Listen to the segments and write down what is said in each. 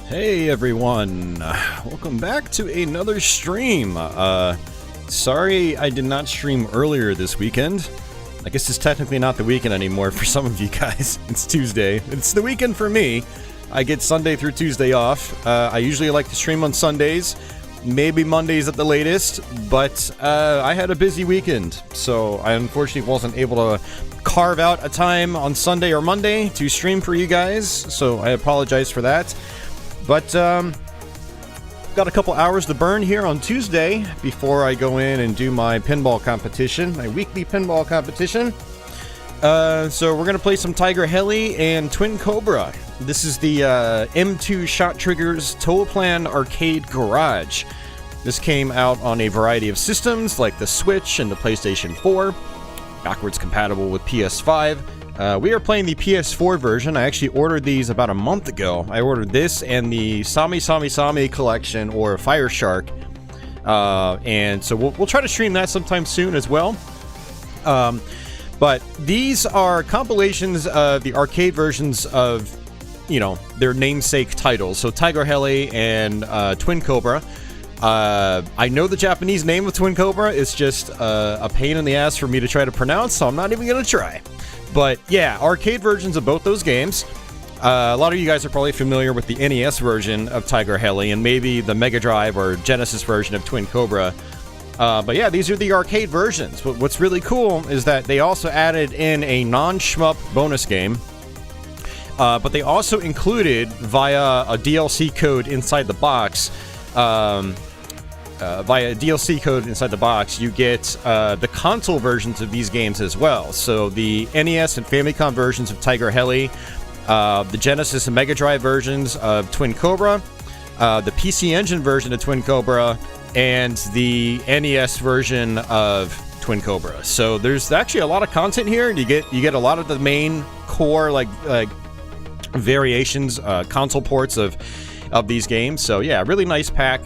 Hey everyone, welcome back to another stream. Sorry I did not stream earlier this weekend. I guess it's technically not the weekend anymore for some of you guys. It's Tuesday. It's the weekend for me. I get Sunday through Tuesday off. I usually like to stream on Sundays, maybe Mondays at the latest, but I had a busy weekend, so I unfortunately wasn't able to carve out a time on Sunday or Monday to stream for you guys, so I apologize for that. But, got a couple hours to burn here on Tuesday before I go in and do my pinball competition, my weekly pinball competition. So we're gonna play some Tiger-Heli and Twin Cobra. This is the M2 ShotTriggers Toaplan Arcade Garage. This came out on a variety of systems like the Switch and the PlayStation 4, backwards compatible with PS5. We are playing the PS4 version. I actually ordered these about a month ago. I ordered this and the Sami collection, or Fire Shark. And so we'll try to stream that sometime soon as well. But these are compilations of the arcade versions of, you know, their namesake titles. So Tiger-Heli and Twin Cobra. I know the Japanese name of Twin Cobra. It's just a pain in the ass for me to try to pronounce, so I'm not even going to try. But yeah, arcade versions of both those games. A lot of you guys are probably familiar with the NES version of Tiger-Heli and maybe the Mega Drive or Genesis version of Twin Cobra. But yeah, these are the arcade versions. But what's really cool is that they also added in a non-shmup bonus game. But they also included, via a DLC code inside the box, you get the console versions of these games as well. So the NES and Famicom versions of Tiger-Heli, the Genesis and Mega Drive versions of Twin Cobra, the PC Engine version of Twin Cobra, and the NES version of Twin Cobra. So there's actually a lot of content here, and you get a lot of the main core like variations, console ports of these games. So yeah, really nice pack.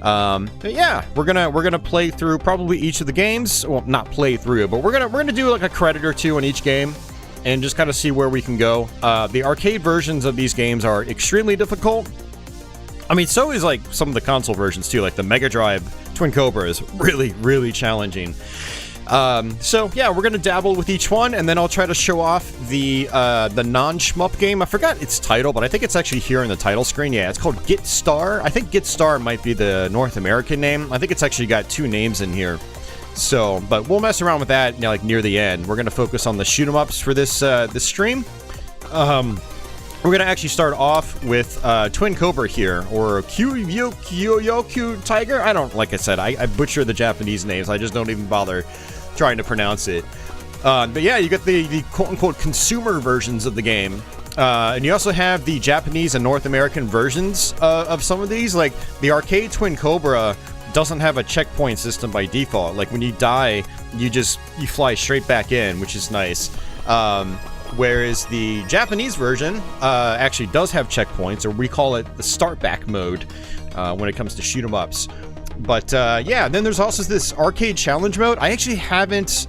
But yeah, we're gonna play through probably each of the games. Well, not play through, but we're gonna do like a credit or two on each game, and just kind of see where we can go. The arcade versions of these games are extremely difficult. I mean, so is like some of the console versions too. Like the Mega Drive Twin Cobra is really challenging. So yeah, we're gonna dabble with each one, and then I'll try to show off the non-shmup game. I forgot its title, but I think it's actually here in the title screen. Yeah, it's called Get Star. I think Get Star might be the North American name. I think it's actually got two names in here. So, but we'll mess around with that, you know, like near the end. We're gonna focus on the shoot 'em ups for this this stream. We're gonna actually start off with Twin Cobra here, or Kyukyoku Tiger. I don't, like I said, I butcher the Japanese names. I just don't even bother trying to pronounce it. But yeah, you got the quote-unquote consumer versions of the game. And you also have the Japanese and North American versions of some of these. Like, the arcade Twin Cobra doesn't have a checkpoint system by default. Like, when you die, you fly straight back in, which is nice. Whereas the Japanese version actually does have checkpoints, or we call it the start back mode when it comes to shoot 'em ups. But yeah, then there's also this arcade challenge mode. I haven't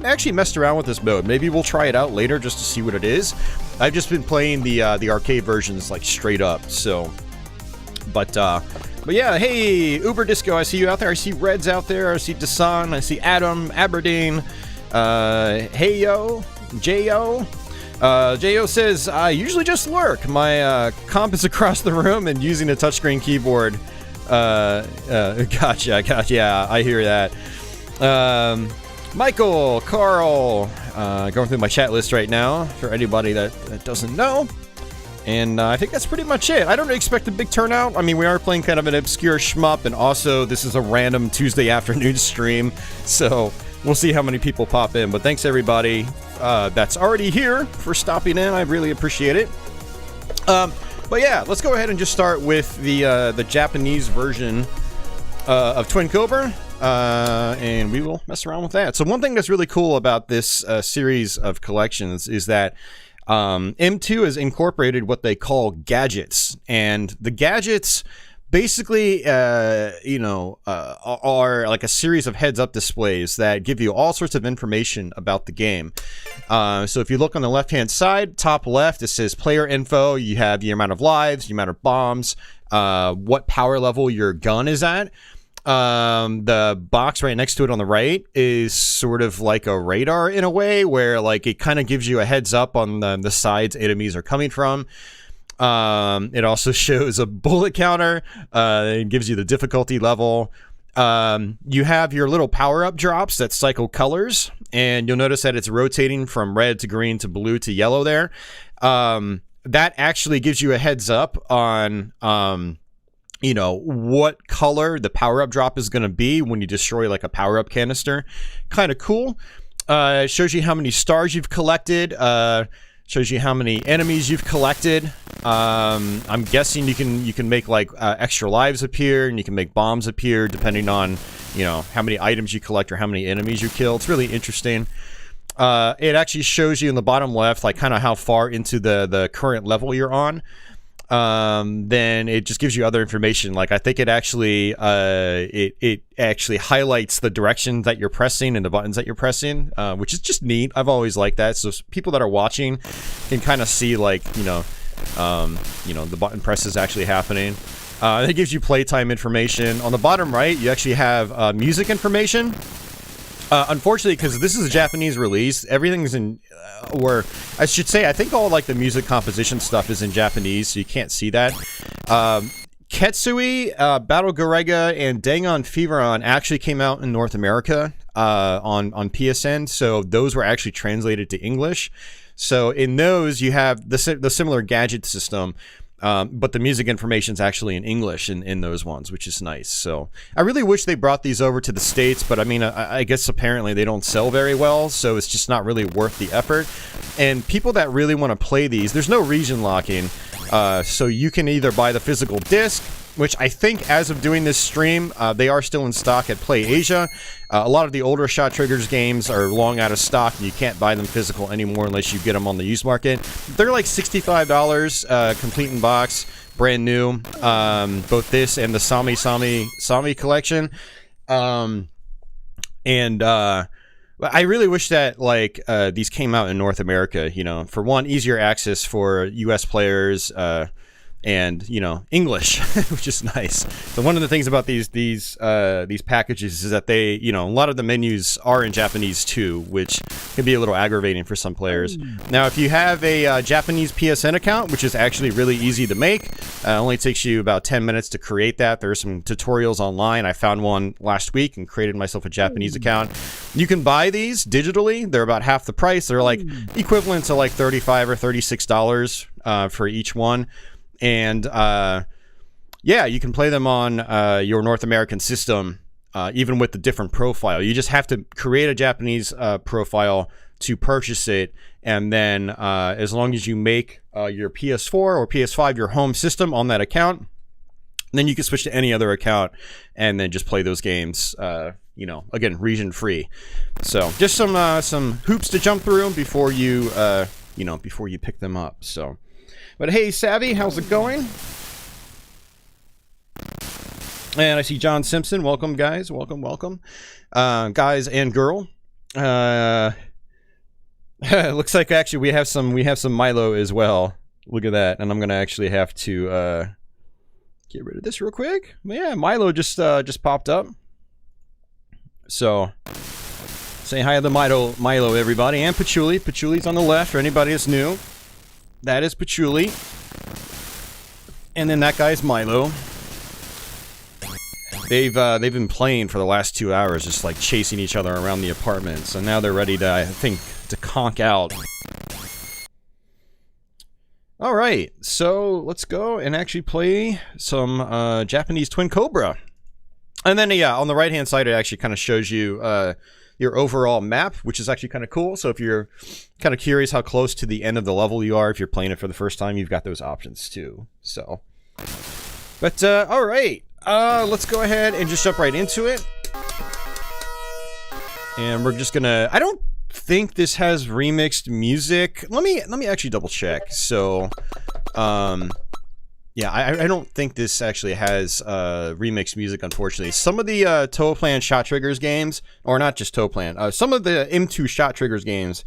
actually messed around with this mode. Maybe we'll try it out later just to see what it is. I've just been playing the arcade versions like straight up. So, but yeah, hey Uber Disco, I see you out there. I see Reds out there. I see Desan. I see Adam Aberdeen. Hey yo, Jo. Jo says, I usually just lurk. My comp is across the room and using a touchscreen keyboard. Gotcha, yeah, I hear that. Michael, Carl, going through my chat list right now for anybody that doesn't know. And I think that's pretty much it. I don't expect a big turnout. I mean, we are playing kind of an obscure shmup, and also this is a random Tuesday afternoon stream, so we'll see how many people pop in. But thanks everybody that's already here for stopping in. I really appreciate it. But yeah, let's go ahead and just start with the Japanese version of Twin Cobra, and we will mess around with that. So one thing that's really cool about this series of collections is that M2 has incorporated what they call gadgets, and the gadgets basically, you know, are like a series of heads-up displays that give you all sorts of information about the game. So if you look on the left-hand side, top left, it says player info. You have your amount of lives, your amount of bombs, what power level your gun is at. The box right next to it on the right is sort of like a radar in a way, where like it kind of gives you a heads up on the sides enemies are coming from. It also shows a bullet counter. It gives you the difficulty level. You have your little power-up drops that cycle colors, and you'll notice that it's rotating from red to green to blue to yellow there. That actually gives you a heads up on you know, what color the power-up drop is going to be when you destroy like a power-up canister. Kind of cool. It shows you how many stars you've collected. Shows you how many enemies you've collected. I'm guessing you can make like extra lives appear, and you can make bombs appear depending on, you know, how many items you collect or how many enemies you kill. It's really interesting. It actually shows you in the bottom left like kind of how far into the current level you're on. Then it just gives you other information. Like I think it actually it actually highlights the direction that you're pressing and the buttons that you're pressing, which is just neat. I've always liked that, so people that are watching can kind of see like you know the button presses actually happening. It gives you playtime information. On the bottom right, you actually have music information. Unfortunately, because this is a Japanese release, everything's in, or I should say, I think all like the music composition stuff is in Japanese, so you can't see that. Ketsui, Battle Garega, and Dangon Feveron actually came out in North America on PSN, so those were actually translated to English. So in those, you have the similar gadget system. But the music information is actually in English in those ones, which is nice. So I really wish they brought these over to the States, but I mean, I guess apparently they don't sell very well, so it's just not really worth the effort. And people that really want to play these, there's no region locking, so you can either buy the physical disc, which I think as of doing this stream, they are still in stock at Play Asia. A lot of the older ShotTriggers games are long out of stock, and you can't buy them physical anymore unless you get them on the used market. They're like $65, complete in box, brand new. Both this and the Sami collection. I really wish that like these came out in North America. You know, for one, easier access for U.S. players. And you know, English, which is nice. So one of the things about these packages is that they, you know, a lot of the menus are in Japanese too, which can be a little aggravating for some players. Now, if you have a Japanese PSN account, which is actually really easy to make, only takes you about 10 minutes to create that. There are some tutorials online. I found one last week and created myself a Japanese account. You can buy these digitally. They're about half the price. They're like equivalent to like $35 or $36 for each one. And yeah, you can play them on your North American system, even with the different profile. You just have to create a Japanese profile to purchase it, and then as long as you make your PS4 or PS5 your home system on that account, then you can switch to any other account and then just play those games. You know, again, region free. So just some hoops to jump through before you you know, before you pick them up. So. But hey, Savvy, how's it going? And I see John Simpson. Welcome, guys. Welcome, welcome. Guys and girl. Looks like actually we have some Milo as well. Look at that. And I'm gonna actually have to get rid of this real quick. But yeah, Milo just popped up. So say hi to the Milo, everybody, and Patchouli. Patchouli's on the left for anybody that's new. That is Patchouli. And then that guy's Milo. They've been playing for the last 2 hours, just like chasing each other around the apartment. So now they're ready to, I think, to conk out. Alright, so let's go and actually play some Japanese Twin Cobra. And then, yeah, on the right-hand side, it actually kind of shows you your overall map, which is actually kind of cool. So if you're kind of curious how close to the end of the level you are, if you're playing it for the first time, you've got those options too. So, but all right, let's go ahead and just jump right into it. And we're just gonna, I don't think this has remixed music. Let me actually double check. So, Yeah, I don't think this actually has remixed music, unfortunately. Some of the Toaplan ShotTriggers games, or not just Toaplan, some of the M2 ShotTriggers games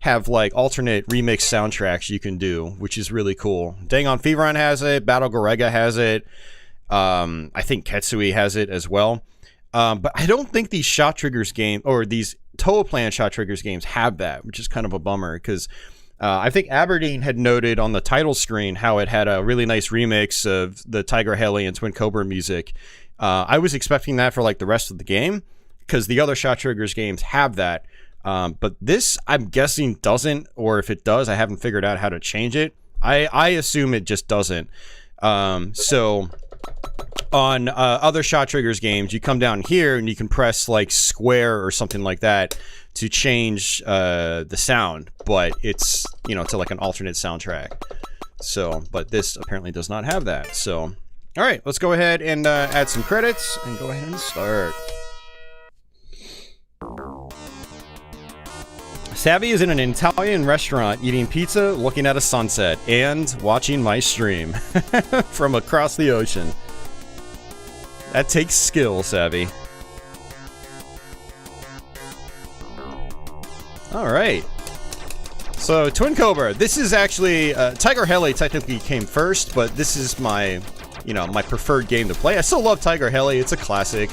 have like alternate remix soundtracks you can do, which is really cool. Dangon Feveron has it, Battle Gorega has it, I think Ketsui has it as well. But I don't think these ShotTriggers game or these Toaplan ShotTriggers games have that, which is kind of a bummer because I think Aberdeen had noted on the title screen how it had a really nice remix of the Tiger-Heli and Twin Cobra music. I was expecting that for like the rest of the game because the other ShotTriggers games have that. But this, I'm guessing, doesn't, or if it does, I haven't figured out how to change it. I assume it just doesn't. So on other ShotTriggers games, you come down here and you can press like square or something like that to change the sound, but it's, you know, to like an alternate soundtrack. So, but this apparently does not have that. So, all right, let's go ahead and add some credits and go ahead and start. Savvy is in an Italian restaurant eating pizza, looking at a sunset, and watching my stream from across the ocean. That takes skill, Savvy. Alright. So, Twin Cobra. This is actually... Tiger-Heli technically came first, but this is my, you know, my preferred game to play. I still love Tiger-Heli. It's a classic.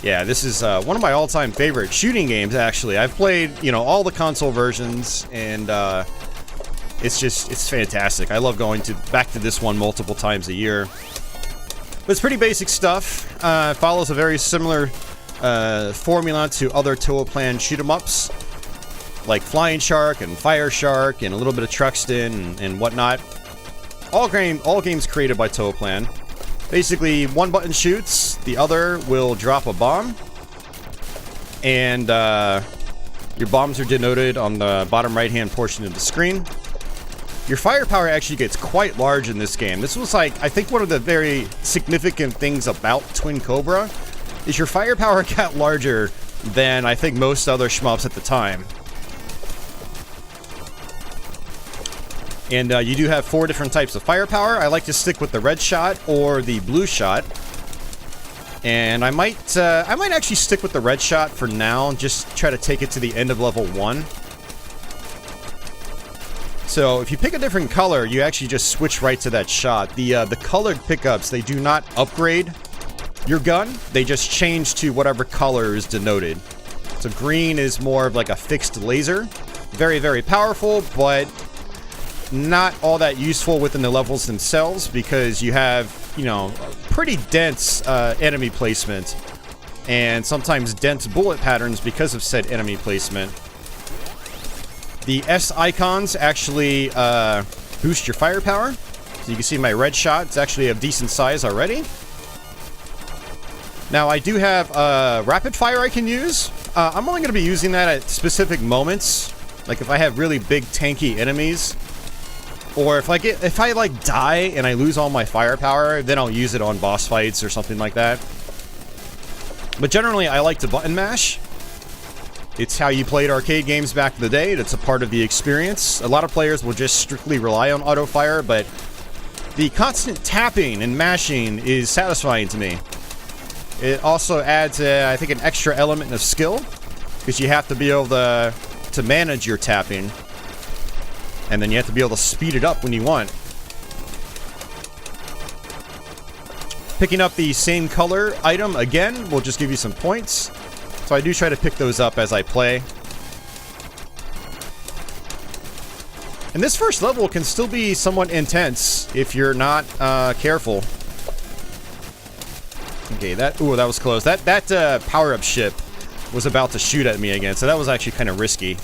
Yeah, this is one of my all-time favorite shooting games, actually. I've played, you know, all the console versions, and it's fantastic. I love going back to this one multiple times a year. But it's pretty basic stuff. It follows a very similar formula to other Toaplan shoot-em-ups, like Flying Shark and Fire Shark and a little bit of Truxton and whatnot. All games created by Toaplan. Basically, one button shoots, the other will drop a bomb, and your bombs are denoted on the bottom right-hand portion of the screen. Your firepower actually gets quite large in this game. This was, like, I think one of the very significant things about Twin Cobra is your firepower got larger than, I think, most other shmups at the time. And you do have 4 different types of firepower. I like to stick with the red shot or the blue shot. And I might actually stick with the red shot for now, just try to take it to the end of level 1. So if you pick a different color, you actually just switch right to that shot. The colored pickups, they do not upgrade your gun. They just change to whatever color is denoted. So green is more of like a fixed laser. Very, very powerful, but not all that useful within the levels themselves because you have, you know, pretty dense enemy placement and sometimes dense bullet patterns because of said enemy placement. The S icons actually boost your firepower. So you can see my red shot, it's actually of decent size already. Now I do have rapid fire I can use. I'm only going to be using that at specific moments, like if I have really big tanky enemies. Or if I like die and I lose all my firepower, then I'll use it on boss fights or something like that. But generally, I like to button mash. It's how you played arcade games back in the day. It's a part of the experience. A lot of players will just strictly rely on auto fire, but the constant tapping and mashing is satisfying to me. It also adds, I think, an extra element of skill because you have to be able to manage your tapping. And then you have to be able to speed it up when you want. Picking up the same color item again will just give you some points. So I do try to pick those up as I play. And this first level can still be somewhat intense if you're not careful. Okay, that was close. That power-up ship was about to shoot at me again, so that was actually kind of risky.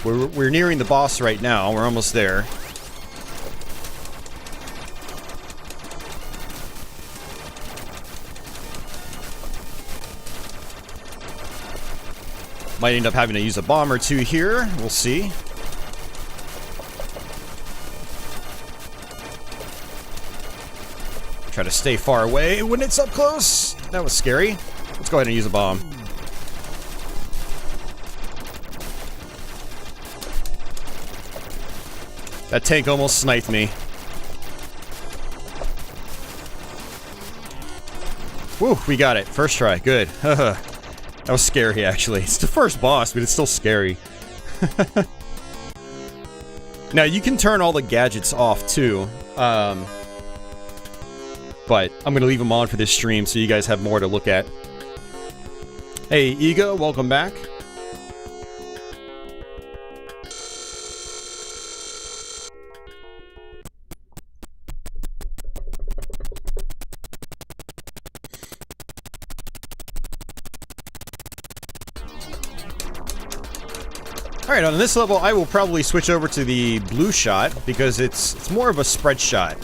We're nearing the boss right now. We're almost there. Might end up having to use a bomb or two here. We'll see. Try to stay far away when it's up close. That was scary. Let's go ahead and use a bomb. That tank almost sniped me. Woo, we got it. First try. Good. That was scary, actually. It's the first boss, but it's still scary. Now, you can turn all the gadgets off, too. But I'm going to leave them on for this stream so you guys have more to look at. Hey, Ego, welcome back. Alright, on this level, I will probably switch over to the blue shot, because it's more of a spread shot.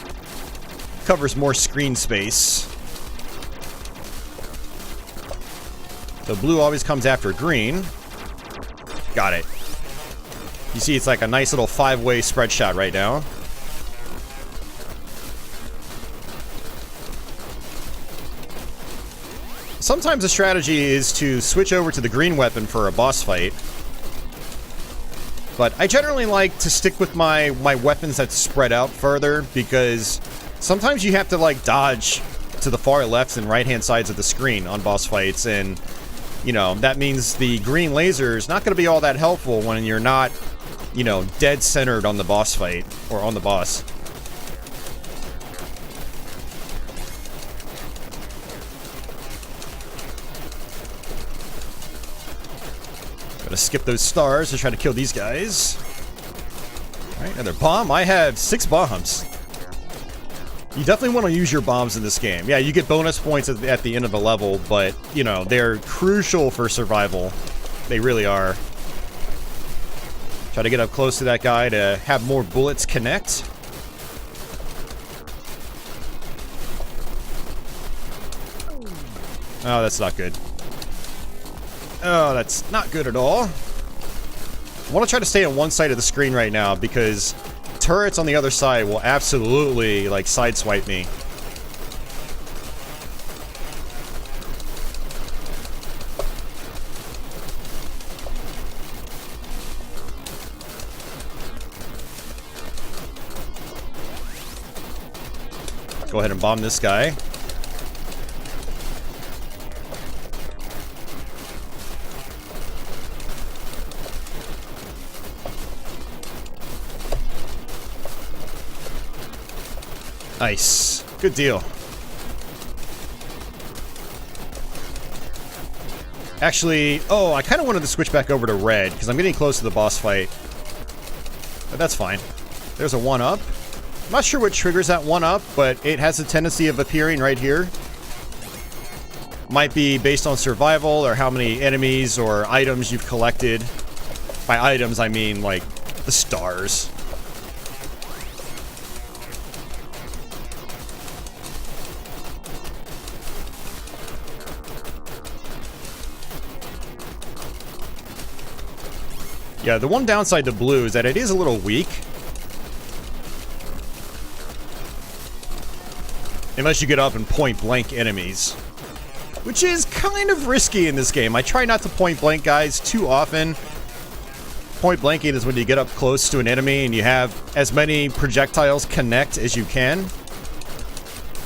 Covers more screen space. So blue always comes after green. Got it. You see, it's like a nice little 5-way spread shot right now. Sometimes the strategy is to switch over to the green weapon for a boss fight. But I generally like to stick with my weapons that spread out further, because sometimes you have to, like, dodge to the far left and right-hand sides of the screen on boss fights, and, you know, that means the green laser is not going to be all that helpful when you're not, you know, dead centered on the boss fight, or on the boss. Gotta skip those stars to try to kill these guys. Alright, another bomb. I have 6 bombs. You definitely want to use your bombs in this game. Yeah, you get bonus points at the end of the level, but, you know, they're crucial for survival. They really are. Try to get up close to that guy to have more bullets connect. Oh, that's not good. Oh, that's not good at all. I want to try to stay on one side of the screen right now, because turrets on the other side will absolutely, like, sideswipe me. Go ahead and bomb this guy. Nice. Good deal. Actually, oh, I kind of wanted to switch back over to red, because I'm getting close to the boss fight. But that's fine. There's a 1-up. I'm not sure what triggers that 1-up, but it has a tendency of appearing right here. Might be based on survival, or how many enemies or items you've collected. By items, I mean, like, the stars. Yeah, the one downside to blue is that it is a little weak. Unless you get up and point blank enemies. Which is kind of risky in this game. I try not to point blank guys too often. Point blanking is when you get up close to an enemy and you have as many projectiles connect as you can.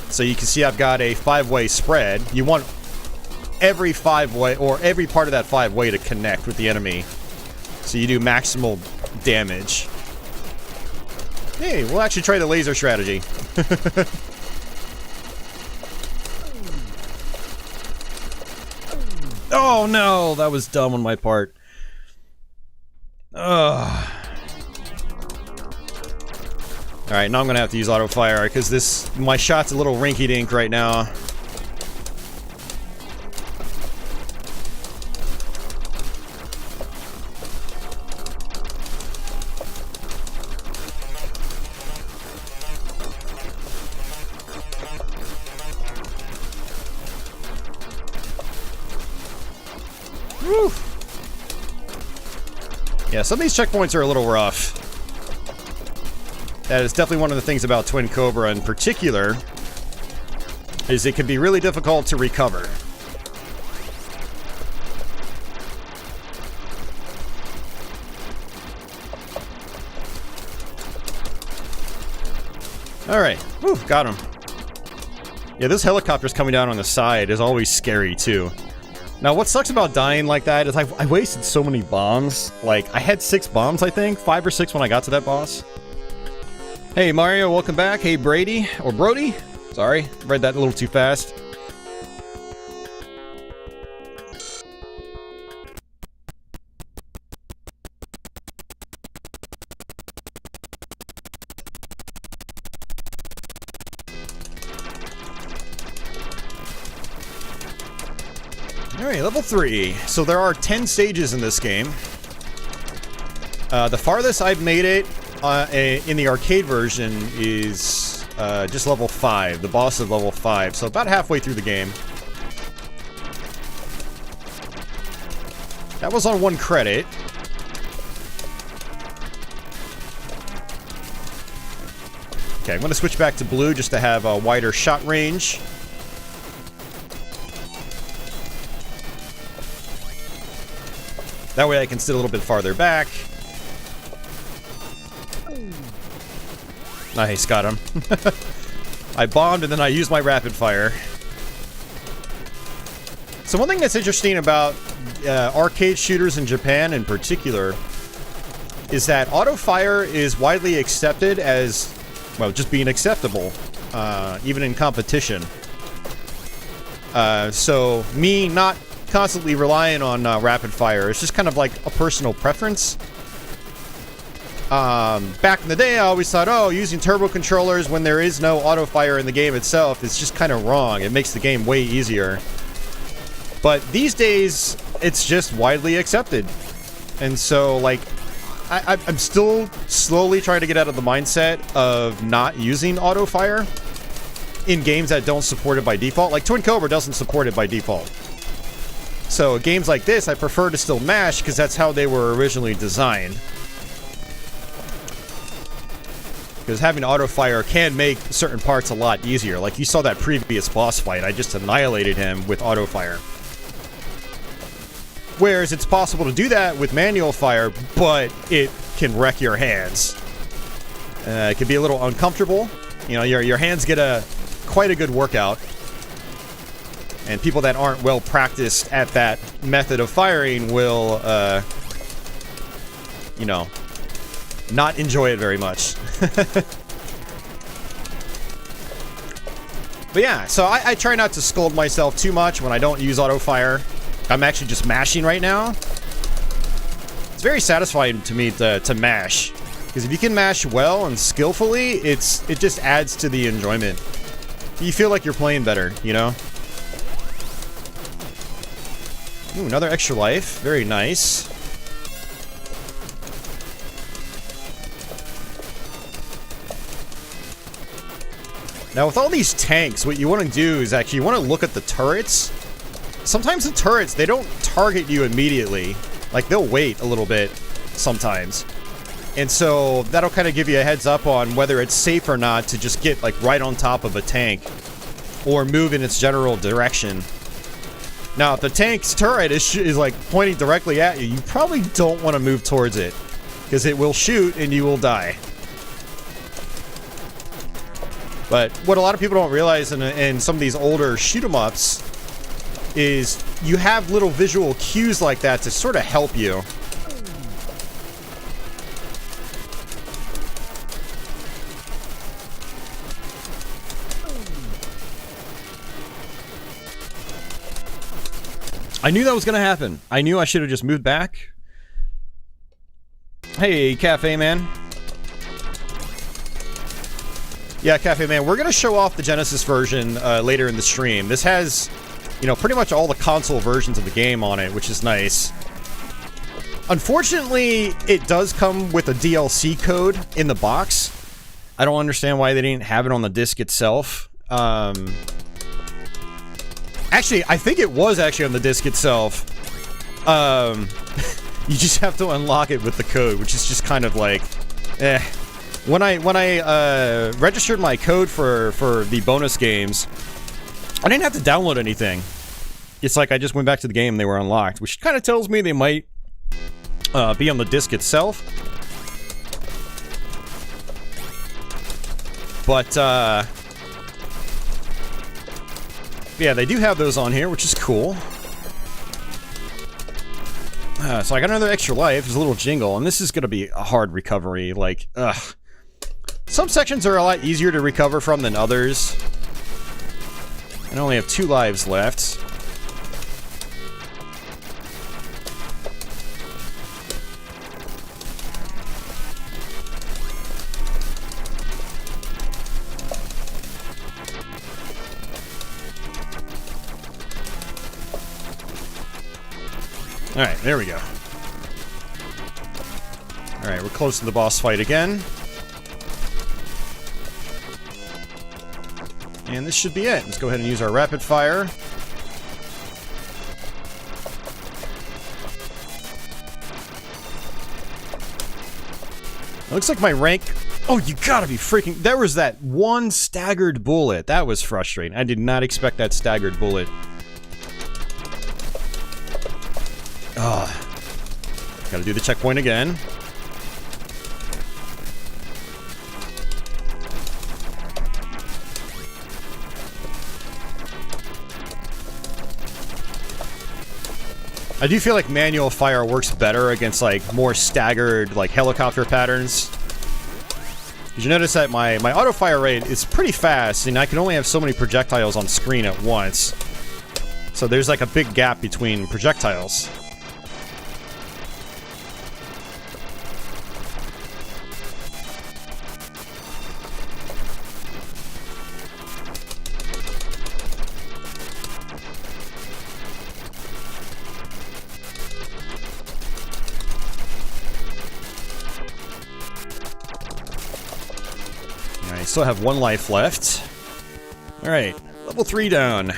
So you can see I've got a 5-way spread. You want every 5-way, or every part of that 5-way to connect with the enemy. So you do maximal damage. Hey, we'll actually try the laser strategy. Oh no, that was dumb on my part. Ugh. Alright, now I'm gonna have to use auto fire, because my shot's a little rinky-dink right now. Woo. Yeah, some of these checkpoints are a little rough. That is definitely one of the things about Twin Cobra in particular, is it can be really difficult to recover. Alright. Whew, got him. Yeah, this helicopter's coming down on the side is always scary, too. Now, what sucks about dying like that is I wasted so many bombs. Like, I had 6 bombs, I think. 5 or 6 when I got to that boss. Hey, Mario, welcome back. Hey, Brady. Or Brody. Sorry, read that a little too fast. Alright, level 3. So there are 10 stages in this game. The farthest I've made it in the arcade version is just level 5. The boss is level 5, so about halfway through the game. That was on 1 credit. Okay, I'm going to switch back to blue just to have a wider shot range. That way I can sit a little bit farther back. Nice, got him. I bombed and then I used my rapid fire. So one thing that's interesting about arcade shooters in Japan in particular is that auto fire is widely accepted as, well, just being acceptable, even in competition. So me not constantly relying on rapid fire, it's just kind of like a personal preference. Back in the day, I always thought, oh, using turbo controllers when there is no auto fire in the game itself is just kind of wrong. It makes the game way easier. But these days, it's just widely accepted. And so, like, I'm still slowly trying to get out of the mindset of not using auto fire in games that don't support it by default. Like, Twin Cobra doesn't support it by default. So, games like this, I prefer to still mash because that's how they were originally designed. Because having auto fire can make certain parts a lot easier. Like, you saw that previous boss fight, I just annihilated him with auto fire. Whereas it's possible to do that with manual fire, but it can wreck your hands. It can be a little uncomfortable. You know, your hands get quite a good workout. And people that aren't well practiced at that method of firing will, you know, not enjoy it very much. But yeah, so I try not to scold myself too much when I don't use auto fire. I'm actually just mashing right now. It's very satisfying to me to mash. Because if you can mash well and skillfully, it just adds to the enjoyment. You feel like you're playing better, you know? Ooh, another extra life. Very nice. Now, with all these tanks, what you want to do is actually you want to look at the turrets. Sometimes the turrets, they don't target you immediately. Like, they'll wait a little bit sometimes. And so that'll kind of give you a heads up on whether it's safe or not to just get, like, right on top of a tank or move in its general direction. Now, if the tank's turret is like pointing directly at you, you probably don't want to move towards it because it will shoot and you will die. But what a lot of people don't realize in some of these older shoot-'em-ups is you have little visual cues like that to sort of help you. I knew that was gonna happen. I knew I should have just moved back. Hey, Cafe Man. Yeah, Cafe Man, we're gonna show off the Genesis version later in the stream. This has, you know, pretty much all the console versions of the game on it, which is nice. Unfortunately, it does come with a DLC code in the box. I don't understand why they didn't have it on the disc itself. Actually, I think it was actually on the disc itself. You just have to unlock it with the code, which is just kind of like, eh. When I registered my code for the bonus games, I didn't have to download anything. It's like I just went back to the game and they were unlocked, which kind of tells me they might be on the disc itself. But, yeah, they do have those on here, which is cool. So I got another extra life. There's a little jingle, and this is going to be a hard recovery. Like, ugh. Some sections are a lot easier to recover from than others. I only have 2 lives left. Alright, there we go. Alright, we're close to the boss fight again. And this should be it. Let's go ahead and use our rapid fire. It looks like my rank... Oh, you gotta be freaking... There was that one staggered bullet. That was frustrating. I did not expect that staggered bullet. Gotta do the checkpoint again. I do feel like manual fire works better against, like, more staggered, like, helicopter patterns. Did you notice that my auto fire rate is pretty fast, and I can only have so many projectiles on screen at once. So there's, like, a big gap between projectiles. Still have 1 life left. Alright, level 3 down.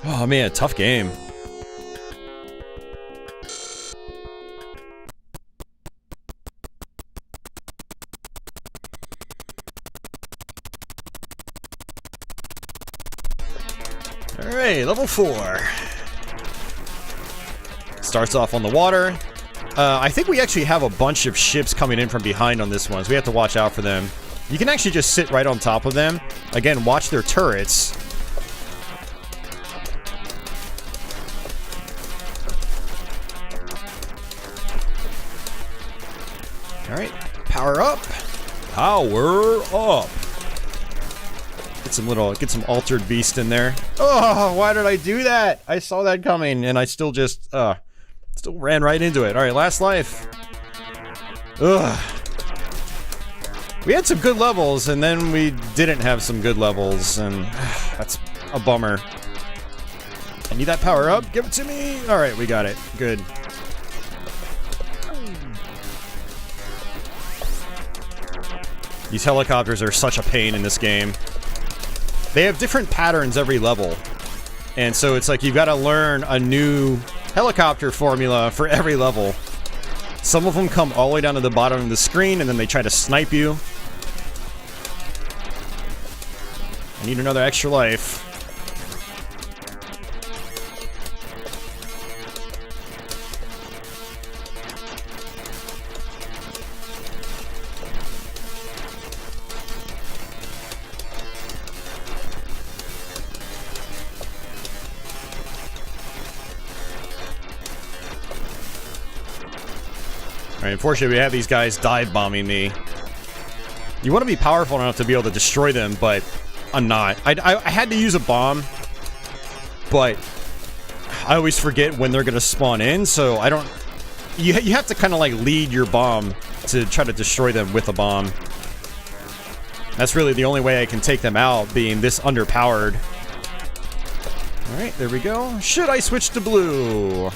Oh man, tough game. Alright, level 4. Starts off on the water. I think we actually have a bunch of ships coming in from behind on this one, so we have to watch out for them. You can actually just sit right on top of them. Again, watch their turrets. Alright, power up. Power up. Get some altered beast in there. Oh, why did I do that? I saw that coming, and I still just, still ran right into it. Alright, last life. Ugh. We had some good levels, and then we didn't have some good levels, and that's a bummer. I need that power up. Give it to me. Alright, we got it. Good. These helicopters are such a pain in this game. They have different patterns every level. And so it's like you've got to learn a new helicopter formula for every level. Some of them come all the way down to the bottom of the screen and then they try to snipe you. I need another extra life. Alright, unfortunately we have these guys dive bombing me. You want to be powerful enough to be able to destroy them, but I'm not. I had to use a bomb, but I always forget when they're going to spawn in, so I don't... You have to kind of like lead your bomb to try to destroy them with a bomb. That's really the only way I can take them out, being this underpowered. Alright, there we go. Should I switch to blue?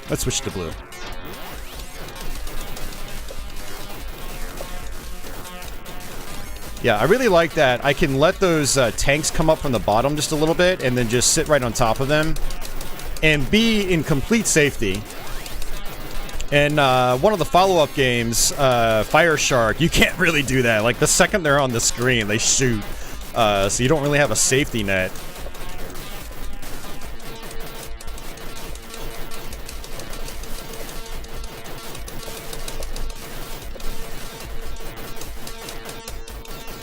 Let's switch to blue. Yeah, I really like that. I can let those tanks come up from the bottom just a little bit and then just sit right on top of them and be in complete safety. And one of the follow-up games, Fire Shark, you can't really do that. Like, the second they're on the screen, they shoot. So you don't really have a safety net.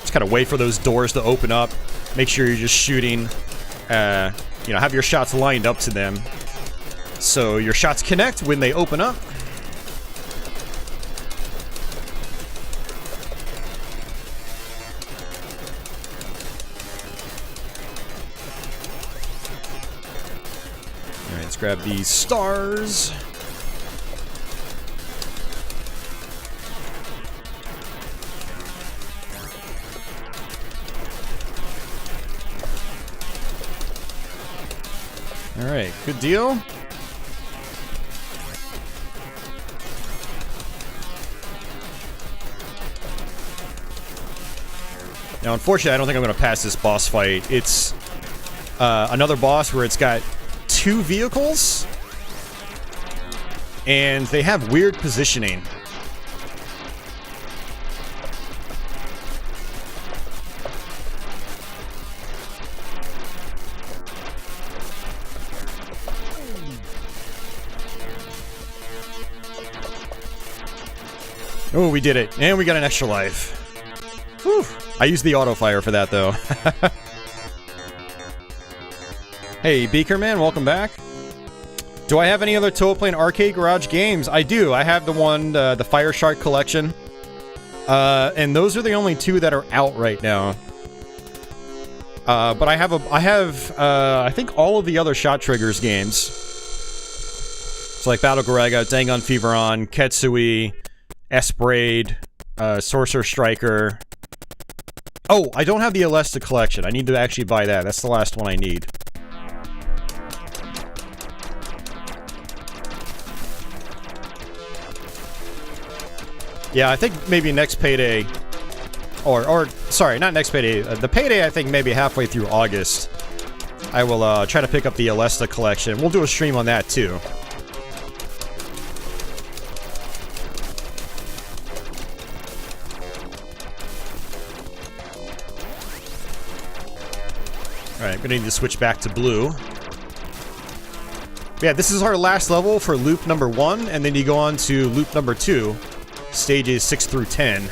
Just gotta wait for those doors to open up. Make sure you're just shooting. You know, have your shots lined up to them. So your shots connect when they open up. Alright, let's grab these stars. Alright, good deal. Now, unfortunately, I don't think I'm going to pass this boss fight. It's another boss where it's got 2 vehicles, and they have weird positioning. Oh, we did it. And we got an extra life. Whew. I used the auto fire for that, though. Hey, Beaker Man, welcome back. Do I have any other Toaplan Arcade Garage games? I do. I have the one, the Fire Shark collection. And those are the only 2 that are out right now. But I think all of the other ShotTriggers games. So like Battle Garaga, Dangon Feveron, Ketsui, S-Braid, Sorcerer Striker. Oh, I don't have the Alesta collection. I need to actually buy that. That's the last one I need. Yeah, I think maybe next payday... Or sorry, not next payday. The payday, I think, maybe halfway through August. I will try to pick up the Alesta collection. We'll do a stream on that, too. Alright, I'm gonna need to switch back to blue. Yeah, this is our last level for loop number 1, and then you go on to loop number 2, stages 6 through 10.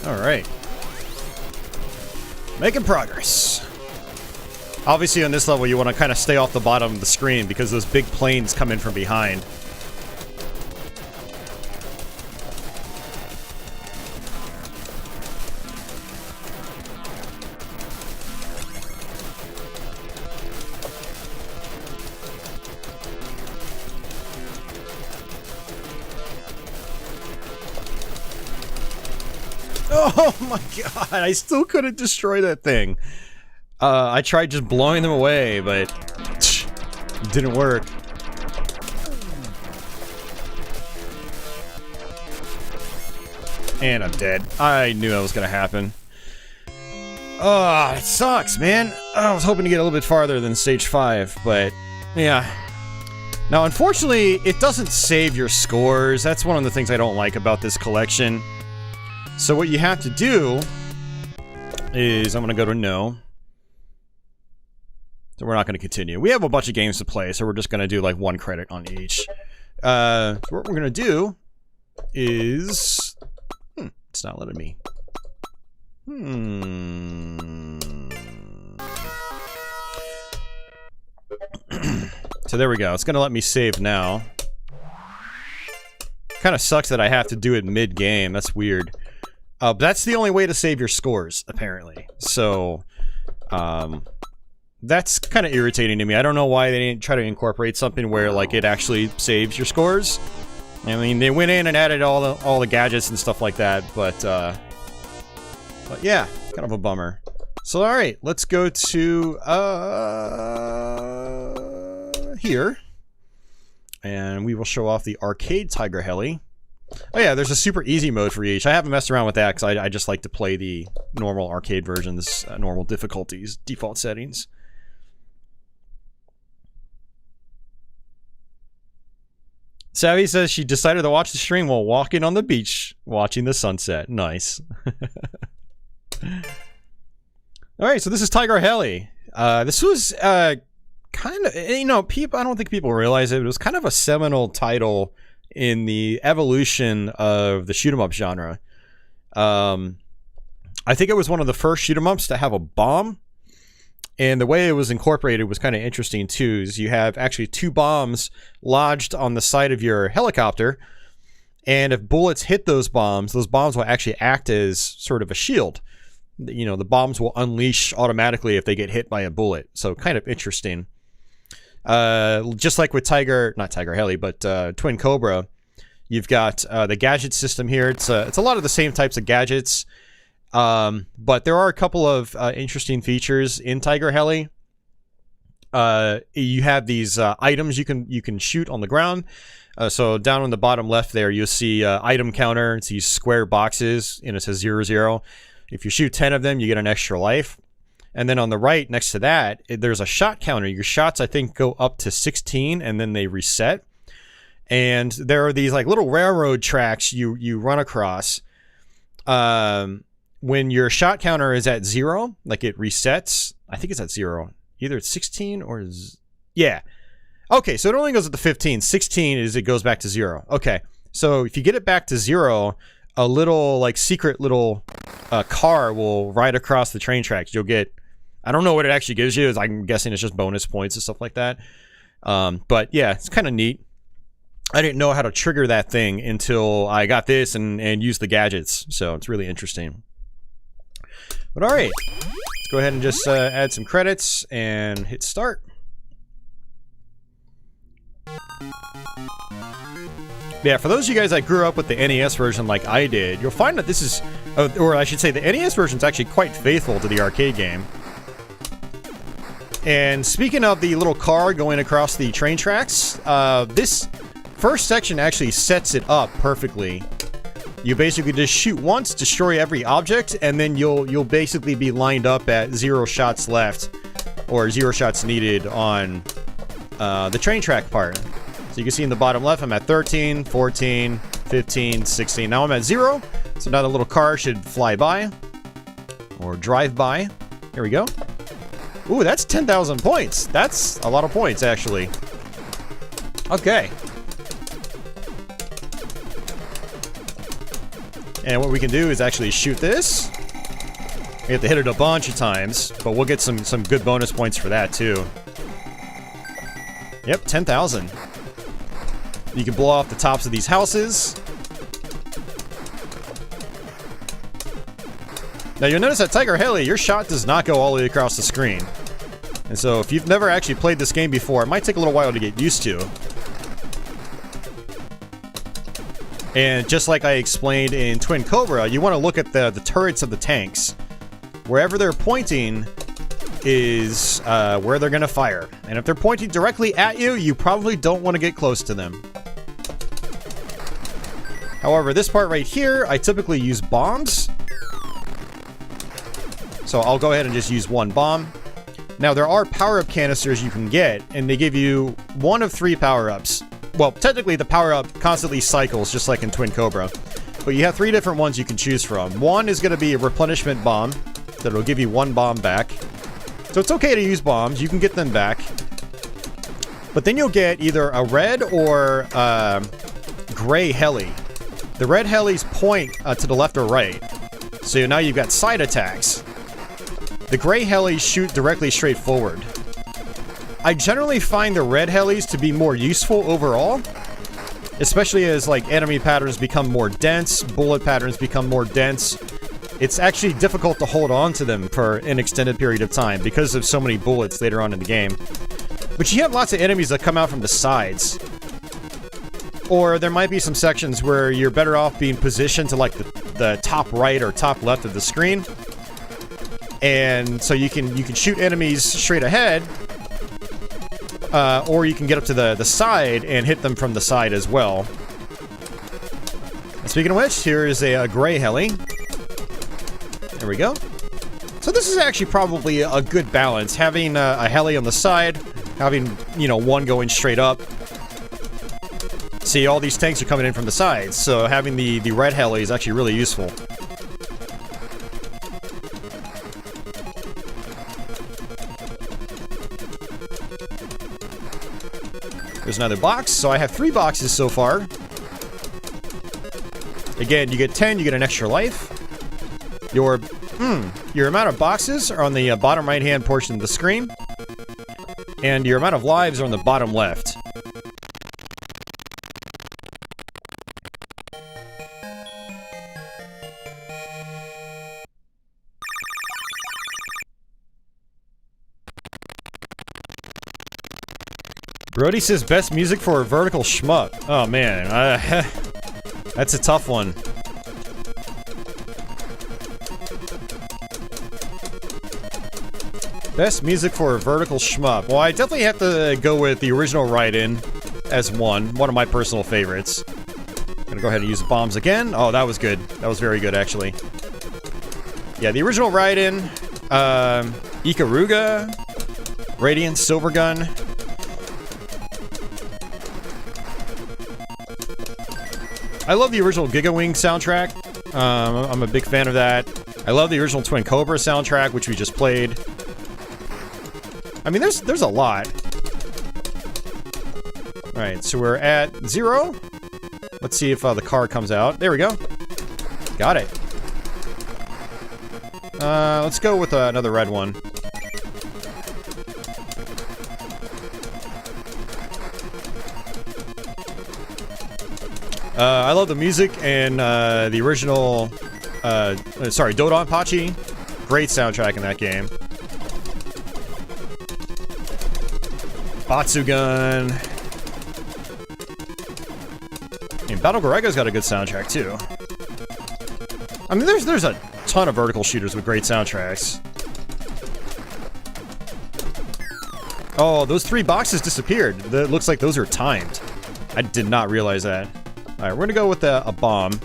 Alright. Making progress. Obviously on this level you want to kind of stay off the bottom of the screen because those big planes come in from behind. Oh my god, I still couldn't destroy that thing. I tried just blowing them away, but it didn't work. And I'm dead. I knew that was gonna happen. Oh, it sucks, man. I was hoping to get a little bit farther than stage 5, but yeah. Now, unfortunately, it doesn't save your scores. That's one of the things I don't like about this collection. So what you have to do is, I'm gonna go to no. So we're not going to continue. We have a bunch of games to play, so we're just going to do like 1 credit on each. So what we're going to do is... it's not letting me. So there we go. It's going to let me save now. Kind of sucks that I have to do it mid-game. That's weird. But that's the only way to save your scores, apparently. So, that's kind of irritating to me. I don't know why they didn't try to incorporate something where, like, it actually saves your scores. I mean, they went in and added all the gadgets and stuff like that, but yeah, kind of a bummer. So, alright, let's go to, here. And we will show off the arcade Tiger-Heli. Oh yeah, there's a super easy mode for each. I haven't messed around with that because I just like to play the normal arcade versions, normal difficulties, default settings. Savvy says she decided to watch the stream while walking on the beach, watching the sunset. Nice. Alright, so this is Tiger-Heli. This was, kind of, you know, people, I don't think people realize it. It was kind of a seminal title in the evolution of the shoot 'em up genre. I think it was one of the first shoot 'em ups to have a bomb, and the way it was incorporated was kind of interesting too. Is you have actually 2 bombs lodged on the side of your helicopter, and if bullets hit those bombs will actually act as sort of a shield. You know, the bombs will unleash automatically if they get hit by a bullet. So kind of interesting. Just like with not Tiger-Heli, but Twin Cobra, you've got the gadget system here. It's a lot of the same types of gadgets, but there are a couple of interesting features in Tiger-Heli. You have these items you can shoot on the ground. So down on the bottom left there, you'll see item counter. It's these square boxes, and it says 00. If you shoot 10 of them, you get an extra life. And then on the right, next to that, there's a shot counter. Your shots, I think, go up to 16, and then they reset. And there are these like little railroad tracks you run across. When your shot counter is at 0, like it resets. I think it's at 0. Either it's 16 or... yeah. Okay, so it only goes up to 15. 16 is it goes back to 0. Okay, so if you get it back to 0... a little, like, secret little car will ride across the train tracks. You'll get... I don't know what it actually gives you. I'm guessing it's just bonus points and stuff like that. But, yeah, it's kind of neat. I didn't know how to trigger that thing until I got this and used the gadgets. So, it's really interesting. But, alright. Let's go ahead and just add some credits and hit start. Yeah, for those of you guys that grew up with the NES version like I did, you'll find that this is, or I should say the NES version is actually quite faithful to the arcade game. And speaking of the little car going across the train tracks, this first section actually sets it up perfectly. You basically just shoot once, destroy every object, and then you'll basically be lined up at 0 shots left, or 0 shots needed on the train track part. So you can see in the bottom left, I'm at 13, 14, 15, 16. Now I'm at 0. So now the little car should fly by. Or drive by. Here we go. Ooh, that's 10,000 points. That's a lot of points, actually. Okay. And what we can do is actually shoot this. We have to hit it a bunch of times, but we'll get some good bonus points for that, too. Yep, 10,000. You can blow off the tops of these houses. Now you'll notice that Tiger-Heli, your shot does not go all the way across the screen. And so if you've never actually played this game before, it might take a little while to get used to. And just like I explained in Twin Cobra, you want to look at the turrets of the tanks. Wherever they're pointing is where they're going to fire. And if they're pointing directly at you, you probably don't want to get close to them. However, this part right here, I typically use bombs. So I'll go ahead and just use 1 bomb. Now, there are power-up canisters you can get, and they give you 1 of 3 power-ups. Well, technically, the power-up constantly cycles, just like in Twin Cobra. But you have 3 different ones you can choose from. One is going to be a replenishment bomb that'll give you 1 bomb back. So it's okay to use bombs. You can get them back. But then you'll get either a red or gray heli. The red helis point to the left or right. So now you've got side attacks. The gray helis shoot directly straight forward. I generally find the red helis to be more useful overall. Especially as, like, enemy patterns become more dense, bullet patterns become more dense. It's actually difficult to hold on to them for an extended period of time because of so many bullets later on in the game. But you have lots of enemies that come out from the sides. Or there might be some sections where you're better off being positioned to, like, the top right or top left of the screen. And so you can shoot enemies straight ahead. Or you can get up to the side and hit them from the side as well. And speaking of which, here is a gray heli. There we go. So this is actually probably a good balance. Having a heli on the side, having, you know, one going straight up. See, all these tanks are coming in from the sides, so having the red heli is actually really useful. There's another box, so I have 3 boxes so far. Again, you get 10, you get an extra life. Your amount of boxes are on the bottom right-hand portion of the screen. And your amount of lives are on the bottom left. Brody says best music for a vertical shmup. Oh man, that's a tough one. Best music for a vertical shmup. Well, I definitely have to go with the original Raiden as one of my personal favorites. Gonna go ahead and use the bombs again. Oh, that was good. That was very good, actually. Yeah, the original Raiden, Ikaruga, Radiant Silvergun. I love the original Giga Wing soundtrack. I'm a big fan of that. I love the original Twin Cobra soundtrack, which we just played. I mean, there's a lot. Alright, so we're at 0. Let's see if the car comes out. There we go. Got it. Let's go with another red one. I love the music and the original, Dodonpachi. Great soundtrack in that game. Batsugun. I mean, Battle Gorega's got a good soundtrack too. I mean, there's a ton of vertical shooters with great soundtracks. Oh, those 3 boxes disappeared. It looks like those are timed. I did not realize that. Alright, we're gonna go with a bomb.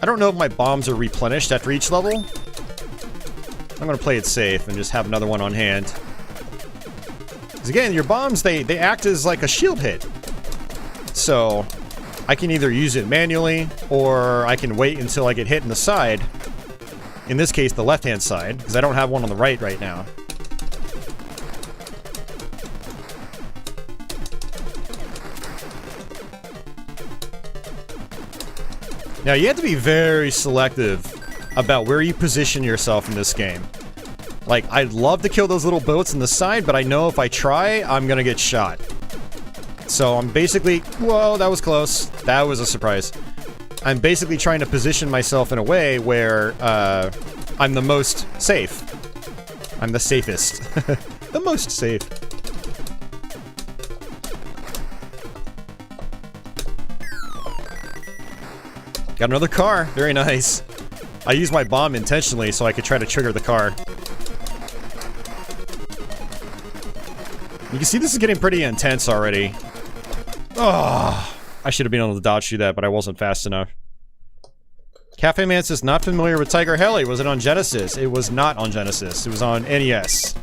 I don't know if my bombs are replenished after each level. I'm gonna play it safe and just have another one on hand. Because again, your bombs, they act as like a shield hit. So, I can either use it manually, or I can wait until I get hit in the side. In this case, the left-hand side, because I don't have one on the right now. Now, you have to be very selective about where you position yourself in this game. Like, I'd love to kill those little boats in the side, but I know if I try, I'm gonna get shot. So I'm basically... Whoa, that was close. That was a surprise. I'm basically trying to position myself in a way where, I'm the most safe. I'm the safest. The most safe. Got another car. Very nice. I used my bomb intentionally so I could try to trigger the car. You can see this is getting pretty intense already. Oh, I should have been able to dodge through that, but I wasn't fast enough. Cafe Man says, not familiar with Tiger-Heli. Was it on Genesis? It was not on Genesis. It was on NES.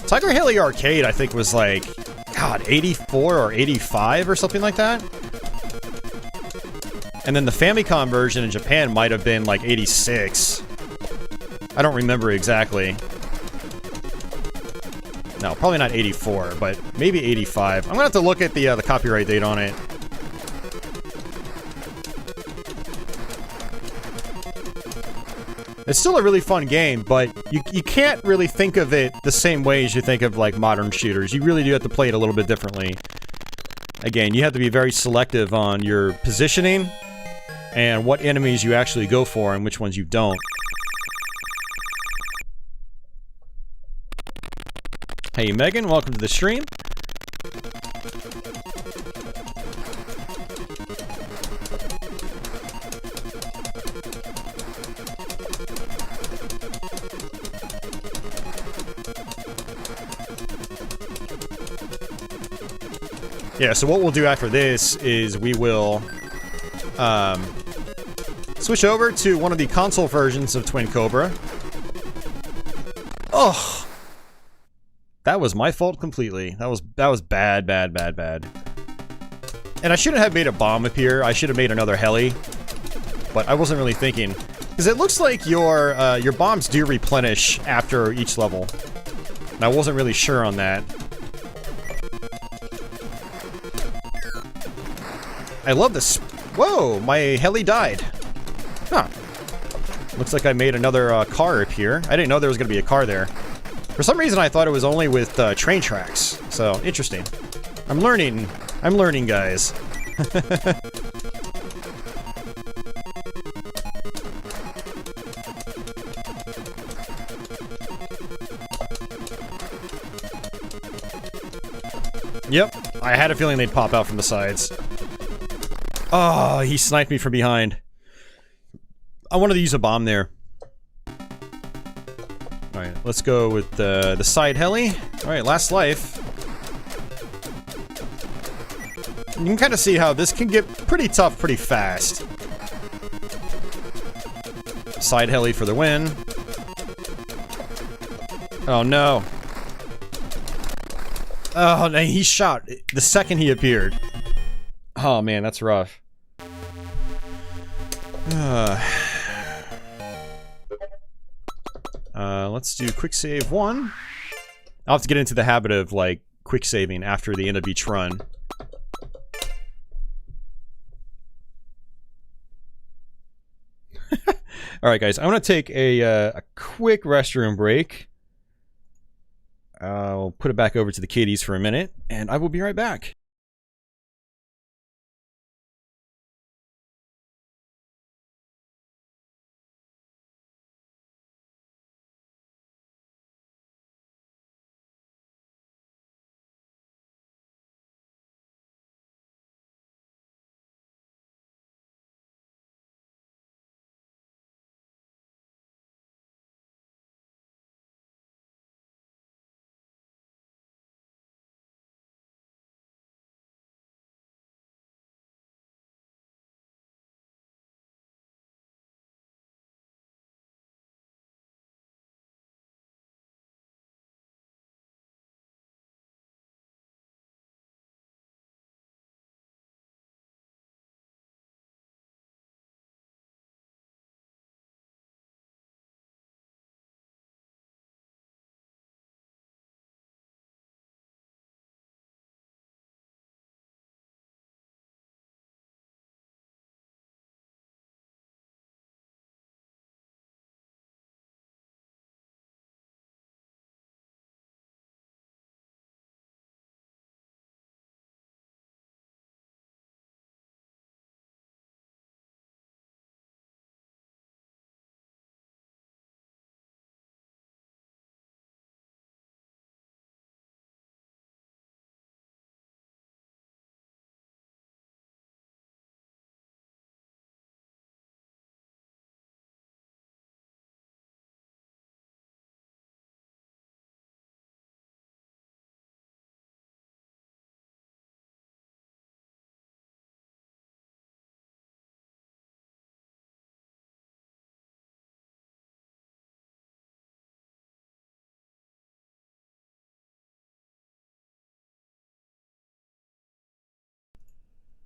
Tiger-Heli Arcade, I think, was like, God, 84 or 85 or something like that? And then the Famicom version in Japan might have been like 86. I don't remember exactly. No, probably not 84, but maybe 85. I'm gonna have to look at the copyright date on it. It's still a really fun game, but you can't really think of it the same way as you think of, like, modern shooters. You really do have to play it a little bit differently. Again, you have to be very selective on your positioning and what enemies you actually go for and which ones you don't. Hey Megan, welcome to the stream. Yeah, so what we'll do after this is we will switch over to one of the console versions of Twin Cobra. Oh, that was my fault completely. That was bad. And I shouldn't have made a bomb appear. I should have made another heli, but I wasn't really thinking, because it looks like your bombs do replenish after each level, and I wasn't really sure on that. I love this. Whoa, my heli died. Huh. Looks like I made another car appear. I didn't know there was going to be a car there. For some reason, I thought it was only with train tracks. So, interesting. I'm learning. I'm learning, guys. Yep. I had a feeling they'd pop out from the sides. Oh, he sniped me from behind. I wanted to use a bomb there. Alright, let's go with the side heli. Alright, last life. You can kind of see how this can get pretty tough pretty fast. Side heli for the win. Oh no. Oh, no, he shot the second he appeared. Oh man, that's rough. Let's do quick save 1. I'll have to get into the habit of, like, quick saving after the end of each run. Alright guys, I'm gonna take a quick restroom break. I'll put it back over to the kiddies for a minute, and I will be right back.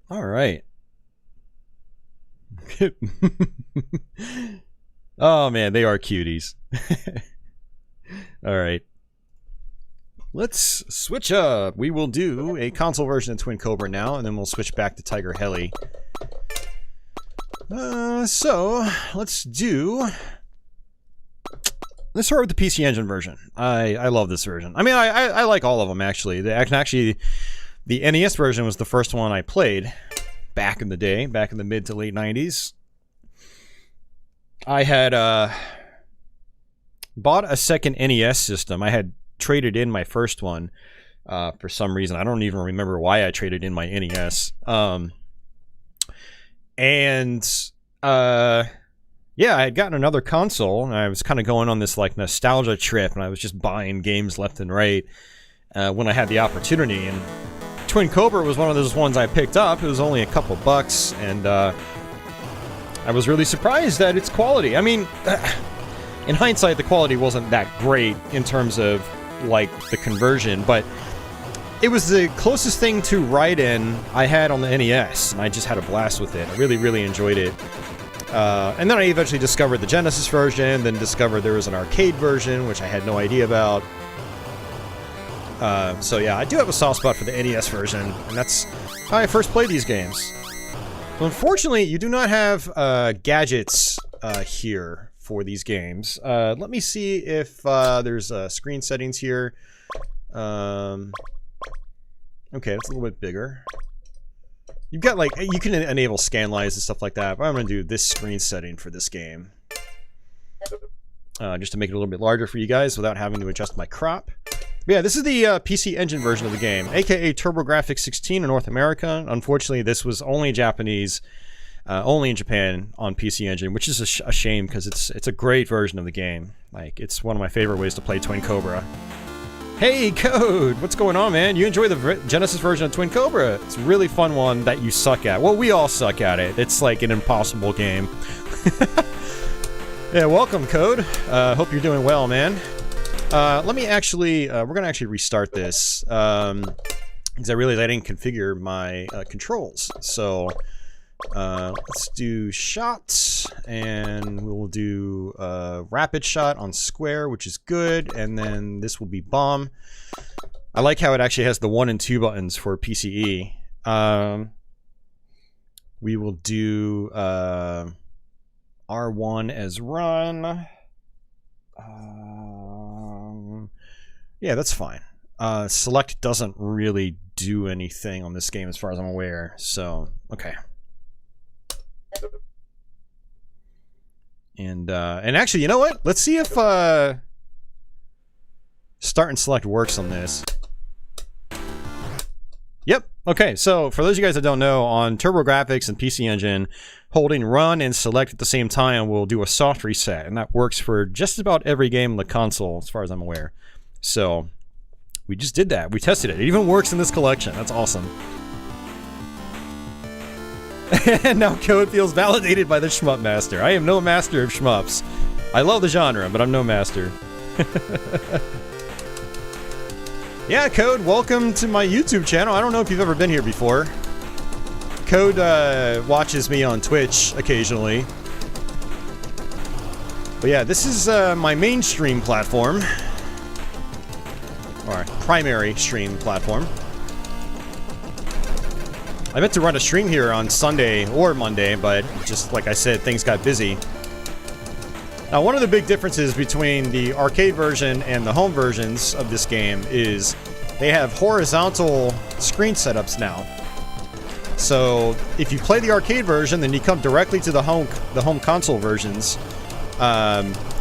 All right. Oh man, they are cuties. All right. Let's switch up. We will do a console version of Twin Cobra now, and then we'll switch back to Tiger-Heli. So, let's start with the PC Engine version. I love this version. I mean, I like all of them, actually. Actually, the NES version was the first one I played back in the day, back in the mid to late 90s. I had bought a second NES system. I had traded in my first one for some reason. I don't even remember why I traded in my NES. Yeah, I had gotten another console, and I was kind of going on this like nostalgia trip, and I was just buying games left and right when I had the opportunity. And Twin Cobra was one of those ones I picked up. It was only a couple bucks, and I was really surprised at its quality. I mean, in hindsight, the quality wasn't that great in terms of like the conversion, but it was the closest thing to Raiden I had on the NES, and I just had a blast with it. I really, really enjoyed it. And then I eventually discovered the Genesis version, then discovered there was an arcade version, which I had no idea about. So yeah, I do have a soft spot for the NES version, and that's how I first played these games. So unfortunately, you do not have gadgets here for these games. Let me see if there's screen settings here. Okay, that's a little bit bigger. You've got like, you can enable scan lines and stuff like that, but I'm going to do this screen setting for this game. Just to make it a little bit larger for you guys without having to adjust my crop. But yeah, this is the PC Engine version of the game, aka TurboGrafx 16 in North America. Unfortunately, this was only Japanese, only in Japan on PC Engine, which is a shame because it's a great version of the game. Like, it's one of my favorite ways to play Twin Cobra. Hey, Code! What's going on, man? You enjoy the Genesis version of Twin Cobra? It's a really fun one that you suck at. Well, we all suck at it. It's like an impossible game. Yeah, welcome, Code. Hope you're doing well, man. Let me actually, we're gonna actually restart this, because I realized I didn't configure my controls. So, let's do shots, and we'll do rapid shot on square, which is good, and then this will be bomb. I like how it actually has the 1 and 2 buttons for PCE. We will do R1 as run. Yeah, that's fine. Select doesn't really do anything on this game as far as I'm aware, so, okay. And actually, you know what? Let's see if start and select works on this. Yep. Okay, so for those of you guys that don't know, on TurboGrafx and PC Engine, holding run and select at the same time will do a soft reset, and that works for just about every game on the console, as far as I'm aware. So, we just did that. We tested it. It even works in this collection. That's awesome. And now Code feels validated by the Shmup Master. I am no master of shmups. I love the genre, but I'm no master. Yeah, Code, welcome to my YouTube channel. I don't know if you've ever been here before. Code watches me on Twitch occasionally. But yeah, this is my mainstream platform. Or primary stream platform. I meant to run a stream here on Sunday or Monday, but just like I said, things got busy. Now, one of the big differences between the arcade version and the home versions of this game is they have horizontal screen setups now. So, if you play the arcade version, then you come directly to the home console versions.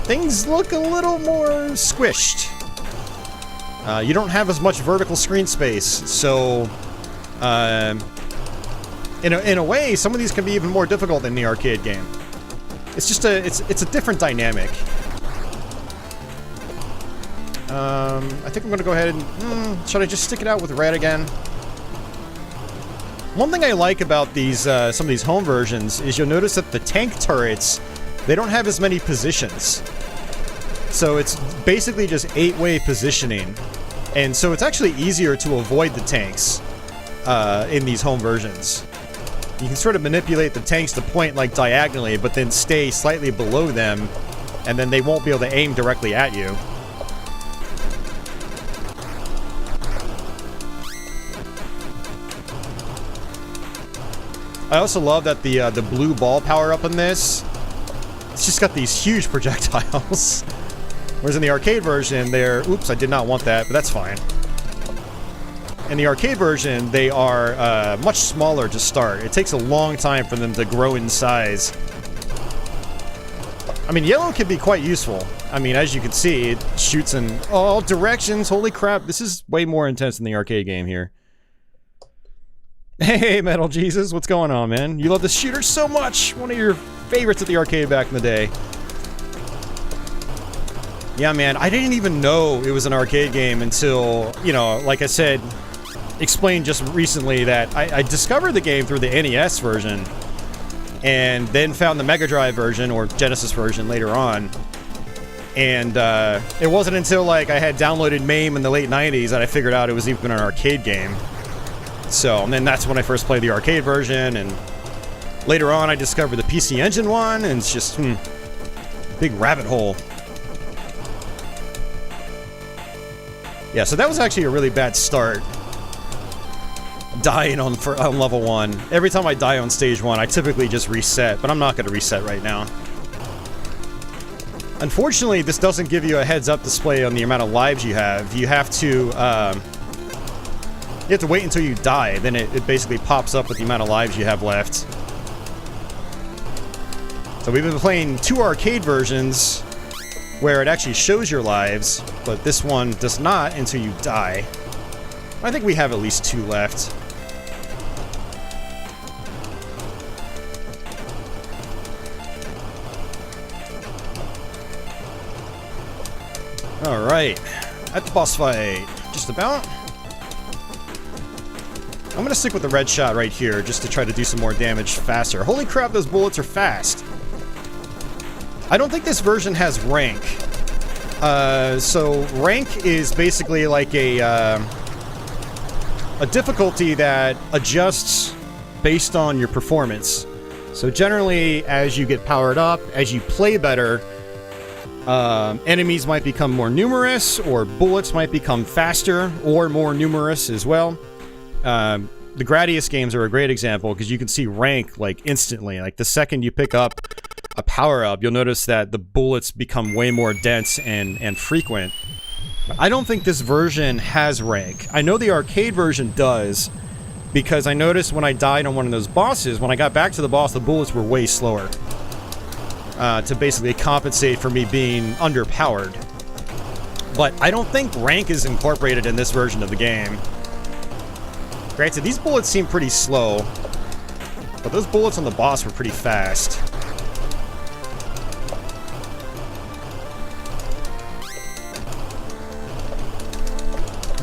Things look a little more squished. You don't have as much vertical screen space, so in a way, some of these can be even more difficult than the arcade game. It's just it's a different dynamic. I think I'm gonna go ahead and should I just stick it out with red again? One thing I like about these some of these home versions is you'll notice that the tank turrets, they don't have as many positions. So it's basically just 8-way positioning, and so it's actually easier to avoid the tanks in these home versions. You can sort of manipulate the tanks to point like diagonally, but then stay slightly below them and then they won't be able to aim directly at you. I also love that the blue ball power-up in this, it's just got these huge projectiles. Whereas in the arcade version, they're... Oops, I did not want that, but that's fine. In the arcade version, they are much smaller to start. It takes a long time for them to grow in size. I mean, yellow can be quite useful. I mean, as you can see, it shoots in all directions. Holy crap, this is way more intense than the arcade game here. Hey, Metal Jesus, what's going on, man? You love the shooter so much! One of your favorites at the arcade back in the day. Yeah, man, I didn't even know it was an arcade game until, you know, like I said, explained just recently that I discovered the game through the NES version, and then found the Mega Drive version, or Genesis version, later on. And it wasn't until, like, I had downloaded MAME in the late 90s that I figured out it was even an arcade game. So, and then that's when I first played the arcade version, and later on I discovered the PC Engine one, and it's just, big rabbit hole. Yeah, so that was actually a really bad start. Dying on level 1. Every time I die on stage 1, I typically just reset, but I'm not going to reset right now. Unfortunately, this doesn't give you a heads-up display on the amount of lives you have. You have to wait until you die, then it basically pops up with the amount of lives you have left. So we've been playing 2 arcade versions where it actually shows your lives, but this one does not until you die. I think we have at least 2 left. Alright, at the boss fight, just about. I'm gonna stick with the red shot right here, just to try to do some more damage faster. Holy crap, those bullets are fast! I don't think this version has rank. So rank is basically like a difficulty that adjusts based on your performance. So generally, as you get powered up, as you play better, enemies might become more numerous, or bullets might become faster, or more numerous as well. The Gradius games are a great example, because you can see rank, like, instantly. Like, the second you pick up a power-up, you'll notice that the bullets become way more dense and frequent. I don't think this version has rank. I know the arcade version does, because I noticed when I died on one of those bosses, when I got back to the boss, the bullets were way slower. To basically compensate for me being underpowered. But I don't think rank is incorporated in this version of the game. Granted, these bullets seem pretty slow, but those bullets on the boss were pretty fast.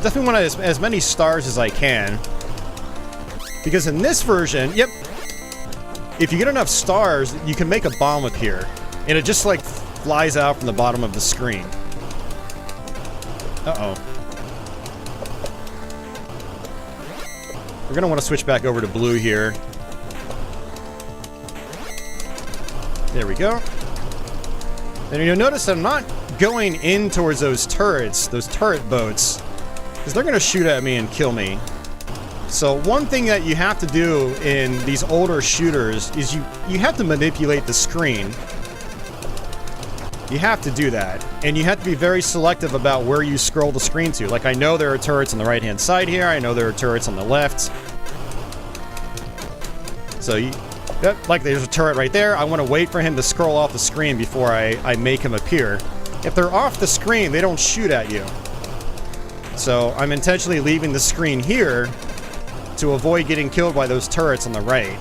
Definitely want as many stars as I can, because in this version, yep, if you get enough stars, you can make a bomb with here, and it just, like, flies out from the bottom of the screen. Uh-oh. We're gonna want to switch back over to blue here. There we go. And you'll notice that I'm not going in towards those turrets, those turret boats, because they're gonna shoot at me and kill me. So one thing that you have to do in these older shooters is you have to manipulate the screen. You have to do that. And you have to be very selective about where you scroll the screen to. Like, I know there are turrets on the right-hand side here. I know there are turrets on the left. So, yep, like there's a turret right there. I want to wait for him to scroll off the screen before I make him appear. If they're off the screen, they don't shoot at you. So, I'm intentionally leaving the screen here to avoid getting killed by those turrets on the right.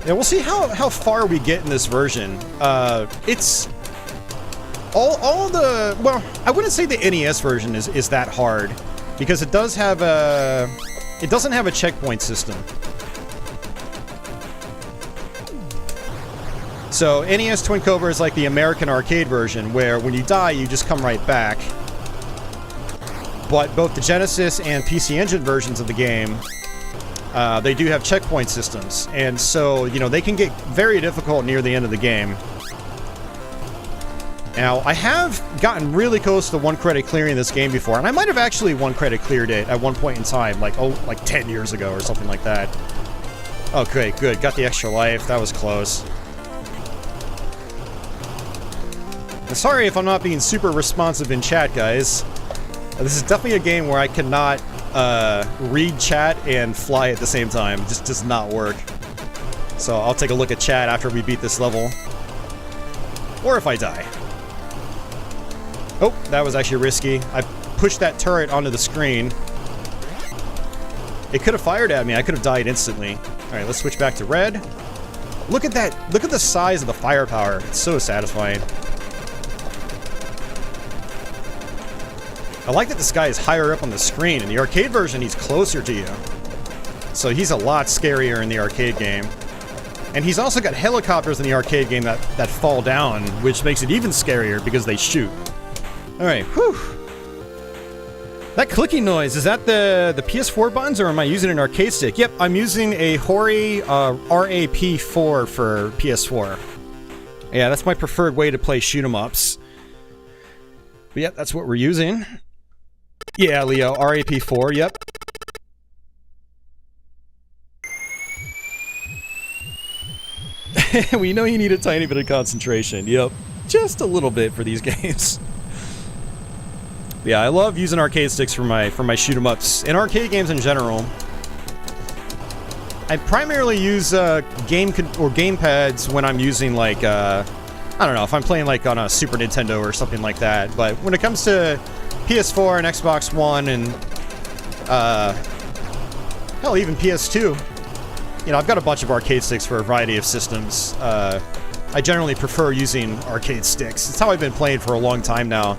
Yeah, we'll see how far we get in this version. It's all the, well, I wouldn't say the NES version is that hard, because it does have it doesn't have a checkpoint system. So NES Twin Cobra is like the American arcade version, where when you die, you just come right back. But both the Genesis and PC Engine versions of the game, they do have checkpoint systems. And so, you know, they can get very difficult near the end of the game. Now, I have gotten really close to 1 credit clearing this game before, and I might have actually 1 credit cleared it at one point in time, like 10 years ago or something like that. Okay, good. Got the extra life. That was close. I'm sorry if I'm not being super responsive in chat, guys. This is definitely a game where I cannot read chat and fly at the same time. It just does not work. So I'll take a look at chat after we beat this level. Or if I die. Oh, that was actually risky. I pushed that turret onto the screen. It could have fired at me. I could have died instantly. Alright, let's switch back to red. Look at that. Look at the size of the firepower. It's so satisfying. I like that this guy is higher up on the screen. In the arcade version, he's closer to you. So he's a lot scarier in the arcade game. And he's also got helicopters in the arcade game that fall down, which makes it even scarier because they shoot. Alright, whew. That clicking noise, is that the PS4 buttons, or am I using an arcade stick? Yep, I'm using a Hori RAP4 for PS4. Yeah, that's my preferred way to play shoot-em-ups. But yeah, that's what we're using. Yeah, Leo, RAP4, yep. We know you need a tiny bit of concentration, yep. Just a little bit for these games. Yeah, I love using arcade sticks for my shoot-em-ups, and arcade games in general. I primarily use game pads when I'm using, like, I don't know, if I'm playing like on a Super Nintendo or something like that. But when it comes to PS4 and Xbox One and hell, even PS2, you know, I've got a bunch of arcade sticks for a variety of systems. I generally prefer using arcade sticks. It's how I've been playing for a long time now.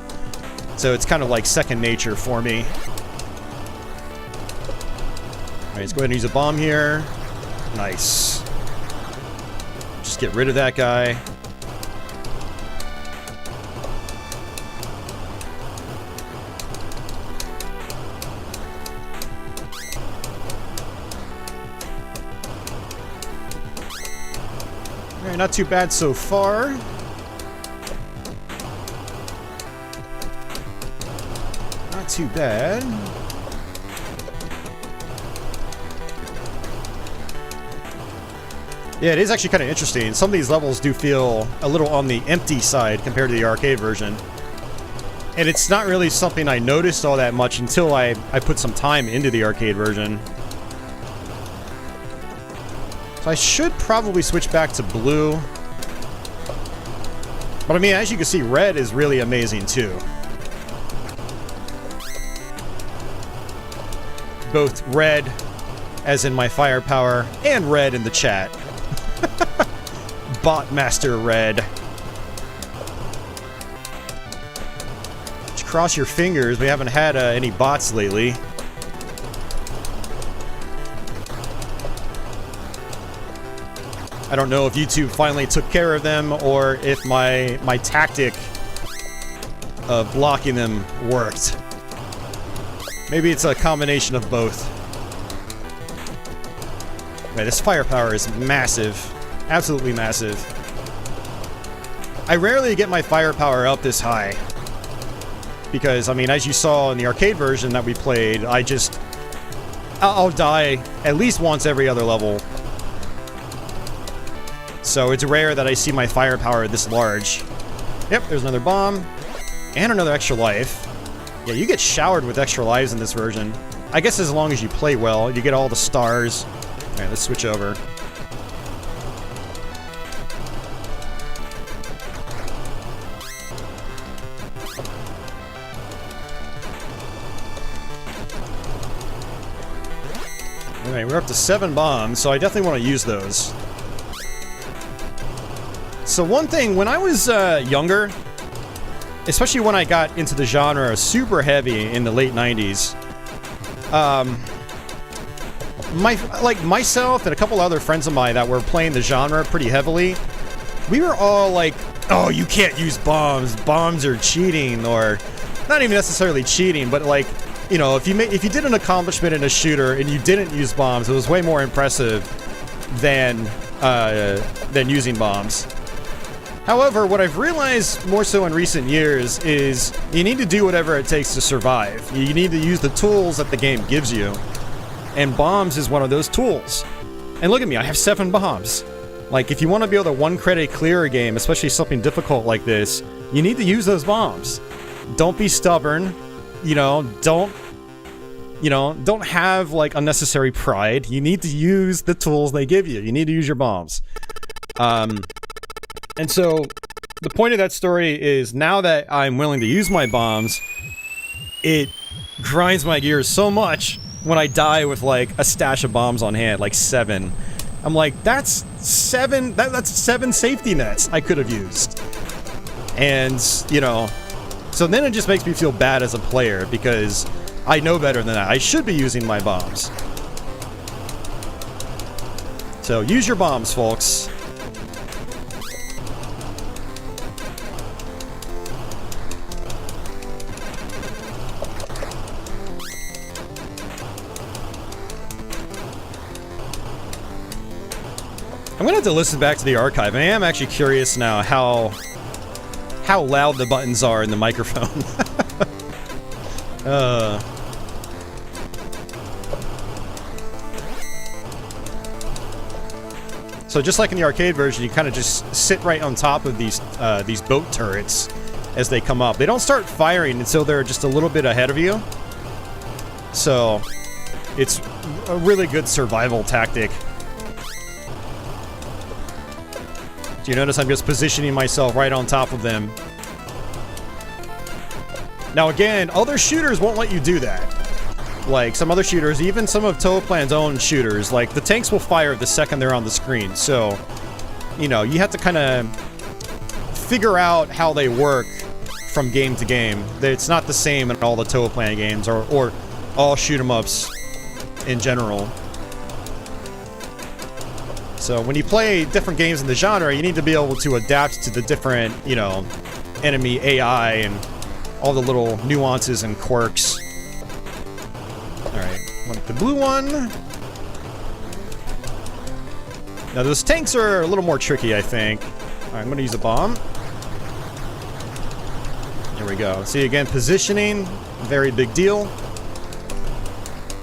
So it's kind of like second nature for me. Alright, let's go ahead and use a bomb here. Nice. Just get rid of that guy. Alright, not too bad so far. Not too bad. Yeah, it is actually kind of interesting. Some of these levels do feel a little on the empty side compared to the arcade version. And it's not really something I noticed all that much until I put some time into the arcade version. So I should probably switch back to blue. But I mean, as you can see, red is really amazing too. Both red, as in my firepower, and red in the chat. Botmaster red. Just cross your fingers, we haven't had any bots lately. I don't know if YouTube finally took care of them, or if my tactic of blocking them worked. Maybe it's a combination of both. Man, this firepower is massive. Absolutely massive. I rarely get my firepower up this high. Because, I mean, as you saw in the arcade version that we played, I'll die at least once every other level. So it's rare that I see my firepower this large. Yep, there's another bomb. And another extra life. Yeah, you get showered with extra lives in this version. I guess as long as you play well, you get all the stars. Alright, let's switch over. Alright, we're up to 7 bombs, so I definitely want to use those. So one thing, when I was younger, especially when I got into the genre super heavy in the late 90s, myself and a couple other friends of mine that were playing the genre pretty heavily, we were all like, oh, you can't use bombs. Bombs are cheating, or not even necessarily cheating, but like, you know, if you did an accomplishment in a shooter and you didn't use bombs, it was way more impressive than using bombs. However, what I've realized more so in recent years is you need to do whatever it takes to survive. You need to use the tools that the game gives you, and bombs is one of those tools. And look at me, I have 7 bombs. Like, if you want to be able to 1 credit clear a game, especially something difficult like this, you need to use those bombs. Don't be stubborn. You know, don't have, like, unnecessary pride. You need to use the tools they give you. You need to use your bombs. And so, the point of that story is, now that I'm willing to use my bombs, it grinds my gears so much when I die with, like, a stash of bombs on hand, like 7. I'm like, that's 7 safety nets I could have used. And, you know, so then it just makes me feel bad as a player, because I know better than that. I should be using my bombs. So use your bombs, folks. I'm gonna have to listen back to the archive. I am actually curious now how loud the buttons are in the microphone. So just like in the arcade version, you kind of just sit right on top of these boat turrets as they come up. They don't start firing until they're just a little bit ahead of you. So it's a really good survival tactic. Do you notice I'm just positioning myself right on top of them? Now again, other shooters won't let you do that. Like some other shooters, even some of Toaplan's own shooters, like the tanks will fire the second they're on the screen. So, you know, you have to kind of figure out how they work from game to game. It's not the same in all the Toaplan games or all shoot 'em ups in general. So when you play different games in the genre, you need to be able to adapt to the different, you know, enemy AI and all the little nuances and quirks. Alright, want the blue one. Now those tanks are a little more tricky, I think. Alright, I'm gonna use a bomb. There we go. See, again, positioning, very big deal.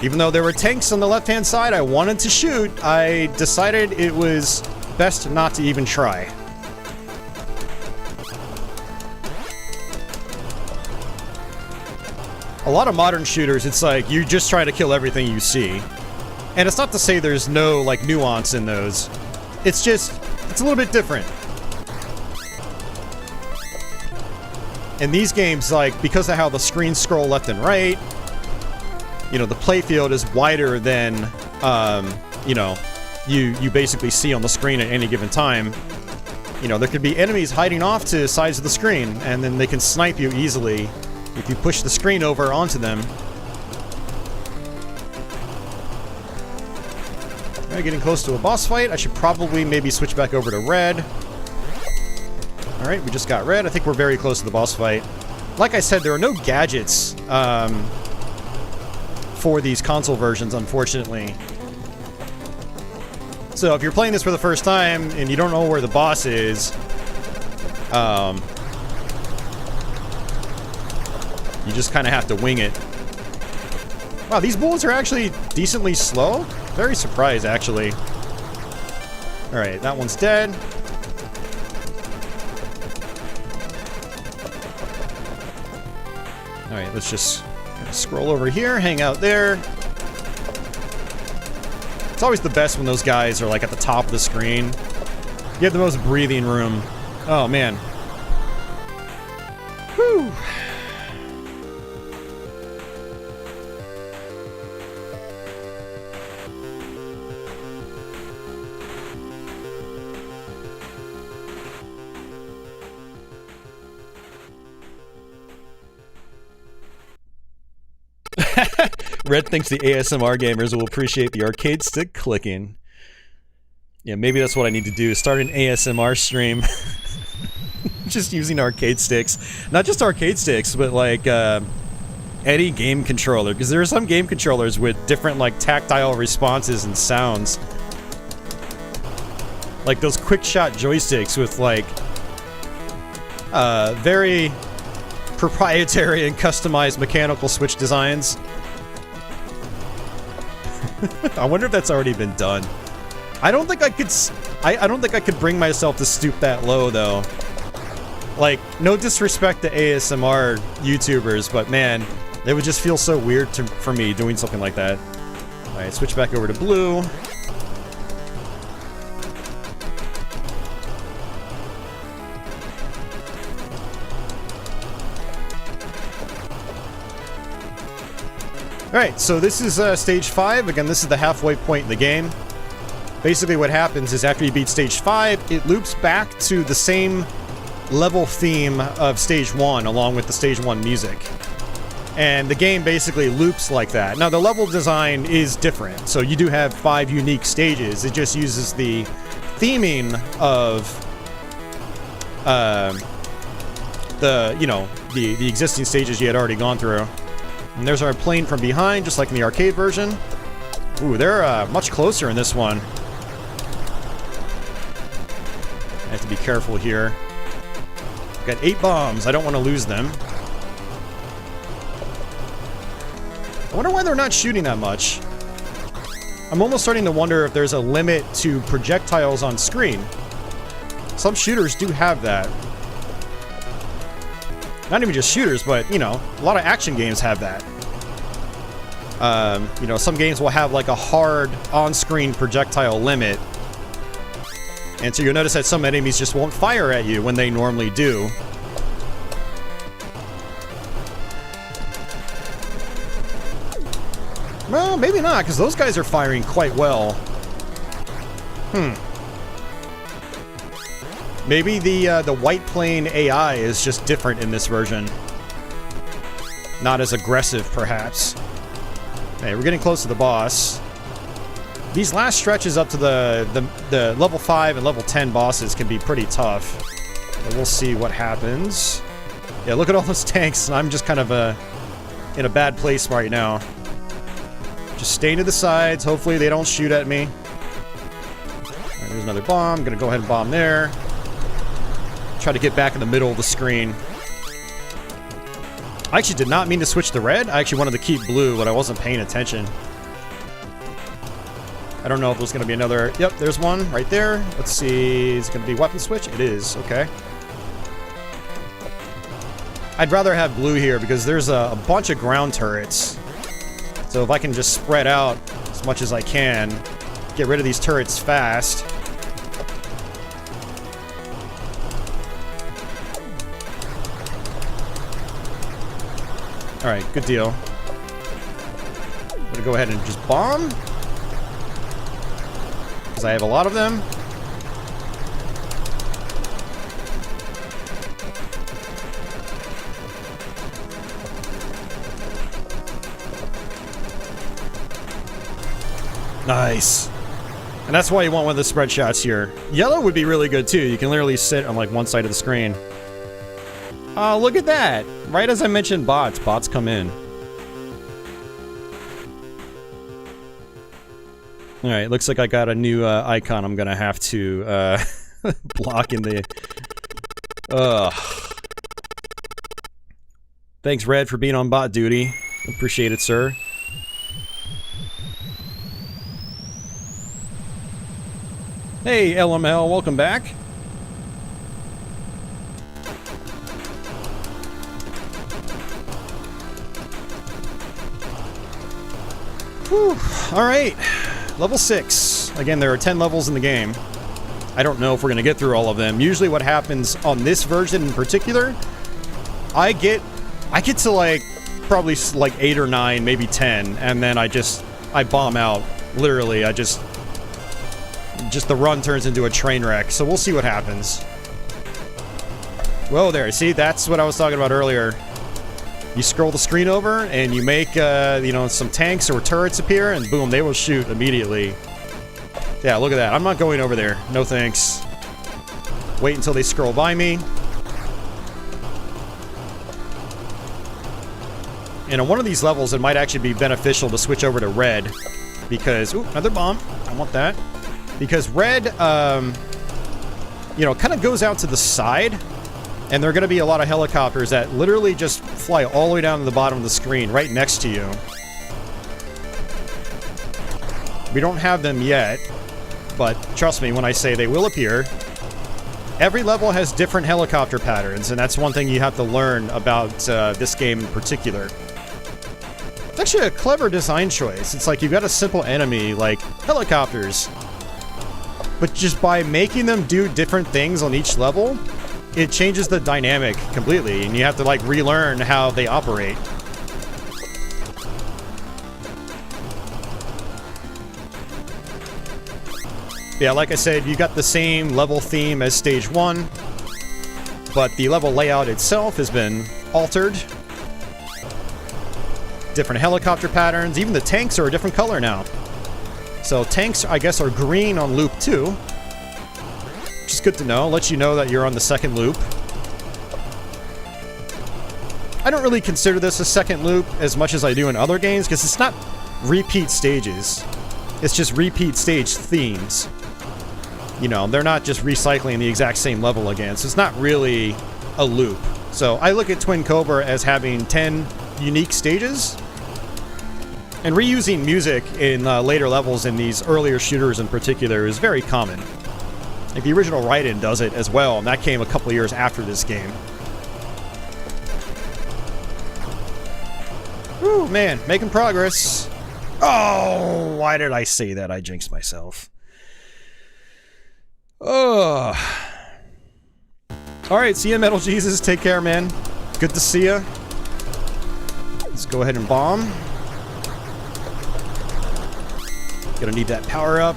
Even though there were tanks on the left-hand side I wanted to shoot, I decided it was best not to even try. A lot of modern shooters, it's like, you just try to kill everything you see. And it's not to say there's no, like, nuance in those. It's just, it's a little bit different. In these games, like, because of how the screens scroll left and right, you know, the playfield is wider than, you know, you basically see on the screen at any given time. You know, there could be enemies hiding off to sides of the screen, and then they can snipe you easily if you push the screen over onto them. Alright, getting close to a boss fight. I should probably maybe switch back over to red. Alright, we just got red. I think we're very close to the boss fight. Like I said, there are no gadgets, for these console versions, unfortunately. So if you're playing this for the first time and you don't know where the boss is, you just kind of have to wing it. Wow, these bullets are actually decently slow. Very surprised, actually. Alright, that one's dead. Alright, let's just scroll over here, hang out there. It's always the best when those guys are like at the top of the screen. You have the most breathing room. Oh man. Whew. Red thinks the ASMR gamers will appreciate the arcade stick clicking. Yeah, maybe that's what I need to do. Start an ASMR stream. Just using arcade sticks. Not just arcade sticks, but like any game controller. Because there are some game controllers with different like tactile responses and sounds. Like those quick shot joysticks with like very proprietary and customized mechanical switch designs. I wonder if that's already been done. I don't think I could. I don't think I could bring myself to stoop that low, though. Like, no disrespect to ASMR YouTubers, but man, it would just feel so weird for me doing something like that. All right, switch back over to blue. Alright, so this is stage 5. Again, this is the halfway point in the game. Basically what happens is after you beat stage 5, it loops back to the same level theme of stage 1 along with the stage 1 music. And the game basically loops like that. Now the level design is different, so you do have 5 unique stages. It just uses the theming of the existing stages you had already gone through. And there's our plane from behind, just like in the arcade version. Ooh, they're much closer in this one. I have to be careful here. Got 8 bombs. I don't want to lose them. I wonder why they're not shooting that much. I'm almost starting to wonder if there's a limit to projectiles on screen. Some shooters do have that. Not even just shooters, but, you know, a lot of action games have that. You know, some games will have, like, a hard on-screen projectile limit. And so you'll notice that some enemies just won't fire at you when they normally do. Well, maybe not, because those guys are firing quite well. Maybe the white plane AI is just different in this version. Not as aggressive, perhaps. Okay, we're getting close to the boss. These last stretches up to the level 5 and level 10 bosses can be pretty tough. But we'll see what happens. Yeah, look at all those tanks. I'm just kind of in a bad place right now. Just staying to the sides. Hopefully they don't shoot at me. Alright, there's another bomb. I'm gonna go ahead and bomb there. Try to get back in the middle of the screen. I actually did not mean to switch to red. I actually wanted to keep blue, but I wasn't paying attention. I don't know if there's going to be another... Yep, there's one right there. Let's see. Is it going to be weapon switch? It is. Okay. I'd rather have blue here because there's a bunch of ground turrets. So if I can just spread out as much as I can, get rid of these turrets fast... Alright, good deal. I'm gonna go ahead and just bomb. Because I have a lot of them. Nice. And that's why you want one of the spread shots here. Yellow would be really good too. You can literally sit on like one side of the screen. Oh, look at that! Right as I mentioned bots, bots come in. Alright, looks like I got a new icon I'm gonna have to block in the... Thanks, Red, for being on bot duty. Appreciate it, sir. Hey, LML, welcome back. Whew. Alright, level 6. Again, there are 10 levels in the game. I don't know if we're going to get through all of them. Usually what happens on this version in particular, I get to like, probably like 8 or 9, maybe 10, and then I bomb out. Literally, just the run turns into a train wreck, so we'll see what happens. Whoa there, see, that's what I was talking about earlier. You scroll the screen over, and you make, you know, some tanks or turrets appear, and boom, they will shoot immediately. Yeah, look at that. I'm not going over there. No thanks. Wait until they scroll by me. And on one of these levels, it might actually be beneficial to switch over to red. Because... Ooh, another bomb. I want that. Because red, you know, kind of goes out to the side. And there are going to be a lot of helicopters that literally just fly all the way down to the bottom of the screen, right next to you. We don't have them yet. But trust me when I say they will appear. Every level has different helicopter patterns, and that's one thing you have to learn about this game in particular. It's actually a clever design choice. It's like you've got a simple enemy, like helicopters. But just by making them do different things on each level, it changes the dynamic completely, and you have to like relearn how they operate. Yeah, like I said, you got the same level theme as Stage 1, but the level layout itself has been altered. Different helicopter patterns, even the tanks are a different color now. So tanks, I guess, are green on loop 2, which is good to know. Lets you know that you're on the second loop. I don't really consider this a second loop as much as I do in other games, because it's not repeat stages. It's just repeat stage themes. You know, they're not just recycling the exact same level again, so it's not really a loop. So I look at Twin Cobra as having 10 unique stages, and reusing music in later levels in these earlier shooters in particular is very common. Like the original Raiden does it as well, and that came a couple years after this game. Ooh, man, making progress. Oh, why did I say that? I jinxed myself. Oh. Alright, see ya, Metal Jesus. Take care, man. Good to see ya. Let's go ahead and bomb. Gonna need that power up.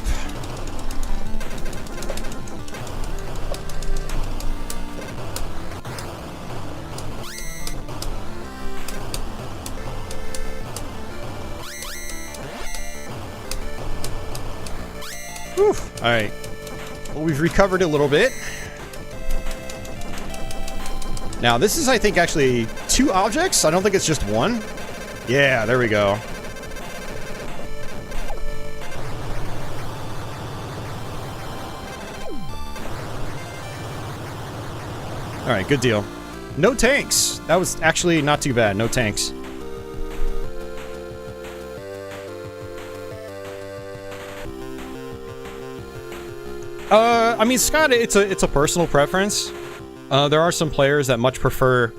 Whew. Alright. Well, we've recovered a little bit. Now, this is, I think, actually 2 objects. I don't think it's just 1. Yeah, there we go. Alright, good deal. No tanks. That was actually not too bad. No tanks. I mean, Scott, it's a personal preference. There are some players that much prefer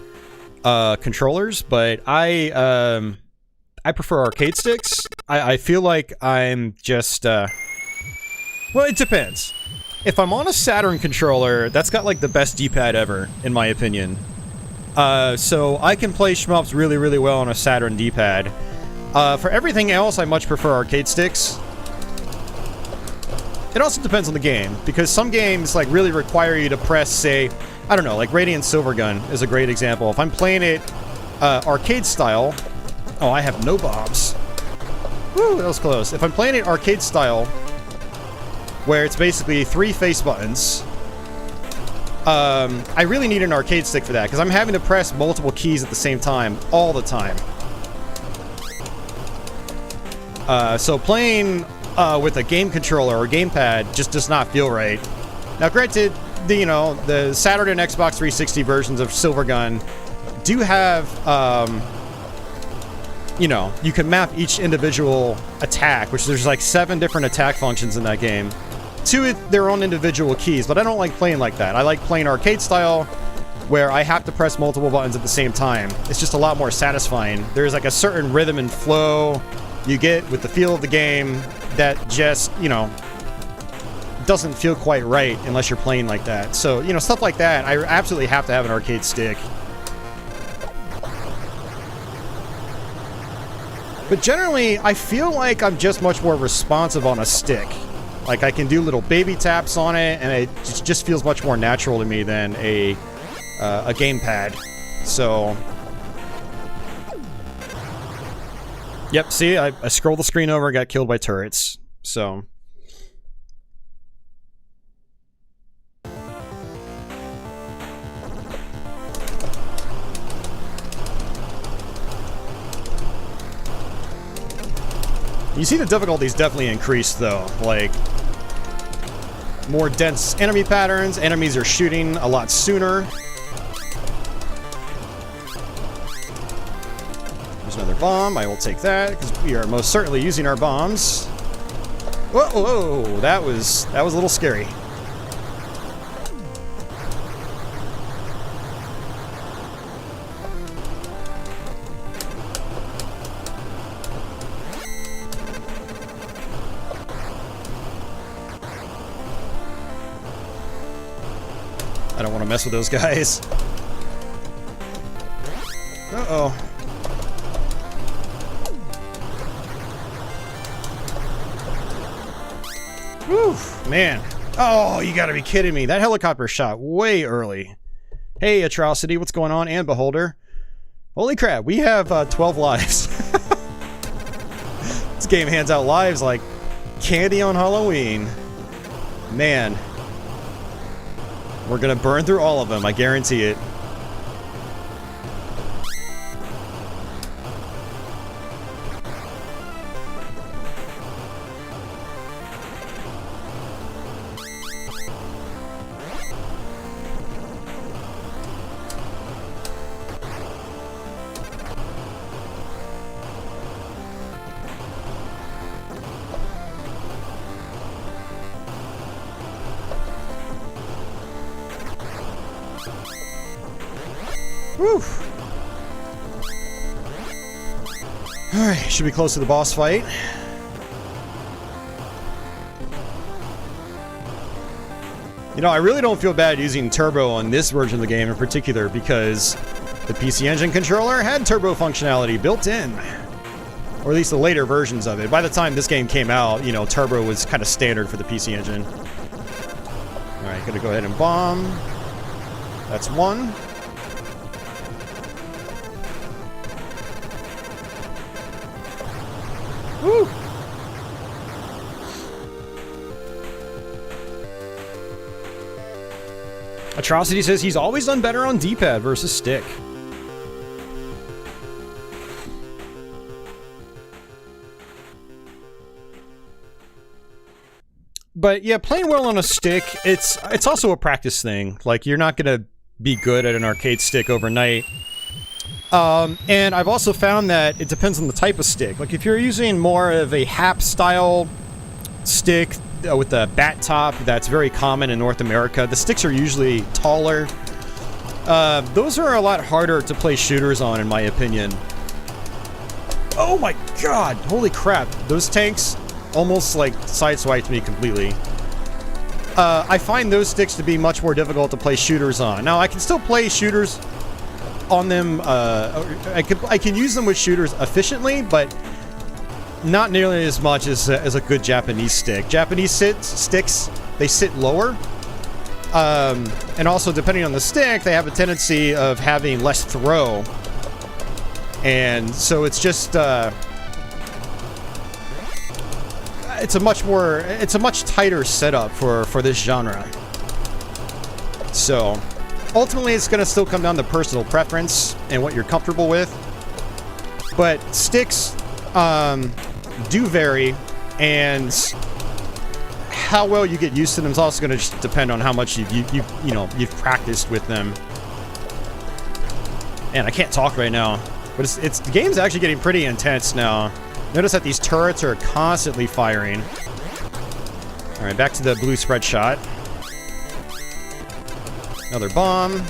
controllers, but I prefer arcade sticks. I feel like I'm just well, it depends. If I'm on a Saturn controller, that's got like the best D-pad ever, in my opinion. So I can play shmups really, really well on a Saturn D-pad. For everything else, I much prefer arcade sticks. It also depends on the game, because some games like really require you to press, say, I don't know, like Radiant Silvergun is a great example. If I'm playing it arcade style... Oh, I have no bombs. Woo, that was close. If I'm playing it arcade style, where it's basically 3 face buttons, I really need an arcade stick for that, because I'm having to press multiple keys at the same time, all the time. So playing with a game controller or gamepad just does not feel right. Now, granted, the Saturn and Xbox 360 versions of Silvergun do have, you can map each individual attack, which there's like 7 different attack functions in that game, to their own individual keys, but I don't like playing like that. I like playing arcade style, where I have to press multiple buttons at the same time. It's just a lot more satisfying. There's like a certain rhythm and flow you get with the feel of the game that just, doesn't feel quite right unless you're playing like that. So, stuff like that, I absolutely have to have an arcade stick. But generally, I feel like I'm just much more responsive on a stick. Like, I can do little baby taps on it, and it just feels much more natural to me than a gamepad. So... Yep, see, I scrolled the screen over and got killed by turrets. So... You see the difficulty's definitely increased, though. Like, more dense enemy patterns. Enemies are shooting a lot sooner. There's another bomb. I will take that, because we are most certainly using our bombs. Whoa, whoa, that was a little scary. I don't want to mess with those guys. Uh-oh. Whew, man. Oh, you gotta be kidding me. That helicopter shot way early. Hey, Atrocity, what's going on? And Beholder. Holy crap, we have 12 lives. This game hands out lives like candy on Halloween. Man. We're gonna burn through all of them, I guarantee it. Whew. Alright, should be close to the boss fight. You know, I really don't feel bad using turbo on this version of the game in particular because the PC Engine controller had turbo functionality built in. Or at least the later versions of it. By the time this game came out, you know, turbo was kind of standard for the PC Engine. Alright, gonna go ahead and bomb. That's one. Woo! Atrocity says he's always done better on D-pad versus stick. But yeah, playing well on a stick, it's also a practice thing. Like, you're not gonna be good at an arcade stick overnight. And I've also found that it depends on the type of stick. Like, if you're using more of a HAP-style stick with a bat top, that's very common in North America. The sticks are usually taller. Those are a lot harder to play shooters on, in my opinion. Oh my god! Holy crap. Those tanks almost, like, sideswiped me completely. I find those sticks to be much more difficult to play shooters on. Now, I can still play shooters on them. I can use them with shooters efficiently, but not nearly as much as a good Japanese stick. Japanese sticks, they sit lower. And also, depending on the stick, they have a tendency of having less throw. And so it's just, it's a much tighter setup for this genre. So ultimately, it's going to still come down to personal preference and what you're comfortable with. But sticks do vary, and how well you get used to them is also going to just depend on how much you've practiced with them. And I can't talk right now, but the game's actually getting pretty intense now. Notice that these turrets are constantly firing. All right, back to the blue spread shot. Another bomb.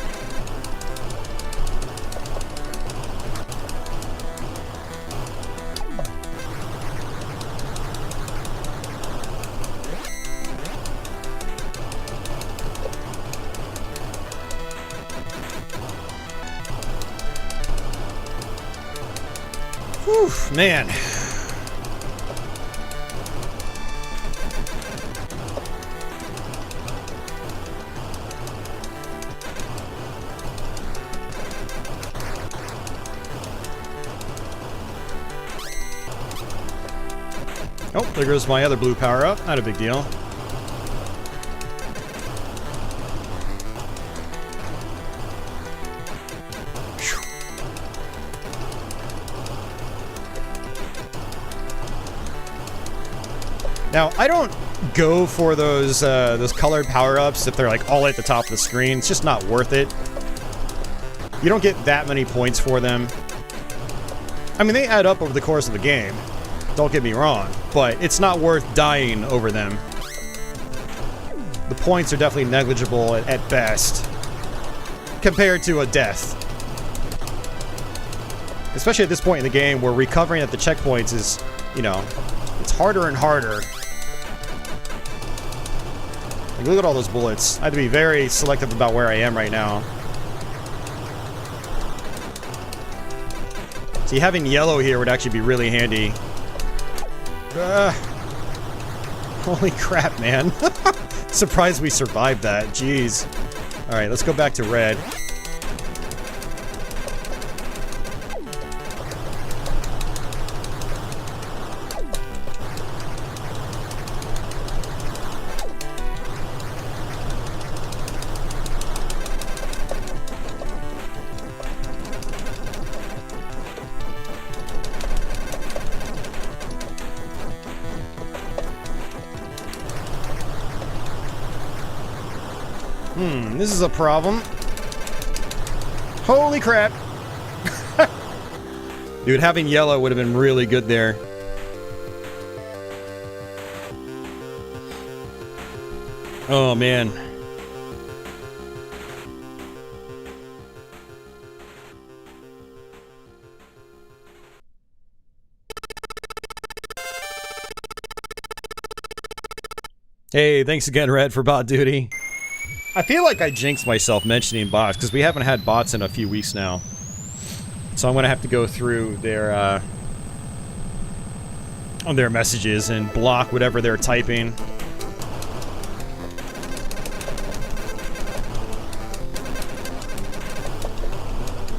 Whew, man. Oh, there goes my other blue power-up. Not a big deal. Now, I don't go for those colored power-ups if they're like all at the top of the screen. It's just not worth it. You don't get that many points for them. I mean, they add up over the course of the game. Don't get me wrong, but it's not worth dying over them. The points are definitely negligible at best compared to a death. Especially at this point in the game where recovering at the checkpoints is, you know, it's harder and harder. Like, look at all those bullets. I have to be very selective about where I am right now. See, having yellow here would actually be really handy. Holy crap, man. Surprised we survived that. Jeez. Alright, let's go back to red. This is a problem. Holy crap. Dude, having yellow would have been really good there. Oh, man. Hey, thanks again, Red, for bot duty. I feel like I jinxed myself mentioning bots, because we haven't had bots in a few weeks now. So I'm going to have to go through their messages and block whatever they're typing.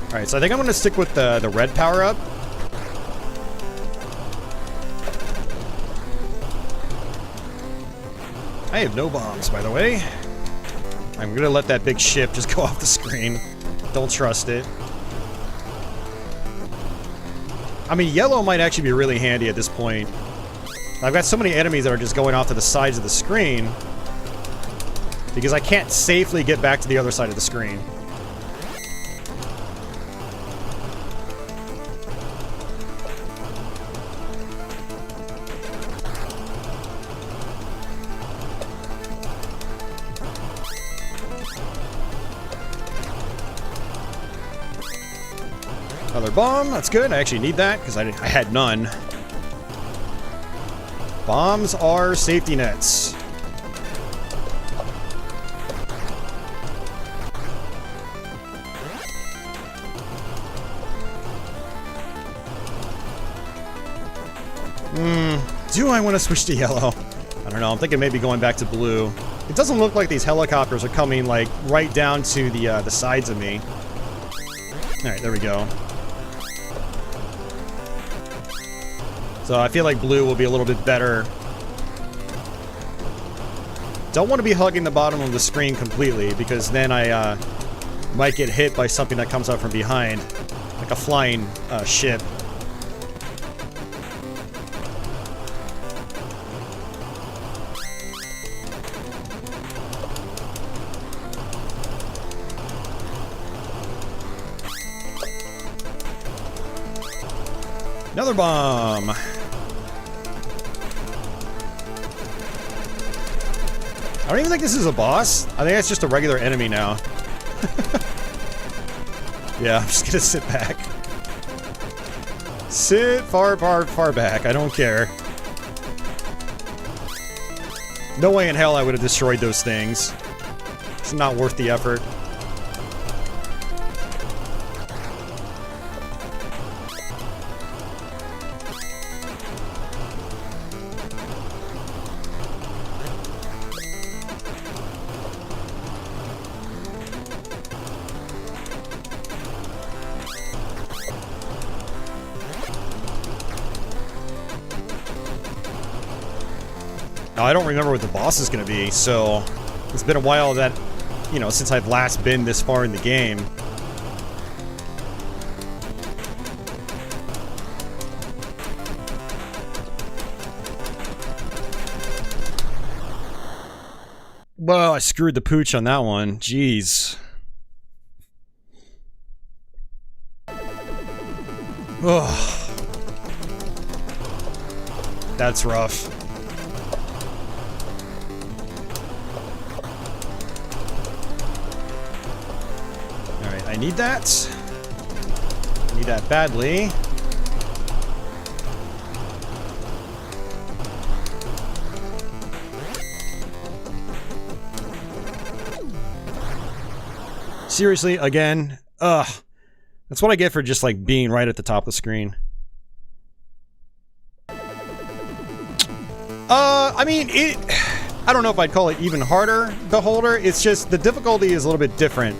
Alright, so I think I'm going to stick with the red power-up. I have no bombs, by the way. I'm gonna let that big ship just go off the screen. Don't trust it. I mean, yellow might actually be really handy at this point. I've got so many enemies that are just going off to the sides of the screen because I can't safely get back to the other side of the screen. Another bomb, that's good. I actually need that because I had none. Bombs are safety nets. Do I want to switch to yellow? I don't know. I'm thinking maybe going back to blue. It doesn't look like these helicopters are coming like right down to the sides of me. All right, there we go. So I feel like blue will be a little bit better. Don't want to be hugging the bottom of the screen completely because then I might get hit by something that comes up from behind, like a flying ship. Another bomb. I don't even think this is a boss. I think it's just a regular enemy now. Yeah, I'm just gonna sit back. Sit far back. I don't care. No way in hell I would have destroyed those things. It's not worth the effort. I don't remember what the boss is going to be, so it's been a while that, you know, since I've last been this far in the game. Well, I screwed the pooch on that one. Jeez. Ugh. That's rough. Alright, I need that. I need that badly. Seriously, again, ugh. That's what I get for just, like, being right at the top of the screen. I mean, I don't know if I'd call it even harder, Beholder. It's just, the difficulty is a little bit different.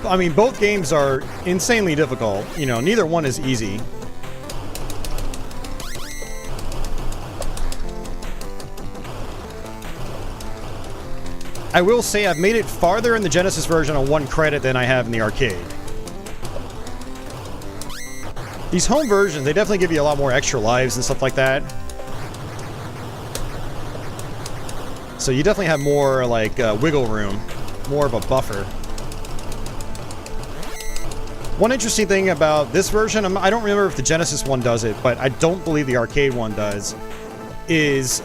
I mean, both games are insanely difficult. You know, neither one is easy. I will say I've made it farther in the Genesis version on 1 credit than I have in the arcade. These home versions, they definitely give you a lot more extra lives and stuff like that. So you definitely have more, like, wiggle room. More of a buffer. One interesting thing about this version, I don't remember if the Genesis one does it, but I don't believe the arcade one does, is,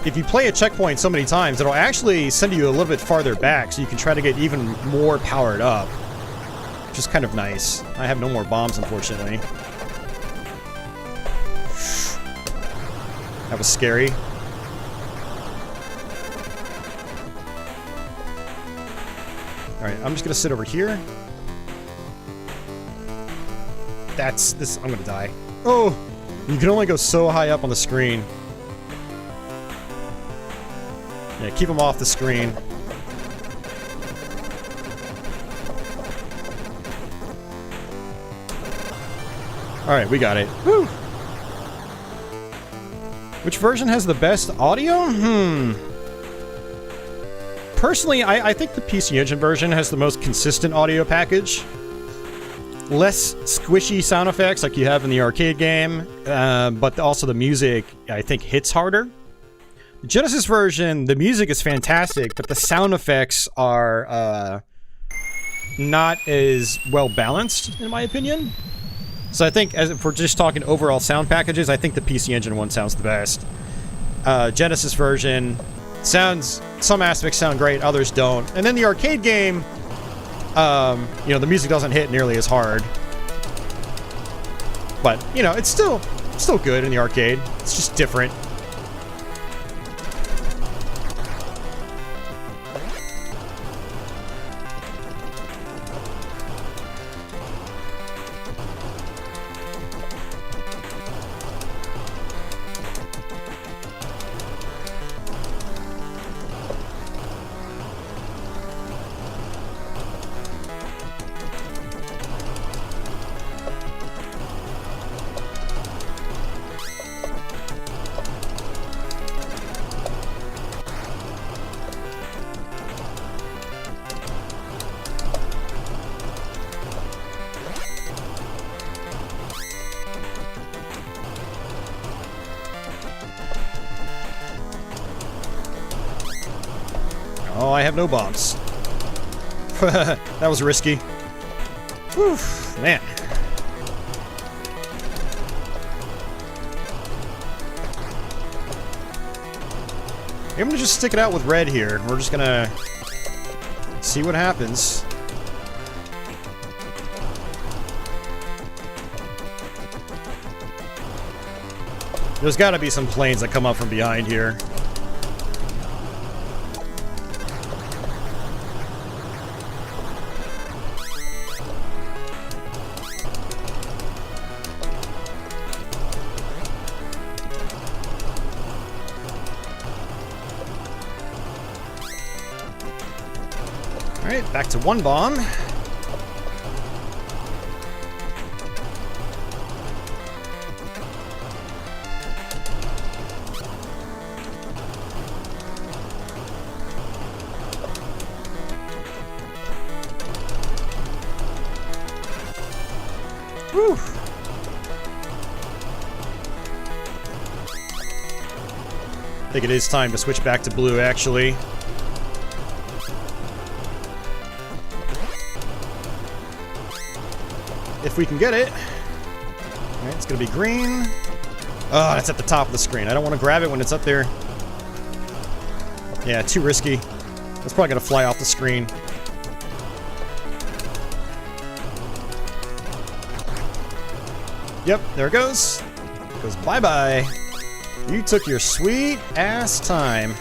if you play a checkpoint so many times, it'll actually send you a little bit farther back, so you can try to get even more powered up. Which is kind of nice. I have no more bombs, unfortunately. That was scary. Alright, I'm just gonna sit over here. That's this. I'm gonna die. Oh! You can only go so high up on the screen. Yeah, keep them off the screen. Alright, we got it. Woo! Which version has the best audio? Personally, I think the PC Engine version has the most consistent audio package. Less squishy sound effects like you have in the arcade game, but also the music, I think, hits harder. The Genesis version, the music is fantastic, but the sound effects are not as well balanced, in my opinion. So I think, if we're just talking overall sound packages, I think the PC Engine one sounds the best. Genesis version sounds, some aspects sound great, others don't. And then the arcade game, you know, the music doesn't hit nearly as hard. But, you know, it's still good in the arcade. It's just different. Oh, I have no bombs. That was risky. Whew, man. I'm gonna just stick it out with red here. We're just gonna see what happens. There's gotta be some planes that come up from behind here. Alright, back to one bomb. Whew. I think it is time to switch back to blue, actually. If we can get it. Alright, it's gonna be green. Oh, it's at the top of the screen. I don't want to grab it when it's up there. Yeah, too risky. It's probably gonna fly off the screen. Yep, there it goes. It goes bye-bye. You took your sweet ass time.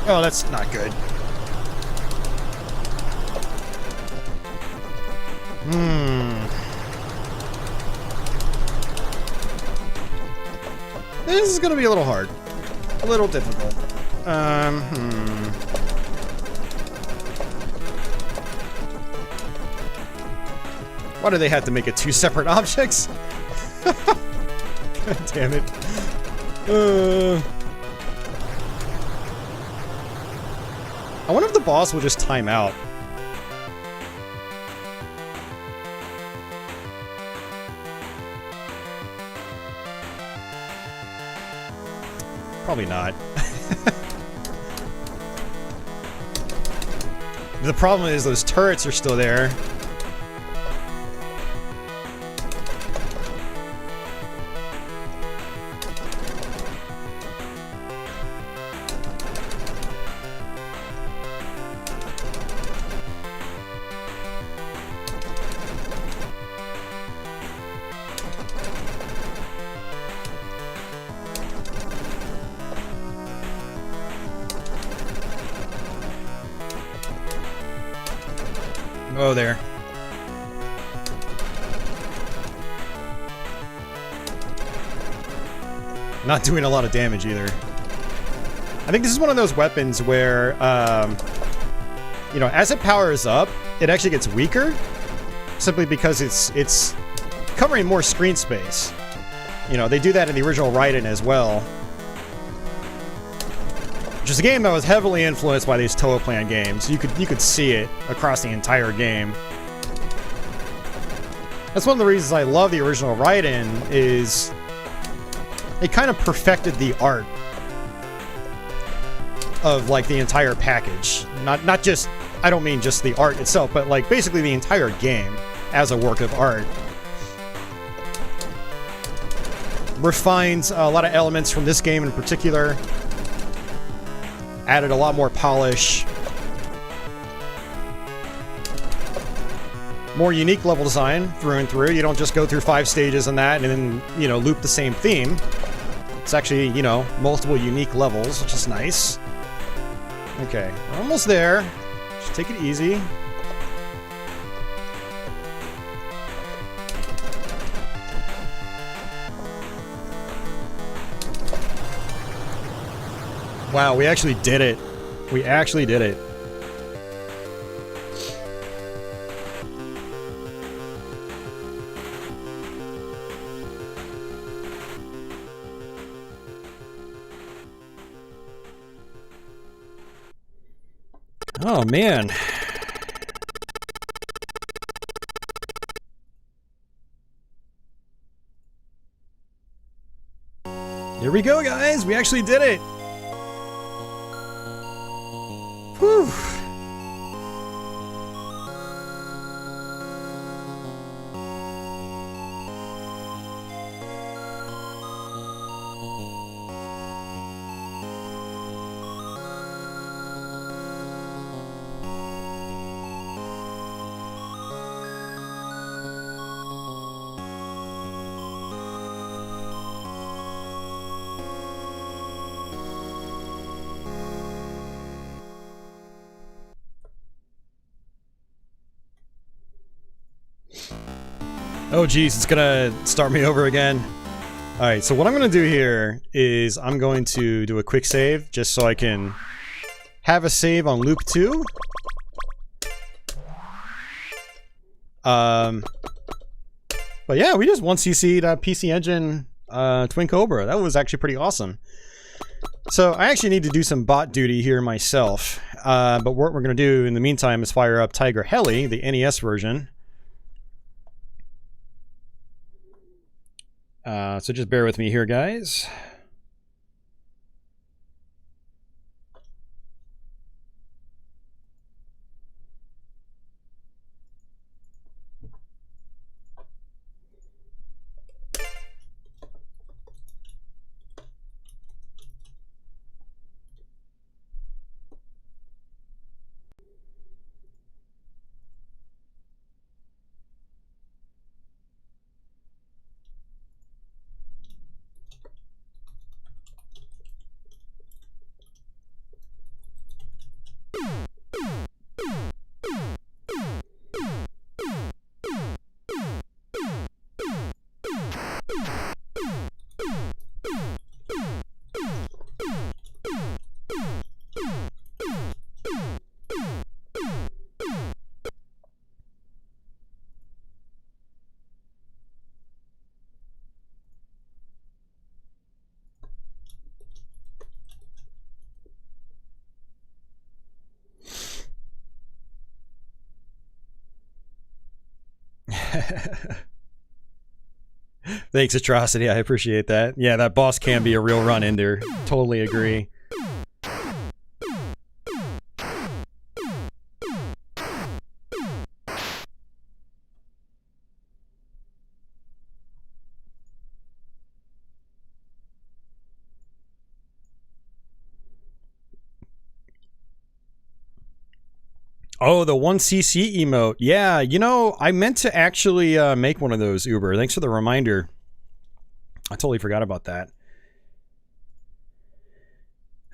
Oh, that's not good. This is gonna be a little hard. A little difficult. Why do they have to make it two separate objects? God damn it. I wonder if the boss will just time out. Probably not. The problem is those turrets are still there. Oh, there. Not doing a lot of damage either. I think this is one of those weapons where, you know, as it powers up, it actually gets weaker, simply because it's covering more screen space. You know, they do that in the original Raiden as well. Which is a game that was heavily influenced by these Toaplan games. You could see it across the entire game. That's one of the reasons I love the original Raiden, is it kind of perfected the art of like the entire package. Not just, I don't mean just the art itself, but like basically the entire game as a work of art. Refines a lot of elements from this game in particular. Added a lot more polish. More unique level design through and through. You don't just go through 5 stages and that and then, you know, loop the same theme. It's actually, you know, multiple unique levels, which is nice. Okay, we're almost there. Just take it easy. Wow, we actually did it. We actually did it. Oh, man. Here we go, guys. We actually did it. Whew. Oh geez, it's gonna start me over again. Alright, so what I'm gonna do here is I'm going to do a quick save just so I can have a save on loop 2. But yeah, we just 1cc'd PC Engine Twin Cobra. That was actually pretty awesome. So I actually need to do some bot duty here myself. But what we're going to do in the meantime is fire up Tiger-Heli, the NES version. So just bear with me here, guys. Thanks, Atrocity. I appreciate that. Yeah, that boss can be a real run-ender. Totally agree. Oh, the 1cc emote. Yeah, you know, I meant to actually make one of those, Uber. Thanks for the reminder. I totally forgot about that.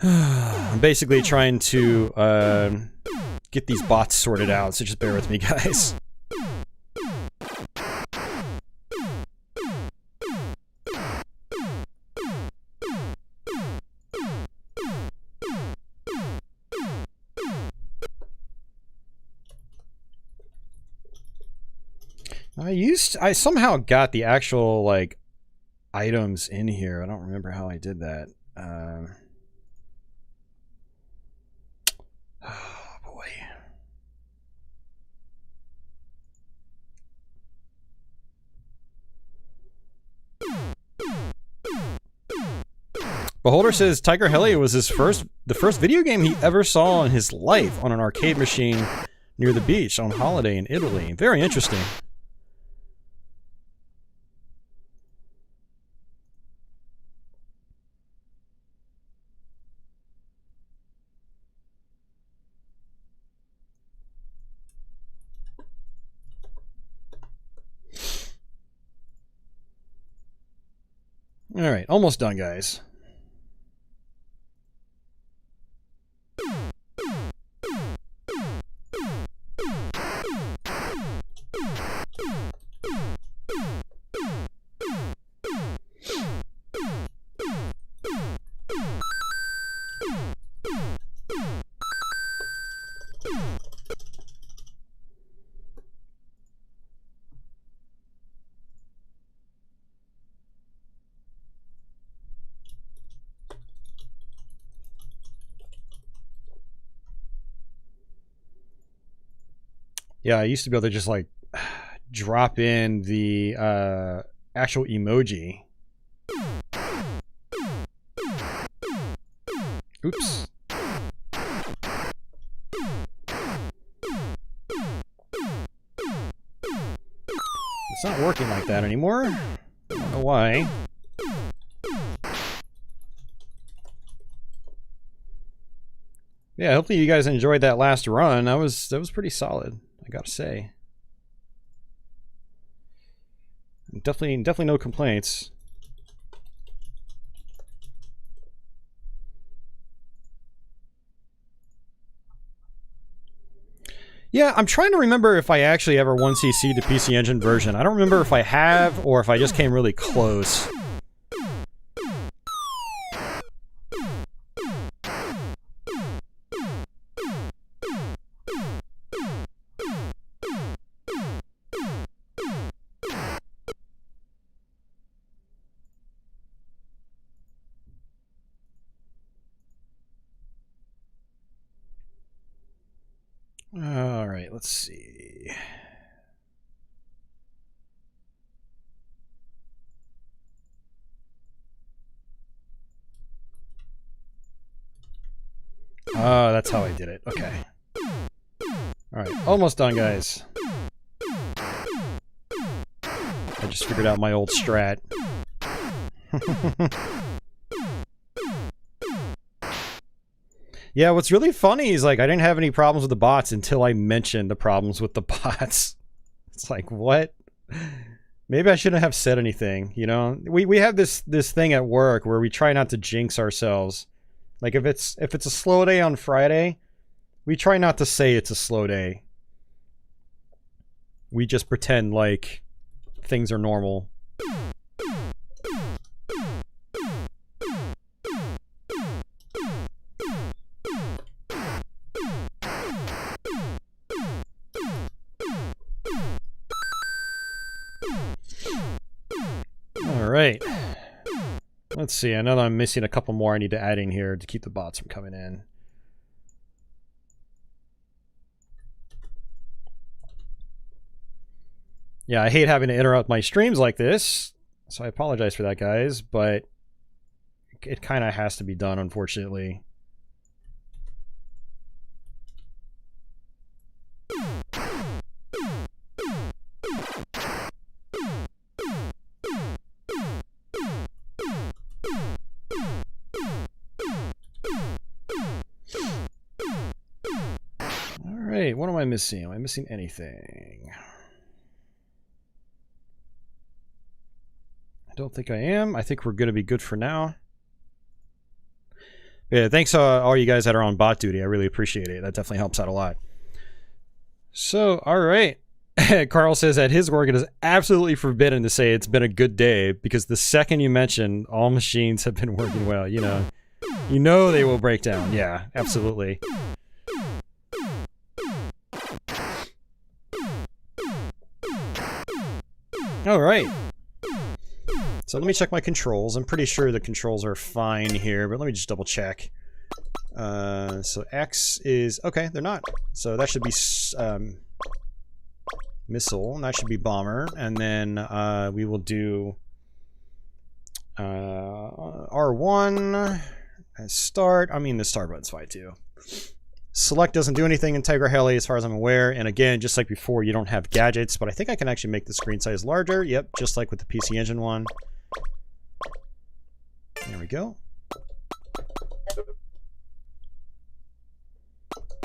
I'm basically trying to get these bots sorted out, so just bear with me, guys. I somehow got the actual, like, items in here. I don't remember how I did that. Oh, boy. Beholder says Tiger-Heli was the first video game he ever saw in his life on an arcade machine near the beach on holiday in Italy. Very interesting. All right, almost done, guys. Yeah, I used to be able to just, like, drop in the actual emoji. Oops. It's not working like that anymore. I don't know why. Yeah, hopefully you guys enjoyed that last run. That was pretty solid, I gotta say. Definitely no complaints. Yeah, I'm trying to remember if I actually ever 1cc the PC Engine version. I don't remember if I have or if I just came really close. right, let's see. Oh, that's how I did it. Okay. Alright, almost done, guys. I just figured out my old strat. Yeah, what's really funny is, like, I didn't have any problems with the bots until I mentioned the problems with the bots. It's like, what? Maybe I shouldn't have said anything, you know? We have this thing at work where we try not to jinx ourselves. Like, if it's a slow day on Friday, we try not to say it's a slow day. We just pretend like things are normal. Alright. Let's see, I know that I'm missing a couple more I need to add in here to keep the bots from coming in. Yeah, I hate having to interrupt my streams like this, so I apologize for that, guys, but it kind of has to be done, unfortunately. Alright, what am I missing? Am I missing anything? I don't think I am. I think we're going to be good for now. Yeah, thanks all you guys that are on bot duty. I really appreciate it. That definitely helps out a lot. So, alright. Carl says at his work it is absolutely forbidden to say it's been a good day because the second you mention all machines have been working well, you know they will break down. Yeah, absolutely. Alright. So let me check my controls. I'm pretty sure the controls are fine here, but let me just double check. So X is... okay, they're not. So that should be missile, and that should be bomber. And then we will do R1 as start. I mean, the start button's fine too. Select doesn't do anything in Tiger-Heli as far as I'm aware, and again, just like before, you don't have gadgets, but I think I can actually make the screen size larger. Yep, just like with the PC Engine one. There we go.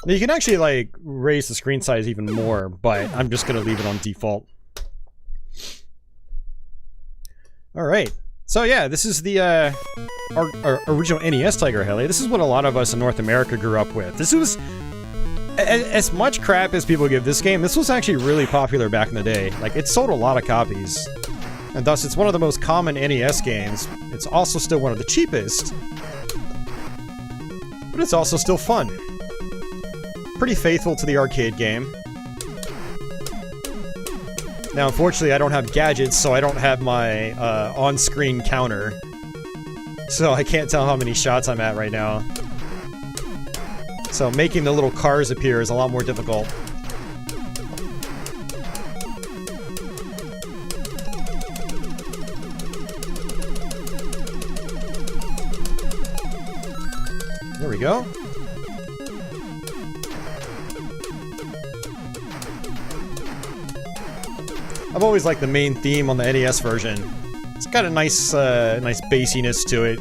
Now you can actually, like, raise the screen size even more, but I'm just going to leave it on default. Alright. So yeah, this is the our original NES Tiger-Heli. This is what a lot of us in North America grew up with. This was, as much crap as people give this game, this was actually really popular back in the day. Like, it sold a lot of copies. And thus, it's one of the most common NES games. It's also still one of the cheapest. But it's also still fun. Pretty faithful to the arcade game. Now, unfortunately, I don't have gadgets, so I don't have my on-screen counter. So I can't tell how many shots I'm at right now. So making the little cars appear is a lot more difficult. There we go. I've always liked the main theme on the NES version. It's got a nice, nice bassiness to it.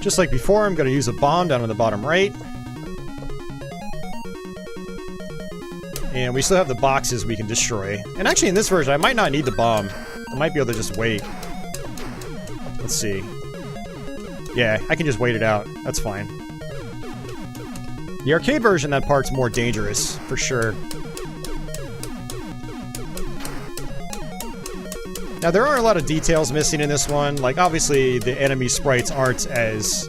Just like before, I'm going to use a bomb down in the bottom right. And we still have the boxes we can destroy. And actually in this version, I might not need the bomb. I might be able to just wait. Let's see. Yeah, I can just wait it out. That's fine. The arcade version, that part's more dangerous, for sure. Now, there are a lot of details missing in this one. Like, obviously, the enemy sprites aren't as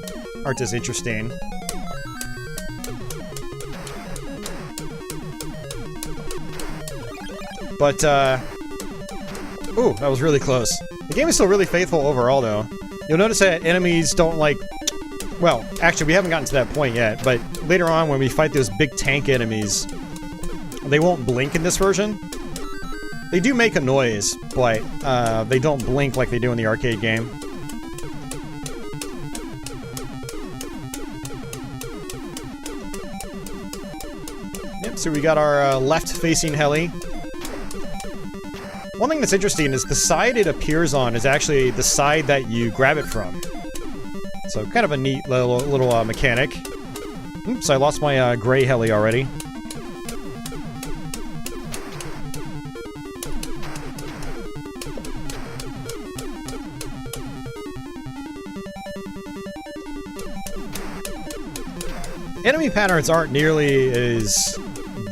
interesting. But, ooh, that was really close. The game is still really faithful overall, though. You'll notice that enemies don't, like... Well, actually, we haven't gotten to that point yet, but later on when we fight those big tank enemies, they won't blink in this version. They do make a noise, but they don't blink like they do in the arcade game. Yep, so we got our left-facing heli. One thing that's interesting is the side it appears on is actually the side that you grab it from. So kind of a neat little mechanic. Oops, I lost my gray heli already. Enemy patterns aren't nearly as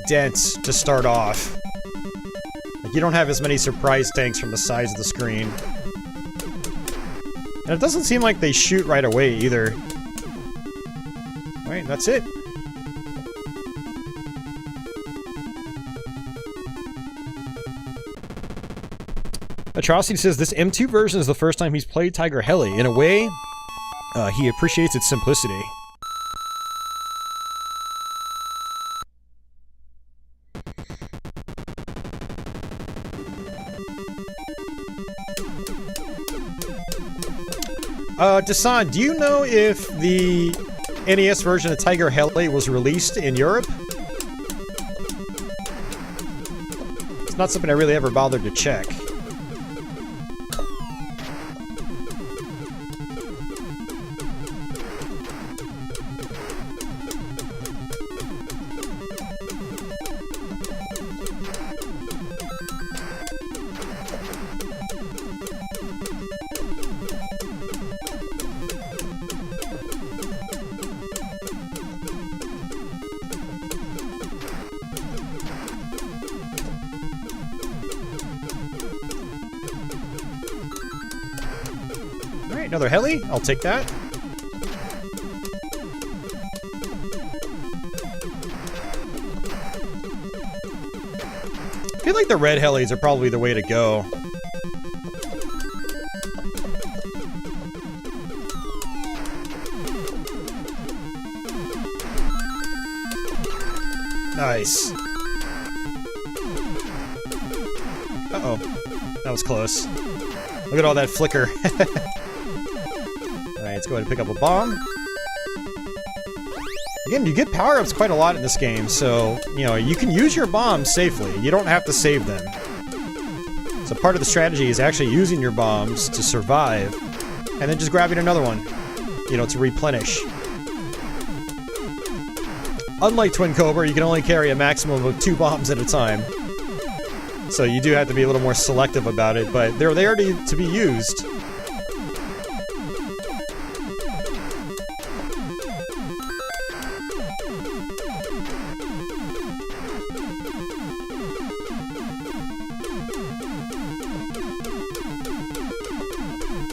dense to start off. Like, you don't have as many surprise tanks from the sides of the screen. And it doesn't seem like they shoot right away, either. Alright, that's it. Atrocity says, this M2 version is the first time he's played Tiger-Heli. In a way, he appreciates its simplicity. Dasan, do you know if the NES version of Tiger-Heli was released in Europe? It's not something I really ever bothered to check. Another heli? I'll take that. I feel like the red helis are probably the way to go. Nice. Uh-oh. That was close. Look at all that flicker. Alright, let's go ahead and pick up a bomb. Again, you get power-ups quite a lot in this game, so, you know, you can use your bombs safely. You don't have to save them. So part of the strategy is actually using your bombs to survive, and then just grabbing another one, you know, to replenish. Unlike Twin Cobra, you can only carry a maximum of 2 bombs at a time. So you do have to be a little more selective about it, but they're there to be used.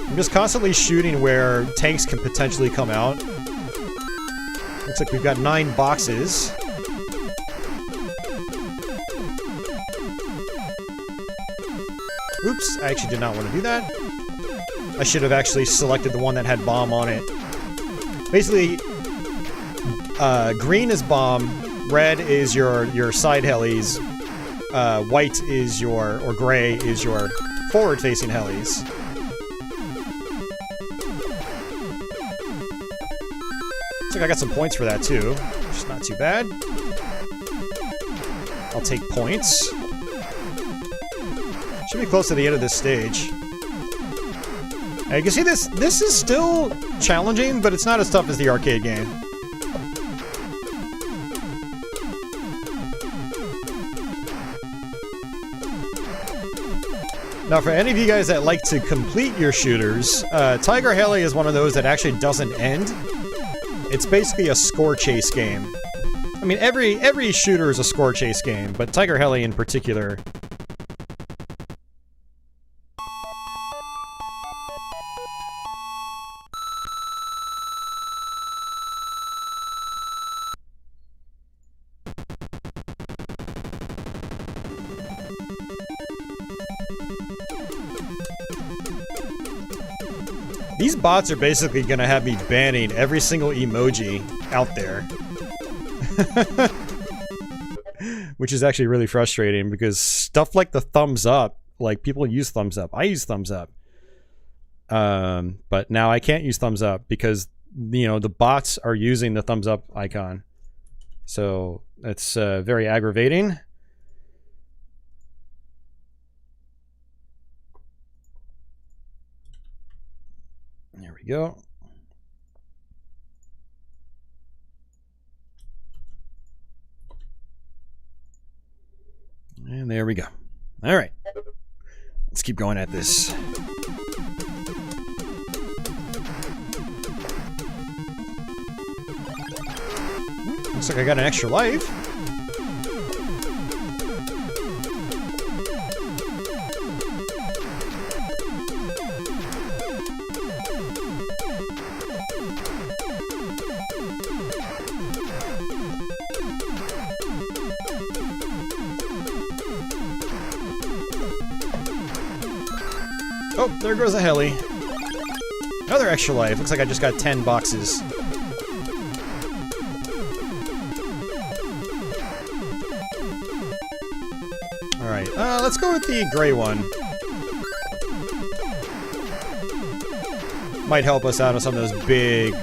I'm just constantly shooting where tanks can potentially come out. Looks like we've got 9 boxes. Oops, I actually did not want to do that. I should have actually selected the one that had bomb on it. Basically, green is bomb, red is your side helis, white is your, or gray is your forward-facing helis. Looks like I got some points for that too, which is not too bad. I'll take points. Should be close to the end of this stage. Now you can see this is still challenging, but it's not as tough as the arcade game. Now for any of you guys that like to complete your shooters, Tiger-Heli is one of those that actually doesn't end. It's basically a score chase game. I mean, every shooter is a score chase game, but Tiger-Heli in particular. These bots are basically gonna have me banning every single emoji out there. Which is actually really frustrating because stuff like the thumbs up, like people use thumbs up. I use thumbs up. But now I can't use thumbs up because, you know, the bots are using the thumbs up icon. So it's very aggravating. There we go. And there we go. All right. Let's keep going at this. Looks like I got an extra life. Oh, there goes a heli. Another extra life. Looks like I just got 10 boxes. Alright, let's go with the gray one. Might help us out on some of those big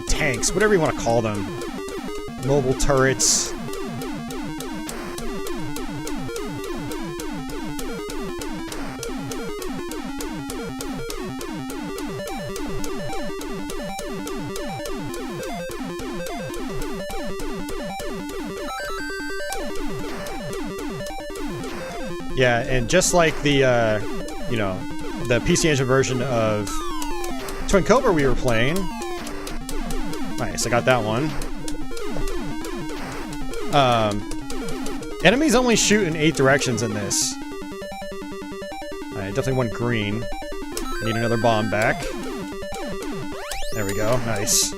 tanks, whatever you want to call them. Mobile turrets. Yeah, and just like the, you know, the PC Engine version of Twin Cobra we were playing. Nice, I got that one. Enemies only shoot in 8 directions in this. I definitely want green. Need another bomb back. There we go, nice.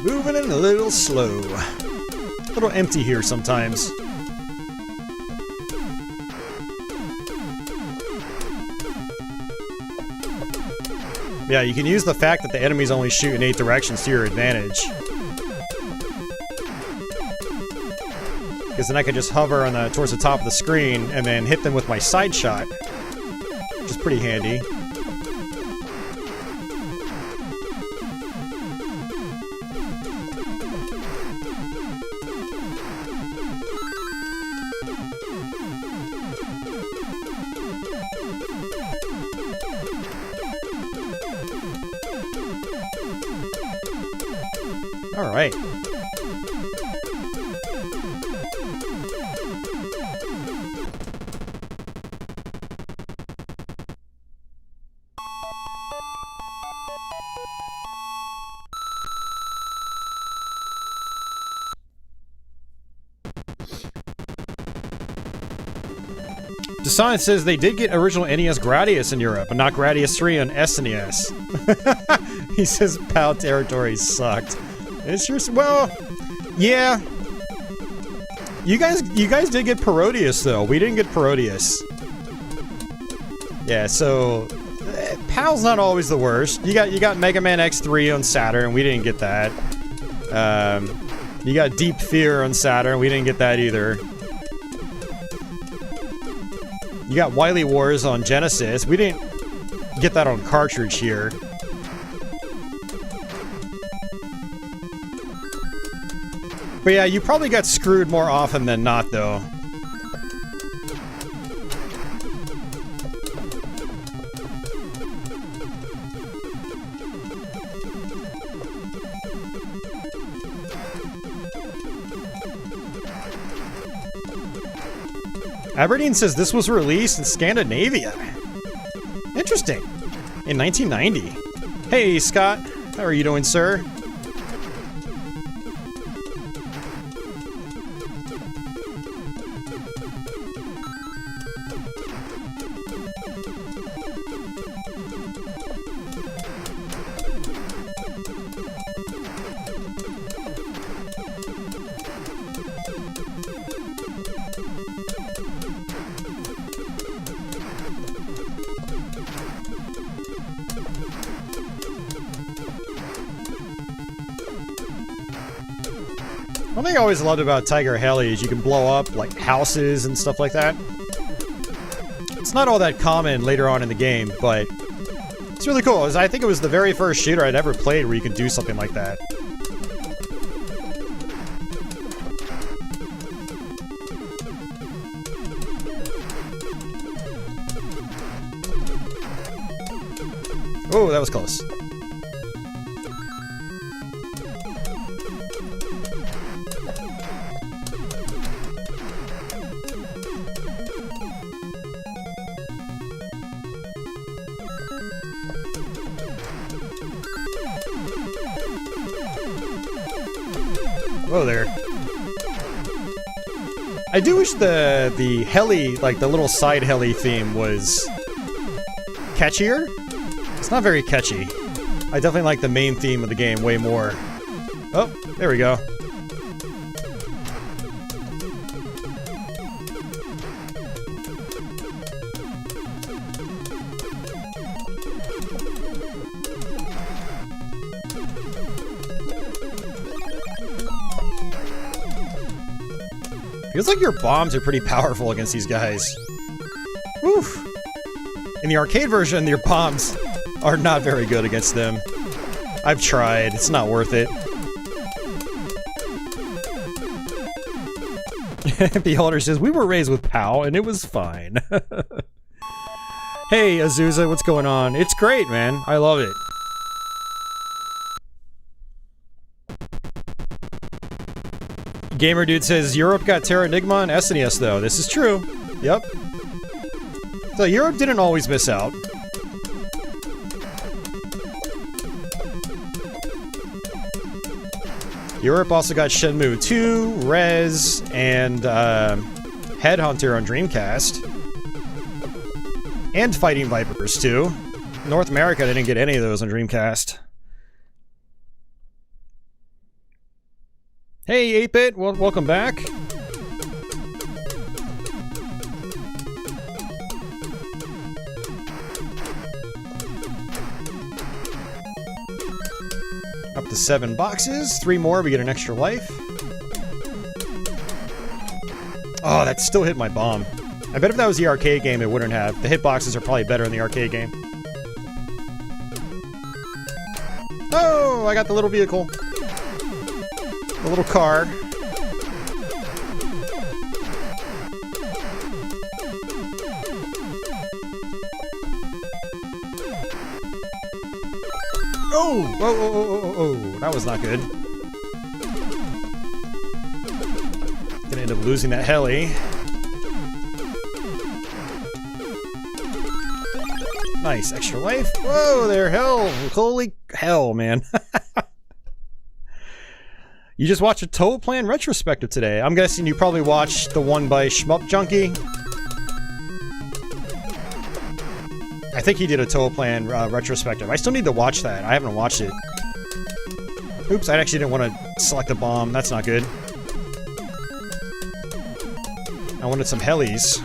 Moving in a little slow. A little empty here sometimes. Yeah, you can use the fact that the enemies only shoot in 8 directions to your advantage. Because then I can just hover on the towards the top of the screen and then hit them with my side shot. Which is pretty handy. All right. Design says they did get original NES Gradius in Europe, but not Gradius 3 on SNES. He says PAL territory sucked. It's sure, well, yeah. You guys did get Parodius though. We didn't get Parodius. Yeah, so PAL's not always the worst. You got Mega Man X3 on Saturn. We didn't get that. You got Deep Fear on Saturn. We didn't get that either. You got Wily Wars on Genesis. We didn't get that on cartridge here. But yeah, you probably got screwed more often than not, though. Aberdeen says this was released in Scandinavia. Interesting. In 1990. Hey, Scott. How are you doing, sir? One thing I always loved about Tiger-Heli is you can blow up, like, houses and stuff like that. It's not all that common later on in the game, but it's really cool. I think it was the very first shooter I'd ever played where you could do something like that. Oh, that was close. Whoa there. I do wish the heli, like the little side heli theme was catchier. It's not very catchy. I definitely like the main theme of the game way more. Oh, there we go. Feels like your bombs are pretty powerful against these guys. Woof. In the arcade version, your bombs are not very good against them. I've tried. It's not worth it. Beholder says, we were raised with POW, and it was fine. Hey, Azusa, what's going on? It's great, man. I love it. Gamer Dude says, Europe got Terranigma and SNES, though. This is true. Yep. So Europe didn't always miss out. Europe also got Shenmue 2, Rez, and Headhunter on Dreamcast. And Fighting Vipers, too. North America didn't get any of those on Dreamcast. Hey, 8-Bit, welcome back. Up to 7 boxes. 3 more, we get an extra life. Oh, that still hit my bomb. I bet if that was the arcade game, it wouldn't have. The hitboxes are probably better in the arcade game. Oh, I got the little vehicle. The little car. Oh! Whoa, whoa, whoa, whoa, whoa. That was not good. Gonna end up losing that heli. Nice, extra life. Whoa there, hell. Holy hell, man. You just watched a Toaplan retrospective today. I'm guessing you probably watched the one by Shmup Junkie. I think he did a Toaplan retrospective. I still need to watch that. I haven't watched it. Oops, I actually didn't want to select a bomb. That's not good. I wanted some helis.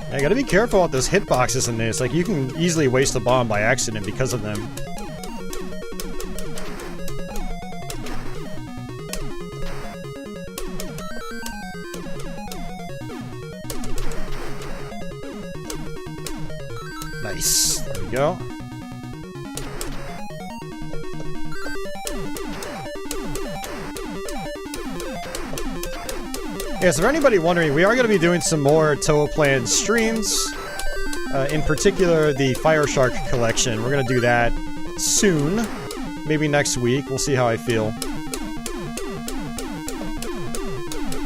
I gotta be careful with those hitboxes in this. Like, you can easily waste a bomb by accident because of them. Nice. There we go. Yeah, so for anybody wondering, we are going to be doing some more Toaplan streams. In particular, the Fire Shark collection. We're going to do that soon. Maybe next week. We'll see how I feel.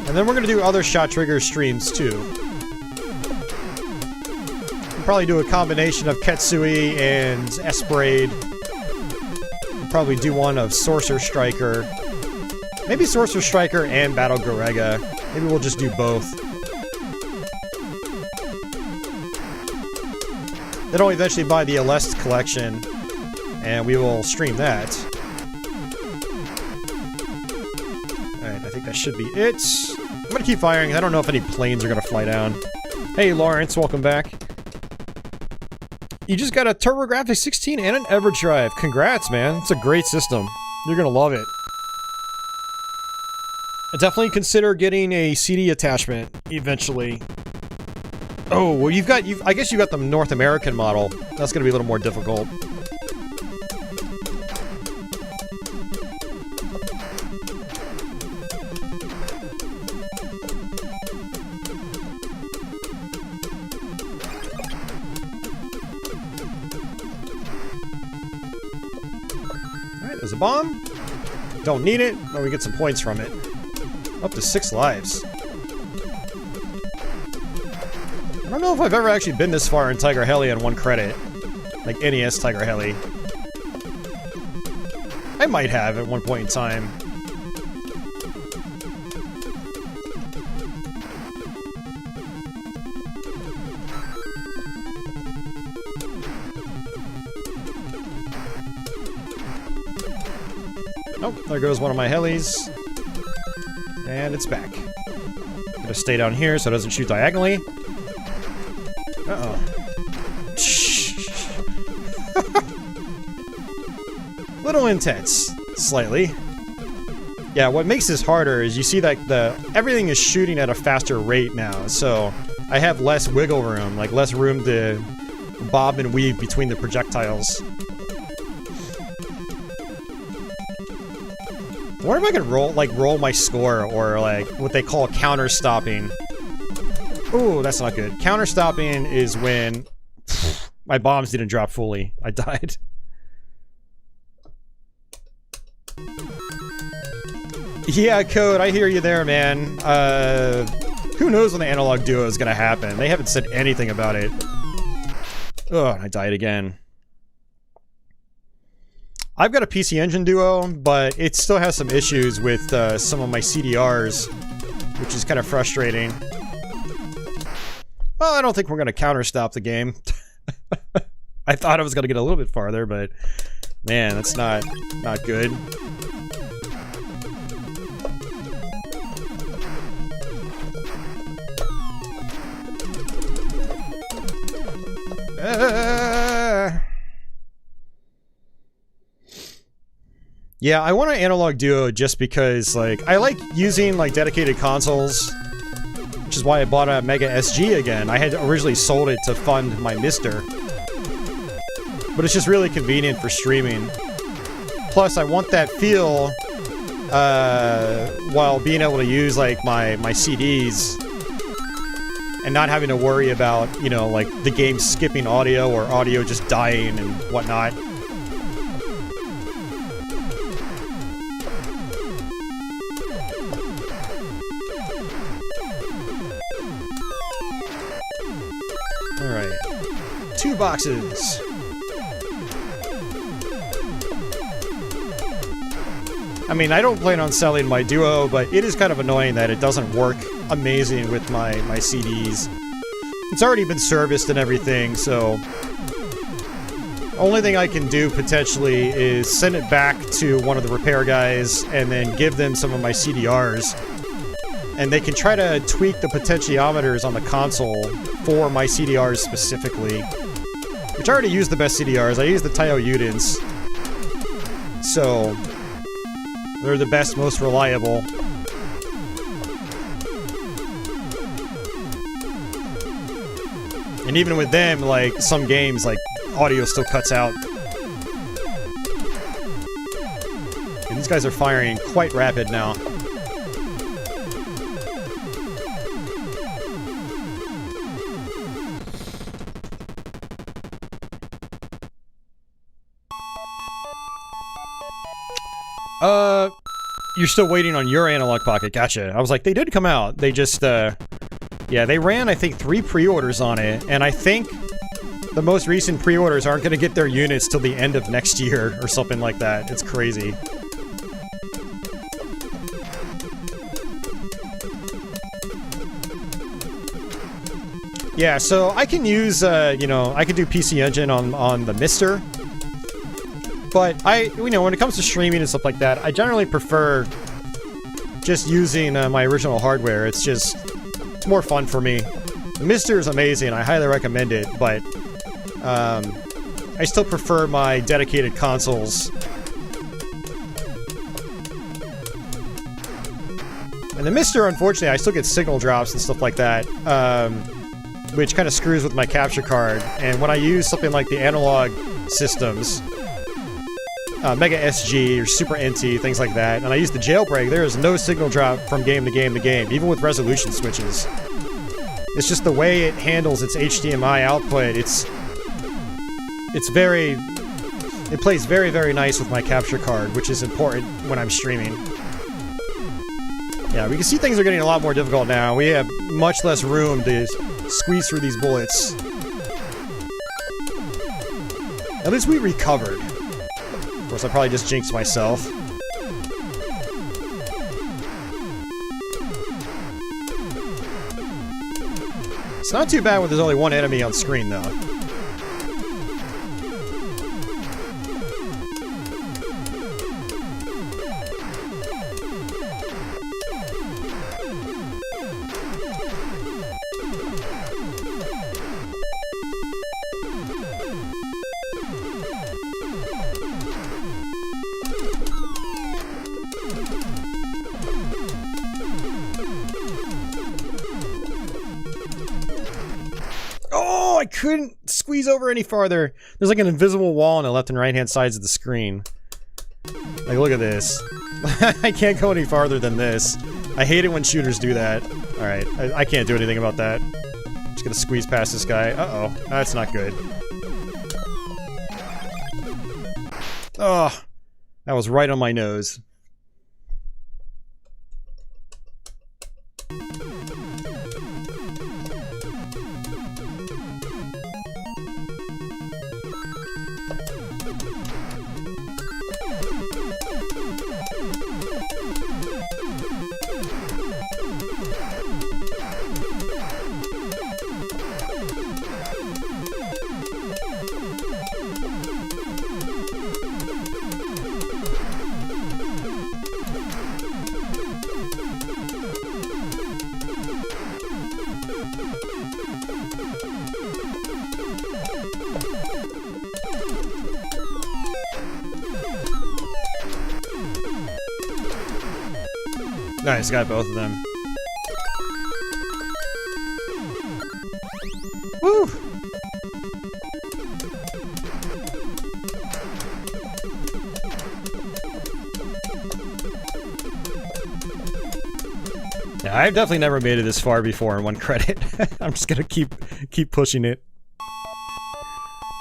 And then we're going to do other ShotTriggers streams, too. We'll probably do a combination of Ketsui and Esprade. We'll probably do one of Sorcerer Striker. Maybe Sorcerer Striker and Battle Gorega. Maybe we'll just do both. Then I'll eventually buy the Alest collection, and we will stream that. Alright, I think that should be it. I'm gonna keep firing. I don't know if any planes are gonna fly down. Hey, Lawrence, welcome back. You just got a TurboGrafx 16 and an EverDrive. Congrats, man. It's a great system. You're gonna love it. I definitely consider getting a CD attachment eventually. Oh, well, I guess you got the North American model. That's gonna be a little more difficult. Alright, there's a bomb. Don't need it, but we get some points from it. Up to 6 lives. I don't know if I've ever actually been this far in Tiger-Heli on 1 credit. Like NES Tiger-Heli. I might have at one point in time. Nope, there goes one of my helis. And it's back. Gotta stay down here so it doesn't shoot diagonally. Uh-oh. Little intense. Slightly. Yeah, what makes this harder is you see that everything is shooting at a faster rate now, so I have less wiggle room, like less room to bob and weave between the projectiles. I wonder if I could roll my score, or like what they call counter-stopping. Ooh, that's not good. Counter-stopping is when my bombs didn't drop fully. I died. Yeah, Code, I hear you there, man. Who knows when the Analog Duo is gonna happen? They haven't said anything about it. Ugh, I died again. I've got a PC Engine Duo, but it still has some issues with some of my CDRs, which is kind of frustrating. Well, I don't think we're going to counter-stop the game. I thought I was going to get a little bit farther, but man, that's not good. Yeah, I want an Analog Duo just because, like, I like using, like, dedicated consoles, which is why I bought a Mega SG again. I had originally sold it to fund my Mister. But it's just really convenient for streaming. Plus, I want that feel, while being able to use, like, my CDs, and not having to worry about, you know, like, the game skipping audio or audio just dying and whatnot. Alright. 2 boxes. I mean, I don't plan on selling my Duo, but it is kind of annoying that it doesn't work amazing with my CDs. It's already been serviced and everything, so... Only thing I can do, potentially, is send it back to one of the repair guys, and then give them some of my CDRs. And they can try to tweak the potentiometers on the console for my CDRs specifically. Which I already use the best CDRs. I use the Taiyo Udins. So... they're the best, most reliable. And even with them, like, some games, like, audio still cuts out. And these guys are firing quite rapid now. You're still waiting on your Analog Pocket. Gotcha. I was like, they did come out. They just, yeah, they ran, I think, 3 pre-orders on it, and I think the most recent pre-orders aren't going to get their units till the end of next year or something like that. It's crazy. Yeah, so I can use, you know, I can do PC Engine on the Mister, but you know, when it comes to streaming and stuff like that, I generally prefer just using my original hardware. It's more fun for me. The Mister is amazing. I highly recommend it, but I still prefer my dedicated consoles. And the Mister, unfortunately, I still get signal drops and stuff like that, which kind of screws with my capture card. And when I use something like the analog systems, Mega SG or Super NT, things like that, and I use the jailbreak, there is no signal drop from game to game to game, even with resolution switches. It's just the way it handles its HDMI output. It plays very, very nice with my capture card, which is important when I'm streaming. Yeah, we can see things are getting a lot more difficult now. We have much less room to squeeze through these bullets. At least we recovered. Of course, I probably just jinxed myself. It's not too bad when there's only one enemy on screen, though. I couldn't squeeze over any farther. There's like an invisible wall on the left and right hand sides of the screen. Like, look at this. I can't go any farther than this. I hate it when shooters do that. Alright, I can't do anything about that. Just gonna squeeze past this guy. Uh-oh. That's not good. Oh, that was right on my nose. Nice, got both of them. Woo! Yeah, I've definitely never made it this far before in one credit. I'm just gonna keep pushing it.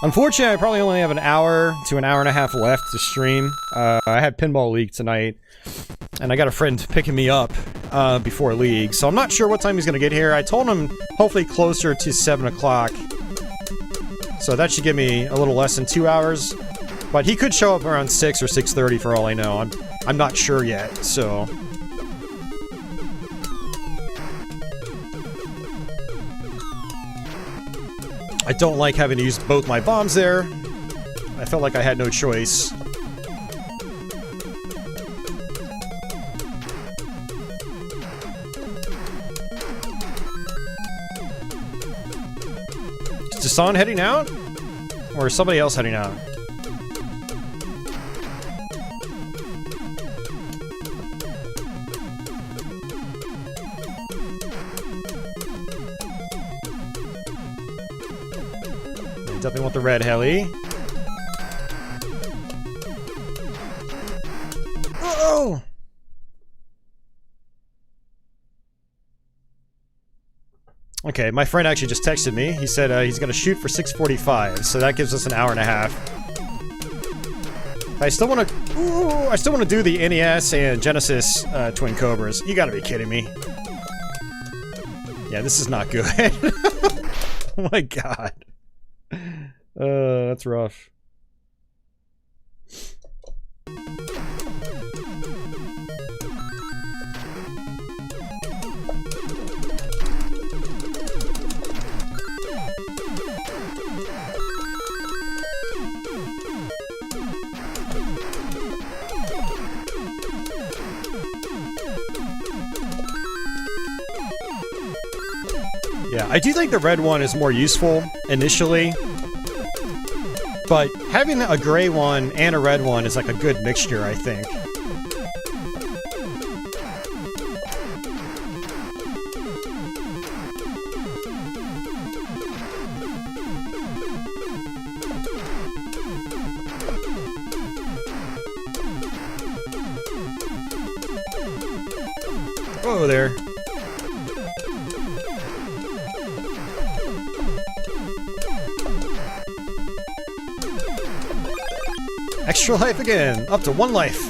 Unfortunately, I probably only have an hour to an hour and a half left to stream. I had Pinball League tonight, and I got a friend picking me up before League, so I'm not sure what time he's gonna get here. I told him hopefully closer to 7 o'clock, so that should give me a little less than 2 hours. But he could show up around 6 or 6:30 for all I know. I'm not sure yet, so... I don't like having to use both my bombs there. I felt like I had no choice. Is Jason heading out? Or is somebody else heading out? Definitely want the red heli. Oh! Okay, my friend actually just texted me. He said he's gonna shoot for 6:45, so that gives us an hour and a half. I still want to do the NES and Genesis Twin Cobras. You gotta be kidding me. Yeah, this is not good. Oh my god. That's rough. Yeah, I do think the red one is more useful initially, but having a gray one and a red one is like a good mixture, I think. Whoa there. Extra life again, up to 1 life.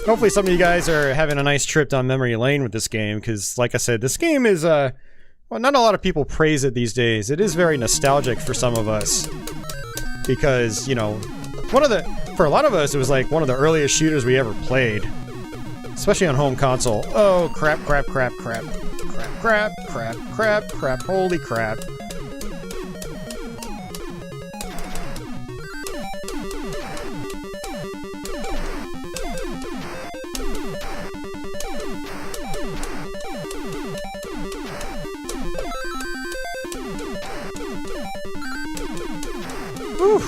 Hopefully some of you guys are having a nice trip down memory lane with this game, because like I said, this game is, well, not a lot of people praise it these days. It is very nostalgic for some of us, because, you know, for a lot of us, it was like one of the earliest shooters we ever played, especially on home console. Oh, crap, crap, crap, crap. Crap, crap, crap, crap, holy crap. Whew.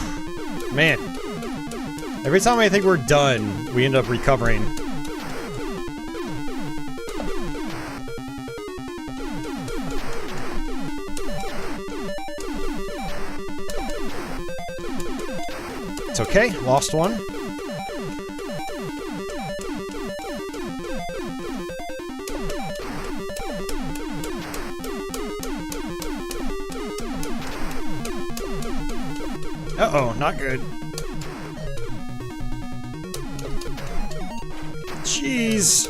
Man. Every time I think we're done, we end up recovering. It's okay, lost one. Uh-oh, not good. Jeez.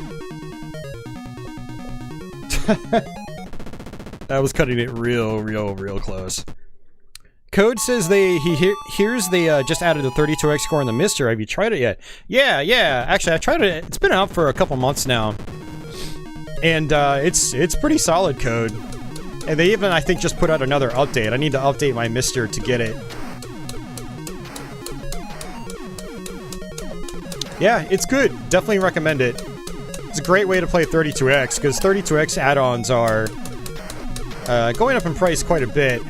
That was cutting it real close. Code says he hears they just added the 32x score in the Mister. Have you tried it yet? Yeah. Actually, I tried it. It's been out for a couple months now, and it's pretty solid, Code. And they even, I think, just put out another update. I need to update my Mister to get it. Yeah, it's good. Definitely recommend it. It's a great way to play 32x, because 32x add-ons are going up in price quite a bit.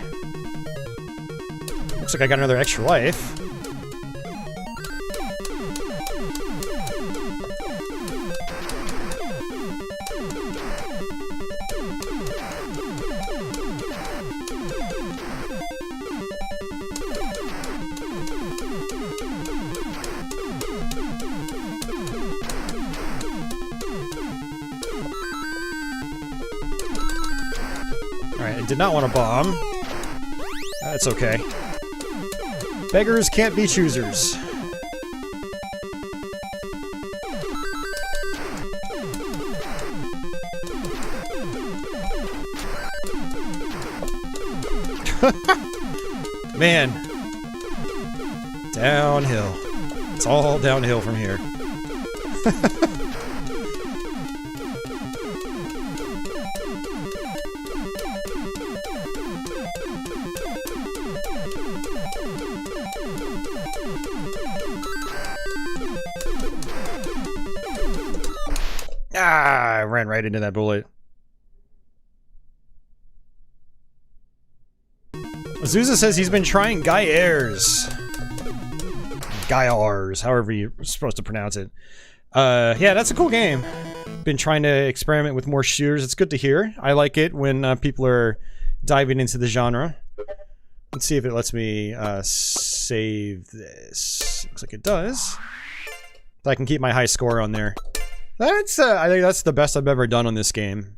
Looks like I got another extra life. Alright, I did not want to bomb. That's okay. Beggars can't be choosers. Man. Downhill. It's all downhill from here. Ah, I ran right into that bullet. Azusa says he's been trying Gyairs. Gyairs, however you're supposed to pronounce it. Yeah, that's a cool game. Been trying to experiment with more shooters. It's good to hear. I like it when people are diving into the genre. Let's see if it lets me save this. Looks like it does. So I can keep my high score on there. That's I think that's the best I've ever done on this game.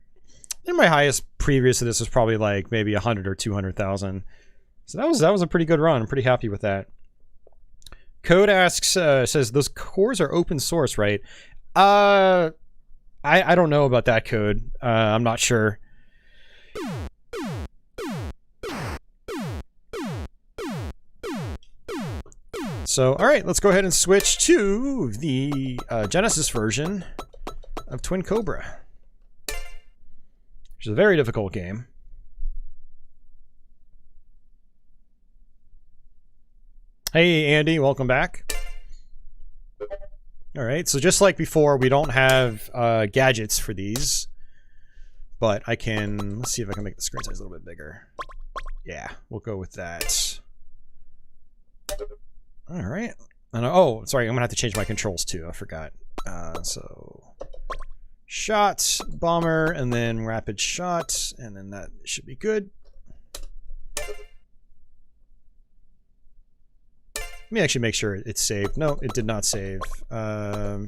And my highest previous to this was probably like maybe 100 or 200,000. So that was a pretty good run. I'm pretty happy with that. Code asks, says those cores are open source, right? I don't know about that, Code. I'm not sure. So, all right, let's go ahead and switch to the Genesis version of Twin Cobra, which is a very difficult game. Hey, Andy, welcome back. All right, so just like before, we don't have gadgets for these, but I can, let's see if I can make the screen size a little bit bigger. Yeah, we'll go with that. All right. And, oh, sorry, I'm gonna have to change my controls too. I forgot. So, shot, bomber, and then rapid shot, and then that should be good. Let me actually make sure it's saved. No, it did not save. All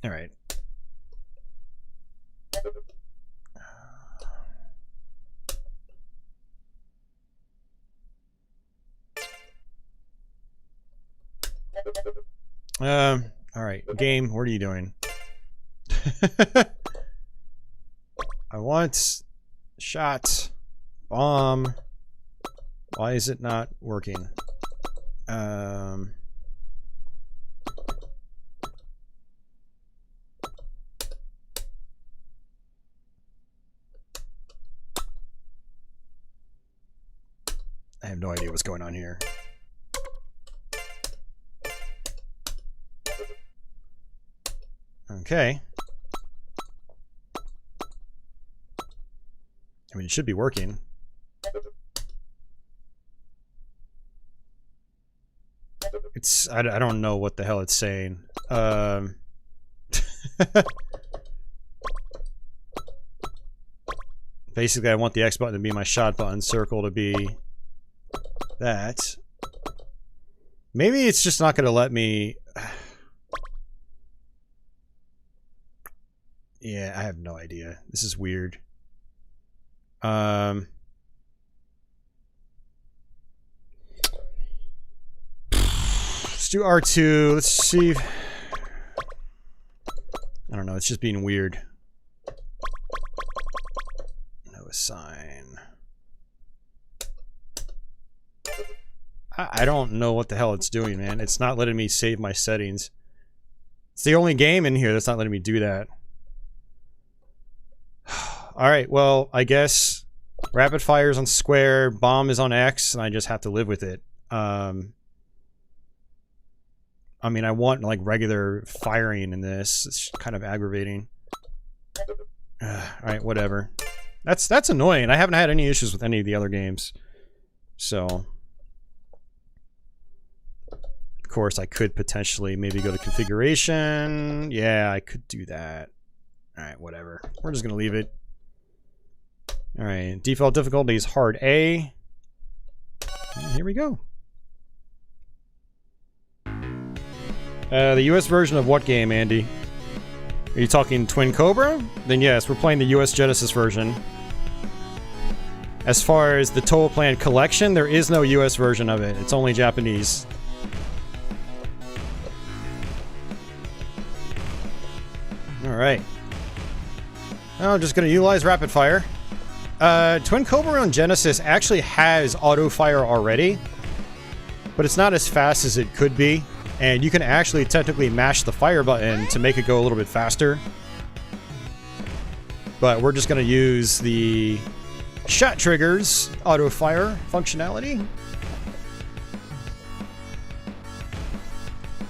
right. All right, game, what are you doing? I want shot, bomb. Why is it not working? I have no idea what's going on here. Okay. I mean, it should be working. It's, I don't know what the hell it's saying. Basically, I want the X button to be my shot button, circle to be that. Maybe it's just not going to let me... Yeah, I have no idea. This is weird. Let's do R2. Let's see. I don't know. It's just being weird. No assign. I don't know what the hell it's doing, man. It's not letting me save my settings. It's the only game in here that's not letting me do that. Alright, well, I guess rapid fire is on square, bomb is on X, and I just have to live with it. I mean, I want, like, regular firing in this. It's kind of aggravating. Alright, whatever. That's annoying. I haven't had any issues with any of the other games. So... Of course, I could potentially maybe go to configuration. Yeah, I could do that. Alright, whatever. We're just gonna leave it. Alright, default difficulty is hard A. And here we go. The US version of what game, Andy? Are you talking Twin Cobra? Then yes, we're playing the US Genesis version. As far as the Toaplan collection, there is no US version of it. It's only Japanese. Alright. I'm just going to utilize rapid fire. Twin Cobra on Genesis actually has auto fire already, but it's not as fast as it could be, and you can actually technically mash the fire button to make it go a little bit faster. But we're just going to use the ShotTriggers auto fire functionality.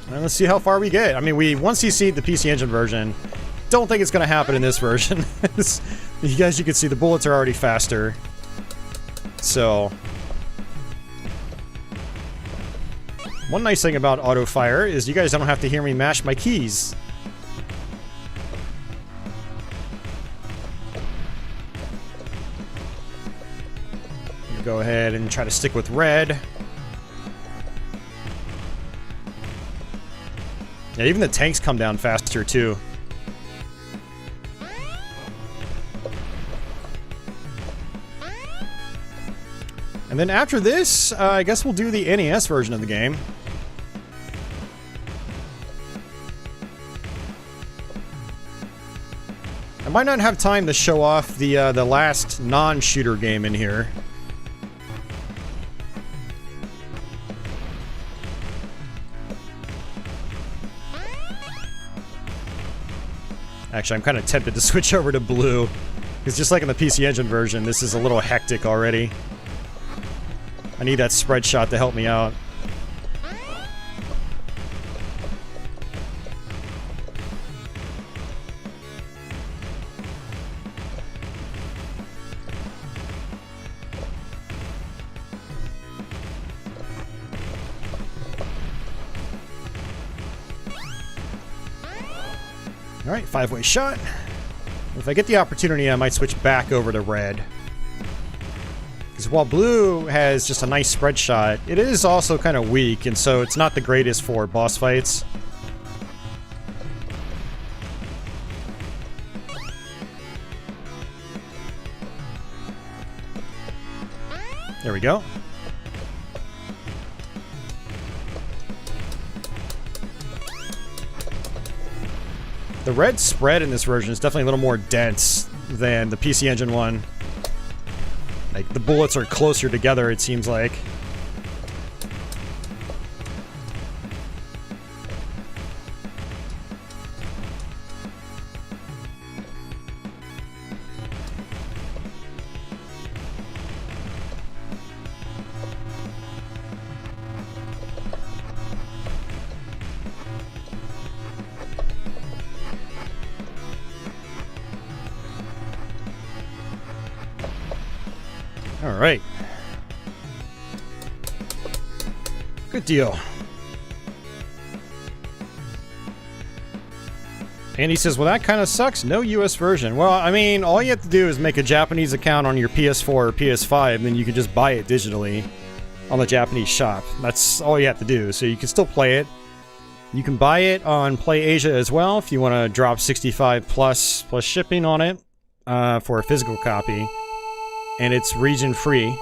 And let's see how far we get. I mean, once you see the PC Engine version, don't think it's going to happen in this version. You guys, you can see the bullets are already faster. So, one nice thing about auto fire is you guys don't have to hear me mash my keys. Go ahead and try to stick with red. Yeah, even the tanks come down faster too. And then after this, I guess we'll do the NES version of the game. I might not have time to show off the last non-shooter game in here. Actually, I'm kind of tempted to switch over to blue. Because just like in the PC Engine version, this is a little hectic already. I need that spread shot to help me out. Alright, 5-way shot. If I get the opportunity, I might switch back over to red. Because while blue has just a nice spread shot, it is also kind of weak, and so it's not the greatest for boss fights. There we go. The red spread in this version is definitely a little more dense than the PC Engine one. Like, the bullets are closer together, it seems like. Alright. Good deal. And he says, well, that kind of sucks. No US version. Well, I mean, all you have to do is make a Japanese account on your PS4 or PS5, and then you can just buy it digitally on the Japanese shop. That's all you have to do. So you can still play it. You can buy it on PlayAsia as well if you want to drop 65 plus shipping on it for a physical copy. And it's region free.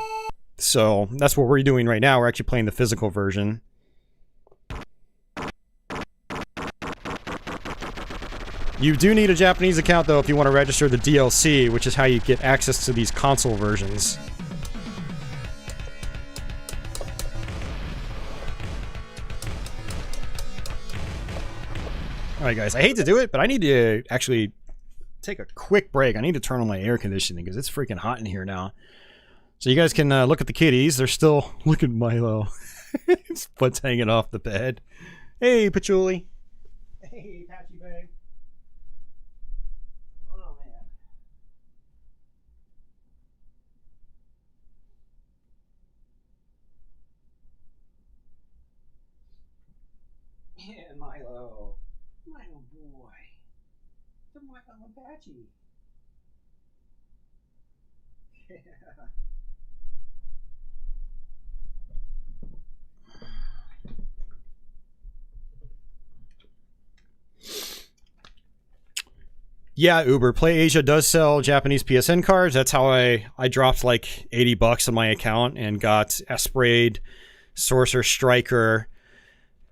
So that's what we're doing right now. We're actually playing the physical version. You do need a Japanese account though if you want to register the DLC, which is how you get access to these console versions. Alright guys, I hate to do it, but I need to actually take a quick break. I need to turn on my air conditioning because it's freaking hot in here now. So you guys can look at the kitties. They're still... Look at Milo. His foot's hanging off the bed. Hey, Patchouli. Hey, Patchy babe. Oh, man. Yeah, Milo. Milo boy. The Milo Patchy. Yeah. Yeah, Uber. PlayAsia does sell Japanese PSN cards. That's how I dropped like $80 on my account and got Esprade, Sorcerer Striker.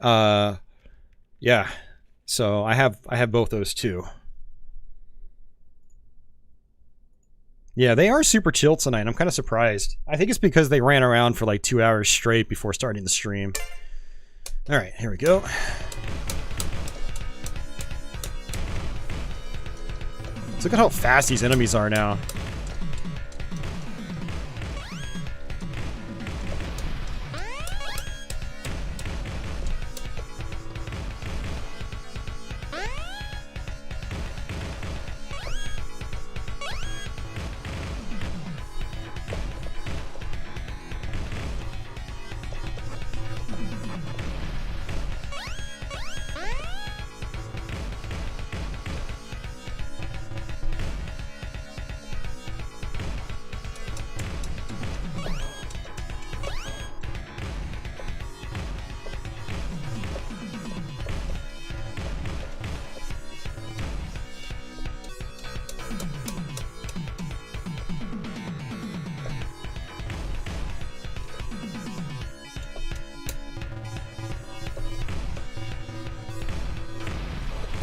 Yeah. So I have both those too. Yeah, they are super chill tonight. I'm kind of surprised. I think it's because they ran around for like 2 hours straight before starting the stream. All right, here we go. Look at how fast these enemies are now.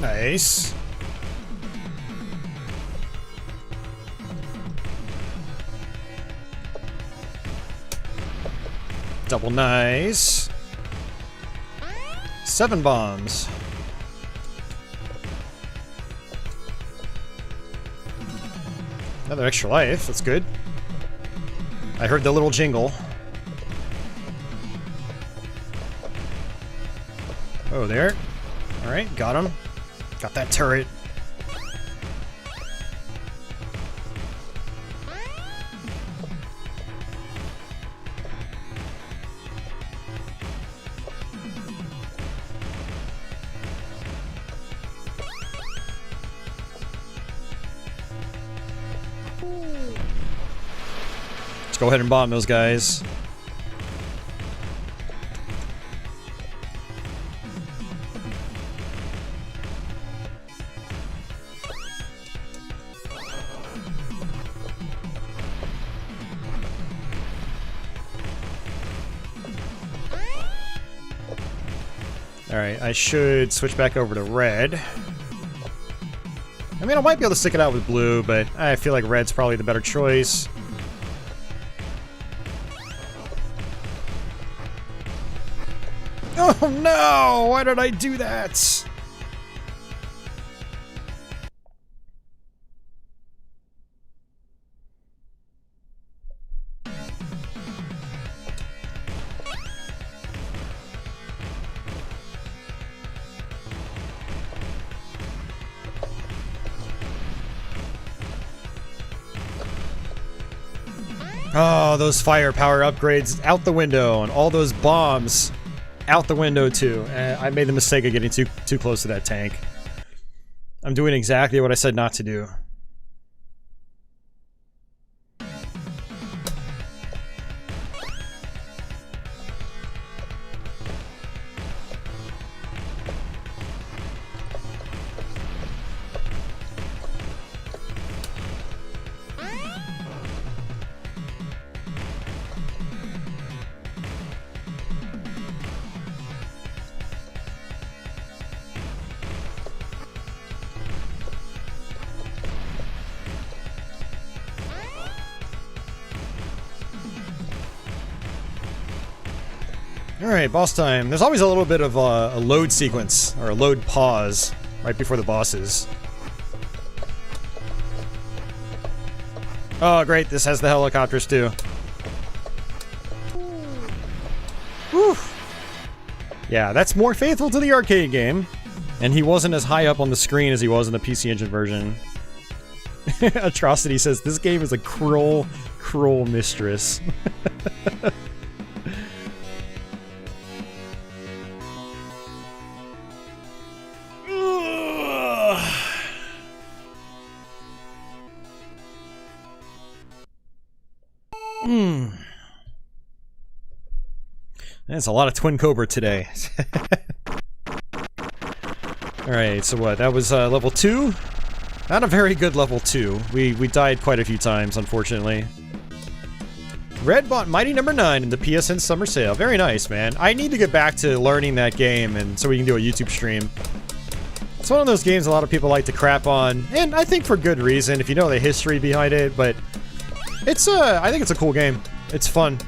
Nice. Double nice. 7 bombs. Another extra life, that's good. I heard the little jingle. Oh, there. Alright, got him. Got that turret. Let's go ahead and bomb those guys. Alright, I should switch back over to red. I mean, I might be able to stick it out with blue, but I feel like red's probably the better choice. Oh no! Why did I do that? Oh, those firepower upgrades out the window, and all those bombs out the window too. I made the mistake of getting too close to that tank. I'm doing exactly what I said not to do. Alright, boss time. There's always a little bit of a load sequence, or a load pause, right before the bosses. Oh great, this has the helicopters too. Whew. Yeah, that's more faithful to the arcade game. And he wasn't as high up on the screen as he was in the PC Engine version. Atrocity says, this game is a cruel, cruel mistress. That's a lot of Twin Cobra today. Alright, so what? That was level 2? Not a very good level 2. We died quite a few times, unfortunately. Red bought Mighty Number 9 in the PSN summer sale. Very nice, man. I need to get back to learning that game, and so we can do a YouTube stream. It's one of those games a lot of people like to crap on, and I think for good reason, if you know the history behind it, but it's I think it's a cool game. It's fun.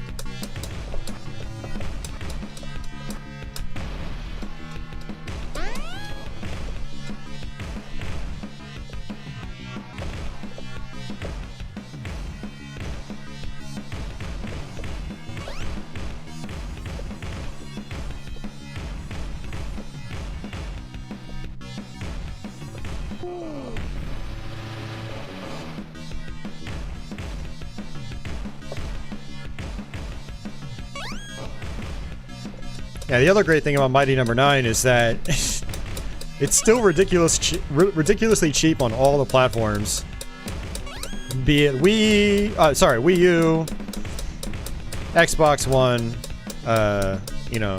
Yeah, the other great thing about Mighty Number 9 is that it's still ridiculously cheap on all the platforms. Be it Wii U, Xbox One, you know,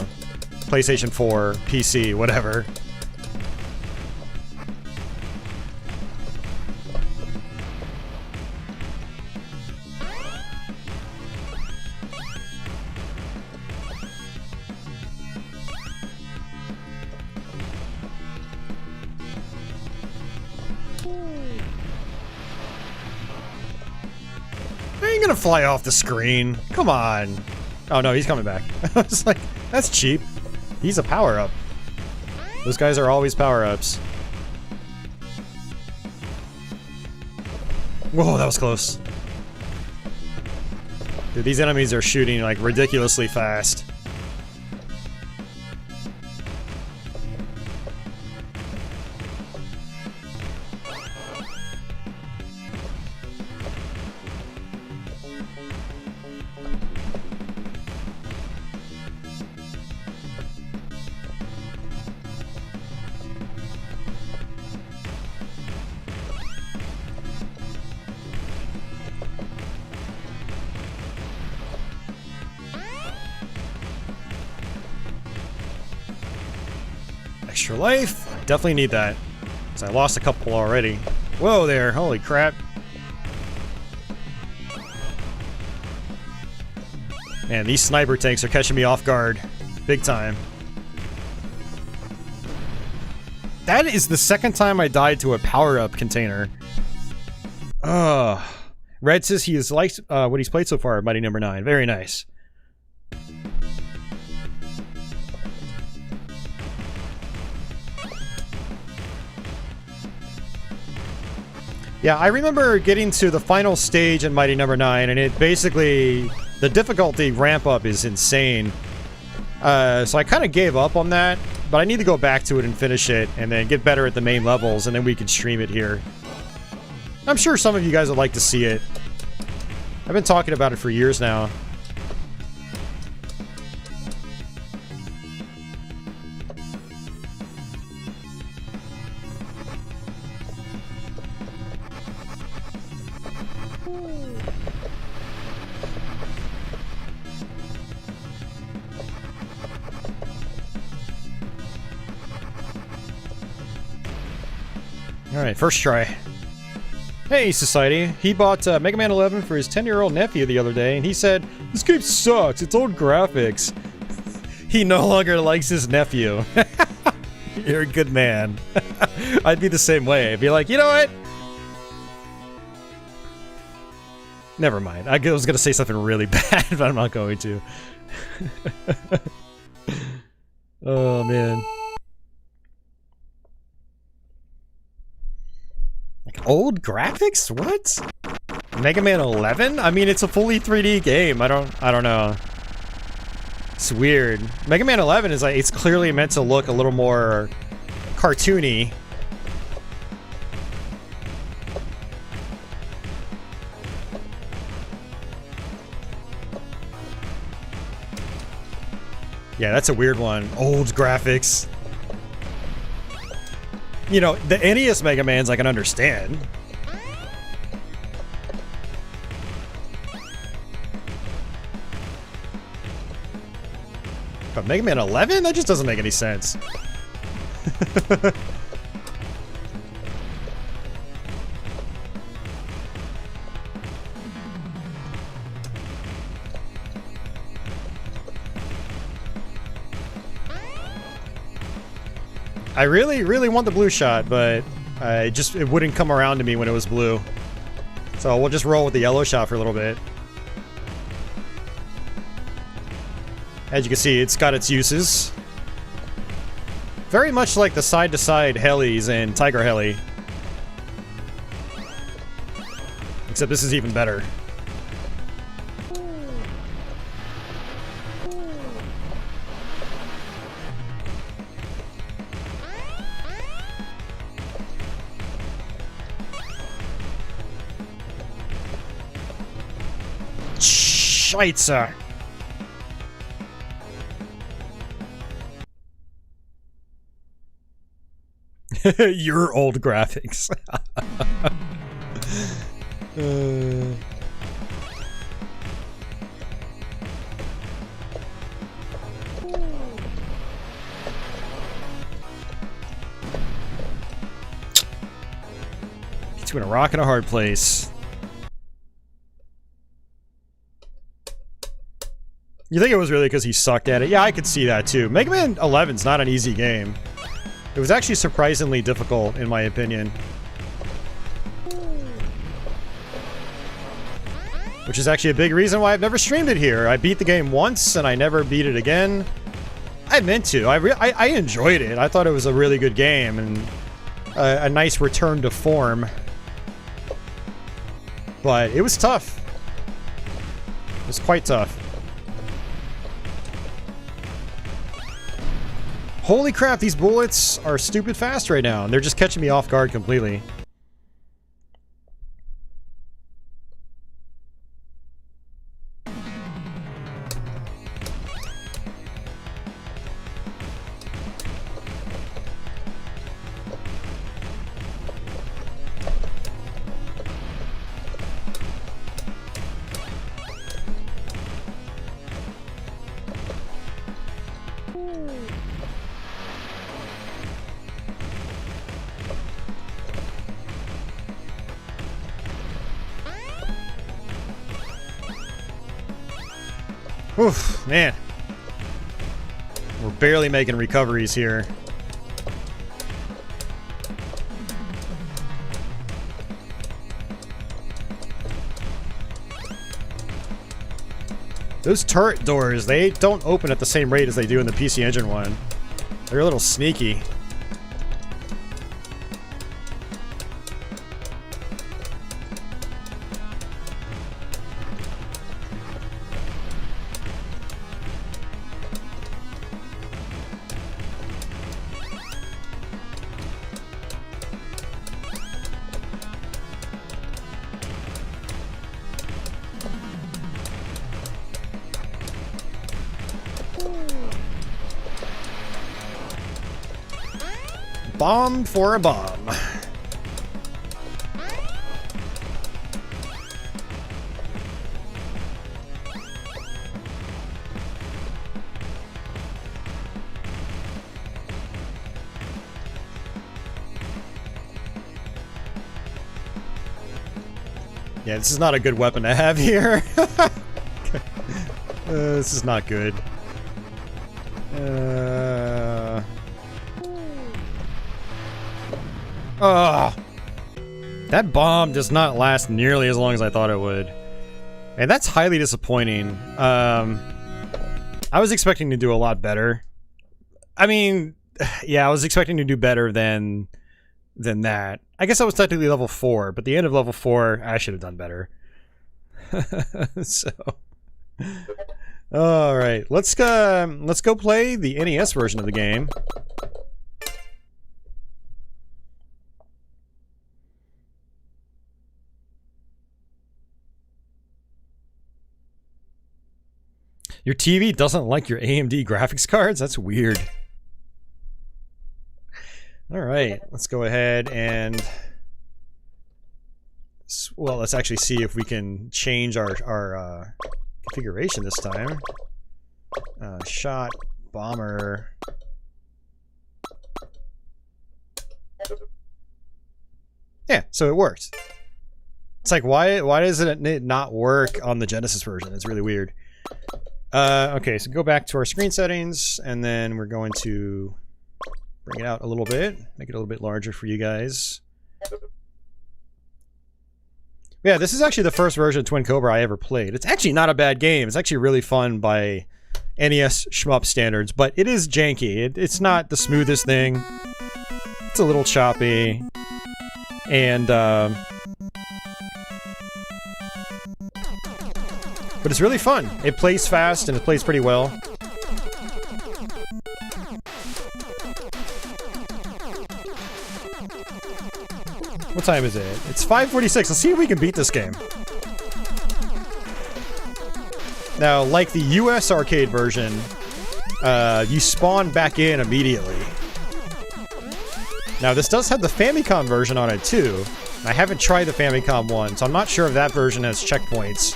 PlayStation 4, PC, whatever. I ain't gonna fly off the screen. Come on. Oh no, he's coming back. I was like, that's cheap. He's a power-up. Those guys are always power-ups. Whoa, that was close. Dude, these enemies are shooting like ridiculously fast. Extra life? Definitely need that. Because I lost a couple already. Whoa there, holy crap. Man, these sniper tanks are catching me off guard. Big time. That is the second time I died to a power-up container. Ugh. Red says he has liked what he's played so far, Mighty Number 9. Very nice. Yeah, I remember getting to the final stage in Mighty Number 9, and it basically... the difficulty ramp-up is insane. So I kind of gave up on that, but I need to go back to it and finish it, and then get better at the main levels, and then we can stream it here. I'm sure some of you guys would like to see it. I've been talking about it for years now. Alright, first try. Hey, Society. He bought Mega Man 11 for his 10-year-old nephew the other day, and he said, "This game sucks, it's old graphics." He no longer likes his nephew. You're a good man. I'd be the same way. I'd be like, you know what? Never mind. I was gonna say something really bad, but I'm not going to. Oh, man. Old graphics? What? Mega Man 11? I mean, it's a fully 3D game. I don't know. It's weird. Mega Man 11 is like, it's clearly meant to look a little more cartoony. Yeah, that's a weird one. Old graphics. You know, the NES Mega Mans I can understand. But Mega Man 11? That just doesn't make any sense. I really want the blue shot, but it wouldn't come around to me when it was blue. So we'll just roll with the yellow shot for a little bit. As you can see, it's got its uses. Very much like the side-to-side helis in Tiger-Heli. Except this is even better. Scheiße. Your old graphics. Between a rock and a hard place. You think it was really because he sucked at it? Yeah, I could see that too. Mega Man 11's not an easy game. It was actually surprisingly difficult, in my opinion. which is actually a big reason why I've never streamed it here. I beat the game once, and I never beat it again. I meant to. I enjoyed it. I thought it was a really good game, and a nice return to form. But it was tough. It was quite tough. Holy crap, these bullets are stupid fast right now, and they're just catching me off guard completely. Oof, man. We're barely making recoveries here. Those turret doors, they don't open at the same rate as they do in the PC Engine one. They're a little sneaky. Bomb for a bomb. Yeah, this is not a good weapon to have here. This is not good. That bomb does not last nearly as long as I thought it would. And that's highly disappointing. I was expecting to do a lot better. I mean, yeah, I was expecting to do better than that. I guess I was technically level 4, but the end of level 4, I should have done better. So, all right, let's go play the NES version of the game. Your TV doesn't like your AMD graphics cards? That's weird. All right, let's go ahead and... Well, let's actually see if we can change our configuration this time. Shot, bomber... Yeah, so it worked. It's like, why does it not work on the Genesis version? It's really weird. Okay, so go back to our screen settings, and then we're going to bring it out a little bit, make it a little bit larger for you guys. Yeah, this is actually the first version of Twin Cobra I ever played. It's actually not a bad game. It's actually really fun by NES shmup standards, but it is janky. It's not the smoothest thing. It's a little choppy, and but it's really fun. It plays fast and it plays pretty well. What time is it? It's 5:46. Let's see if we can beat this game. Now, like the US arcade version, you spawn back in immediately. Now, this does have the Famicom version on it too. I haven't tried the Famicom one, so I'm not sure if that version has checkpoints.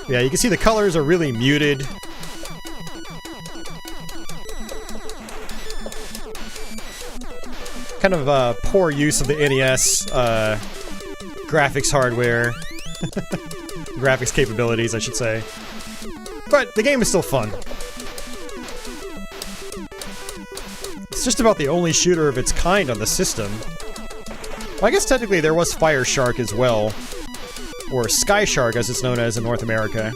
Yeah, you can see the colors are really muted. Kind of poor use of the NES graphics hardware. Graphics capabilities, I should say. But the game is still fun. It's just about the only shooter of its kind on the system. Well, I guess technically there was Fire Shark as well. Or Sky Shark, as it's known as in North America.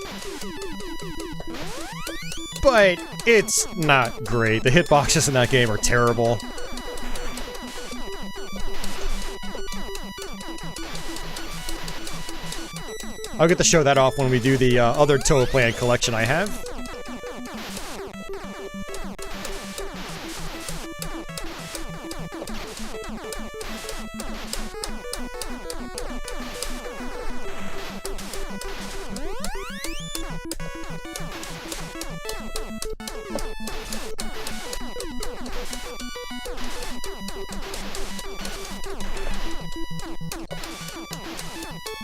But it's not great. The hitboxes in that game are terrible. I'll get to show that off when we do the other Toaplan collection I have.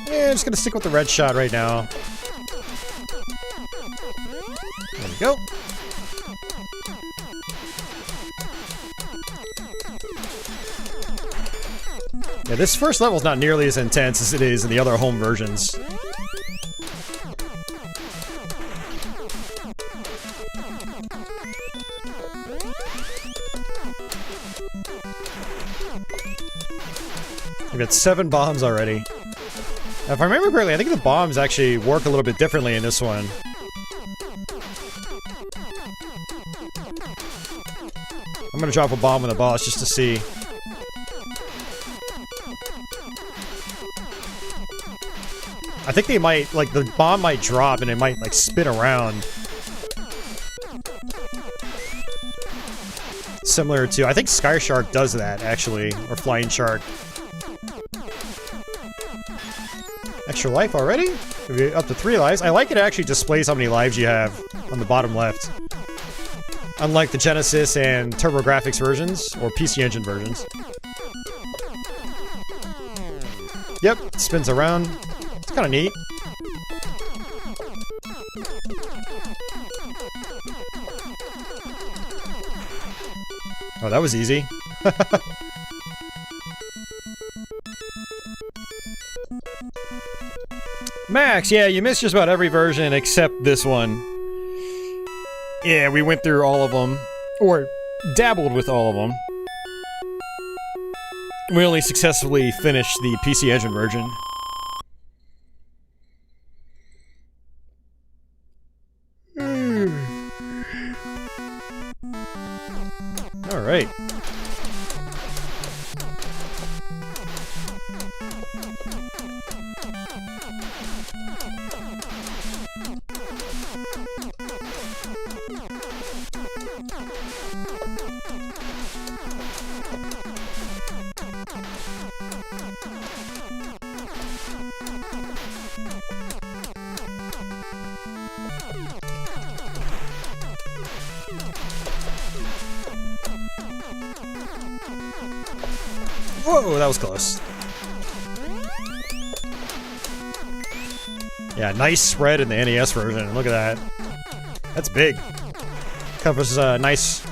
Yeah, just gonna stick with the red shot right now. There we go. Yeah, this first level's not nearly as intense as it is in the other home versions. We've got 7 bombs already. Now, if I remember correctly, I think the bombs actually work a little bit differently in this one. I'm gonna drop a bomb on the boss just to see. I think they might, like, the bomb might drop and it might, like, spin around. Similar to, I think Sky Shark does that, actually, or Flying Shark. Extra life already? Up to 3 lives. I like it actually displays how many lives you have on the bottom left. Unlike the Genesis and TurboGrafx versions, or PC Engine versions. Yep, it spins around. It's kind of neat. Oh, that was easy. Max, yeah, you missed just about every version except this one. Yeah, we went through all of them. Or dabbled with all of them. We only successfully finished the PC Engine version. Alright. Whoa, that was close. Yeah, nice spread in the NES version. Look at that. That's big. Covers a nice...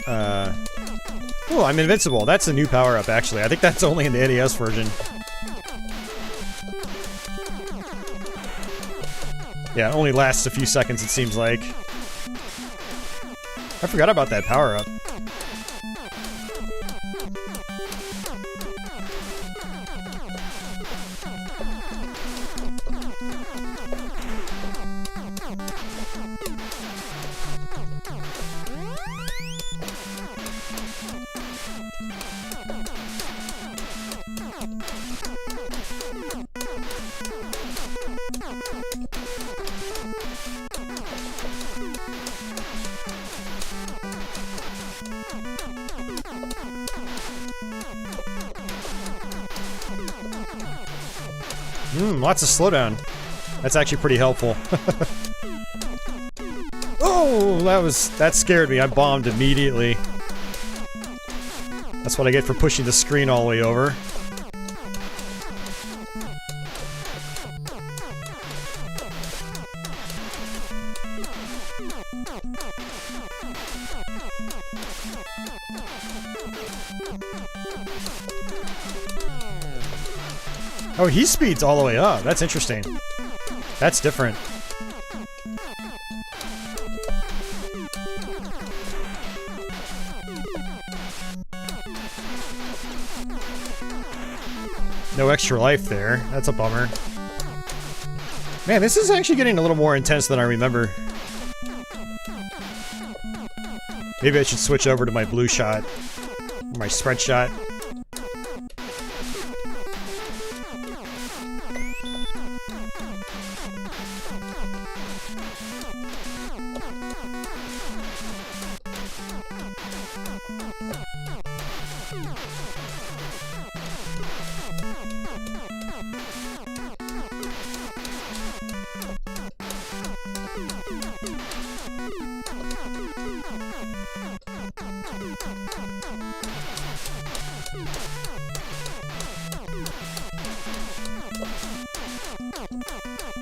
Oh, I'm invincible. That's a new power-up, actually. I think that's only in the NES version. Yeah, it only lasts a few seconds, it seems like. I forgot about that power-up. Lots of slowdown. That's actually pretty helpful. Oh, that scared me. I bombed immediately. That's what I get for pushing the screen all the way over. Oh, he speeds all the way up. That's interesting. That's different. No extra life there. That's a bummer. Man, this is actually getting a little more intense than I remember. Maybe I should switch over to my blue shot. Or my spread shot.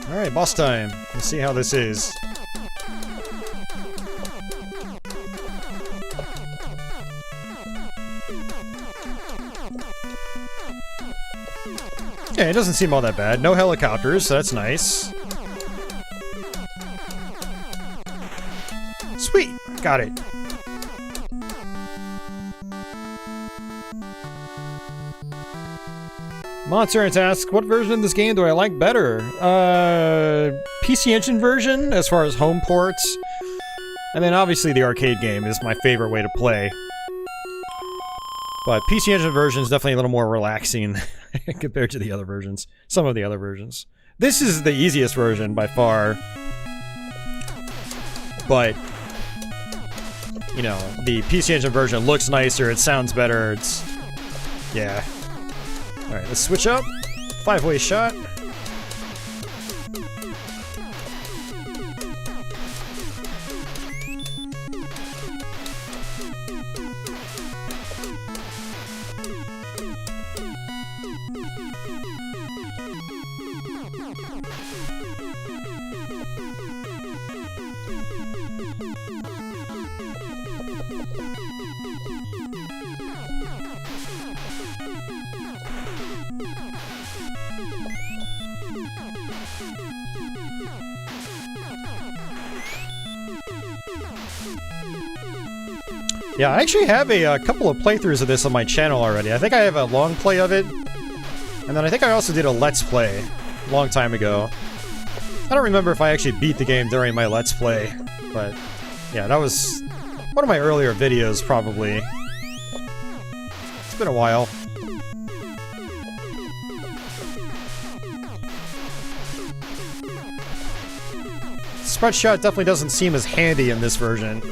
Alright, boss time. Let's see how this is. Yeah, it doesn't seem all that bad. No helicopters, so that's nice. Sweet! Got it. Monster asks, what version of this game do I like better? PC Engine version, as far as home ports. And then obviously the arcade game is my favorite way to play. But PC Engine version is definitely a little more relaxing compared to the other versions. Some of the other versions. This is the easiest version by far. But, you know, the PC Engine version looks nicer, it sounds better, it's... yeah. Alright, let's switch up. 5-way shot. Yeah, I actually have a couple of playthroughs of this on my channel already. I think I have a long play of it. And then I think I also did a Let's Play a long time ago. I don't remember if I actually beat the game during my Let's Play. But, yeah, that was one of my earlier videos, probably. It's been a while. Spread shot definitely doesn't seem as handy in this version.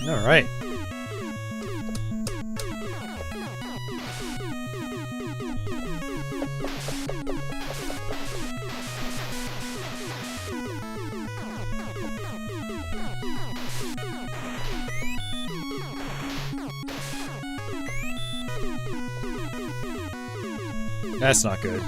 All right. That's not good.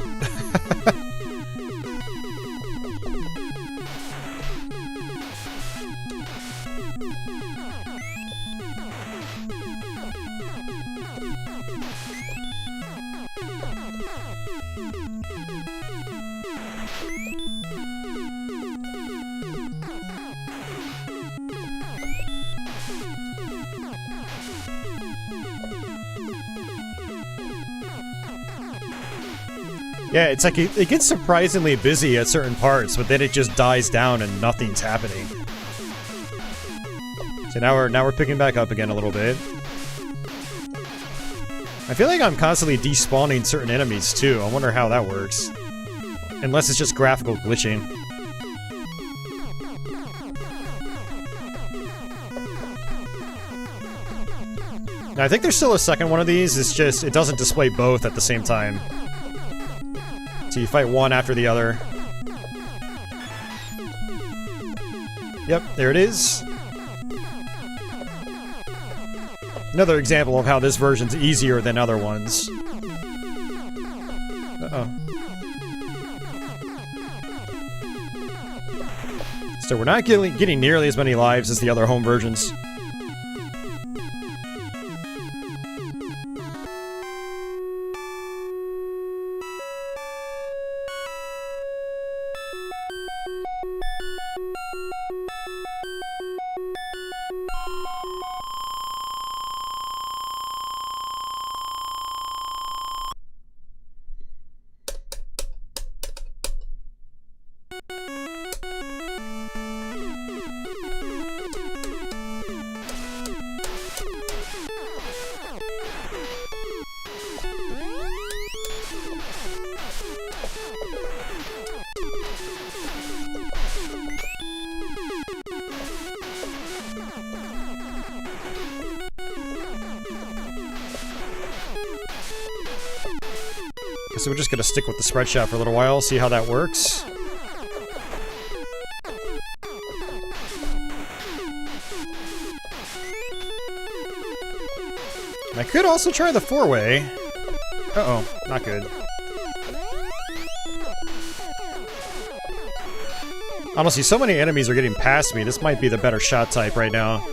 Yeah, it's like it gets surprisingly busy at certain parts, but then it just dies down and nothing's happening. So now we're picking back up again a little bit. I feel like I'm constantly despawning certain enemies too. I wonder how that works. Unless it's just graphical glitching. Now, I think there's still a second one of these, it's just, it doesn't display both at the same time. So you fight one after the other. Yep, there it is. Another example of how this version's easier than other ones. Uh-oh. So we're not getting nearly as many lives as the other home versions. So we're just gonna stick with the spread shot for a little while, see how that works. I could also try the four-way. Uh-oh, not good. Honestly, so many enemies are getting past me. This might be the better shot type right now.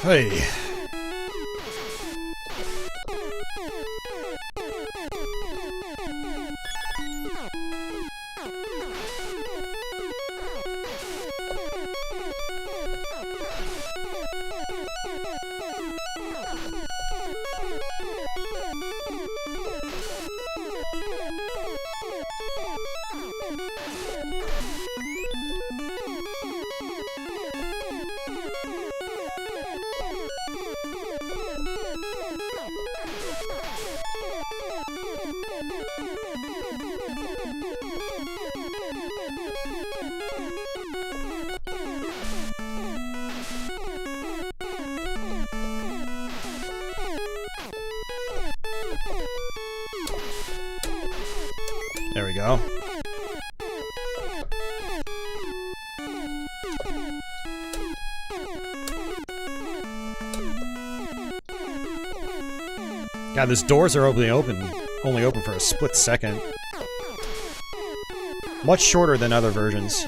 Hey. There we go. God, these doors are only open for a split second. Much shorter than other versions.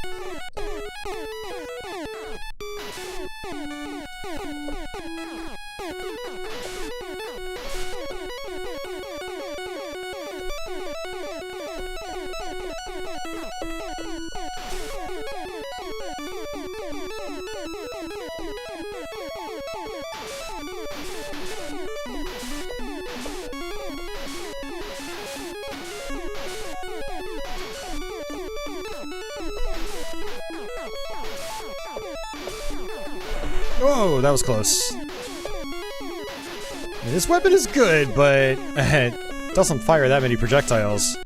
Oh, that was close. This weapon is good, but it doesn't fire that many projectiles.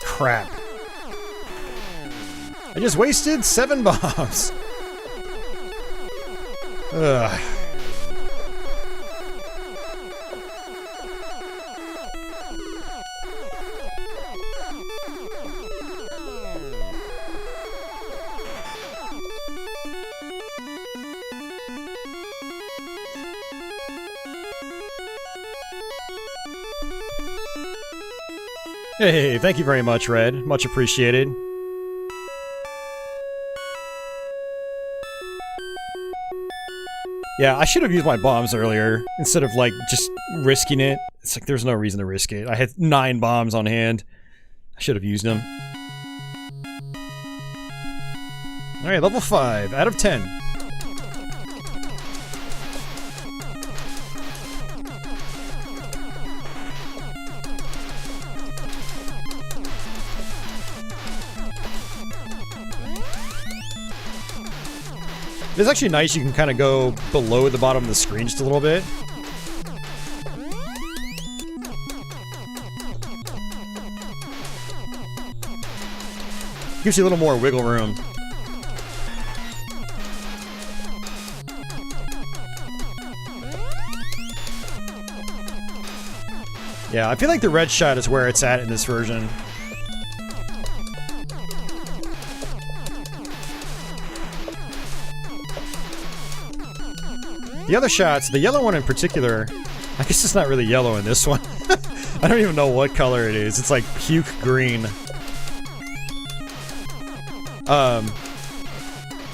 Crap. I just wasted 7 bombs. Ugh. Hey, thank you very much, Red. Much appreciated. Yeah, I should have used my bombs earlier, instead of, like, just risking it. It's like, there's no reason to risk it. I had 9 bombs on hand. I should have used them. Alright, level 5, out of 10. It's actually nice, you can kind of go below the bottom of the screen just a little bit. Gives you a little more wiggle room. Yeah, I feel like the red shot is where it's at in this version. The other shots, the yellow one in particular, I guess it's not really yellow in this one. I don't even know what color it is. It's like puke green. The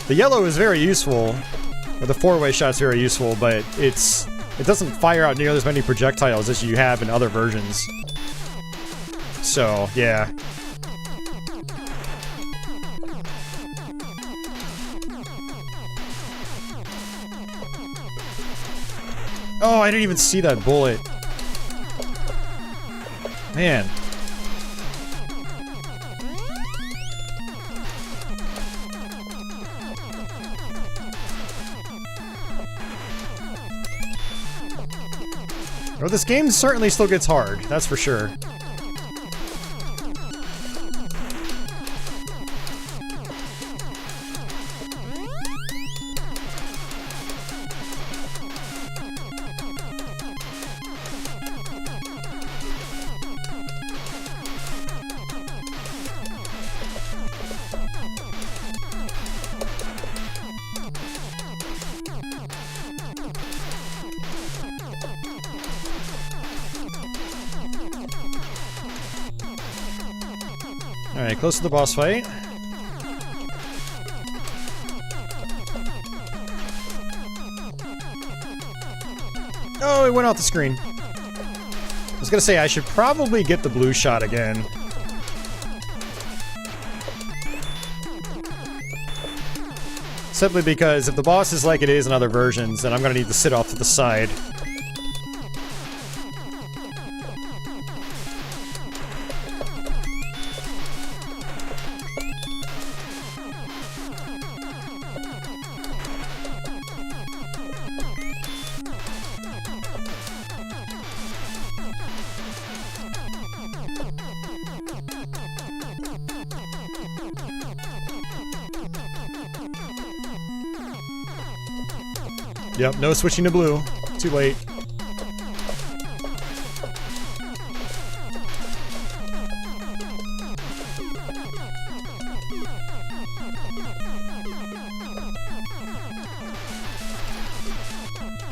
yellow is very useful, or the 4-way shot's very useful, but it doesn't fire out nearly as many projectiles as you have in other versions. So, yeah. Oh, I didn't even see that bullet. Man. Well, this game certainly still gets hard, that's for sure. Alright, close to the boss fight. Oh, it went off the screen. I was gonna say, I should probably get the blue shot again. Simply because if the boss is like it is in other versions, then I'm gonna need to sit off to the side. Yep, no switching to blue. Too late.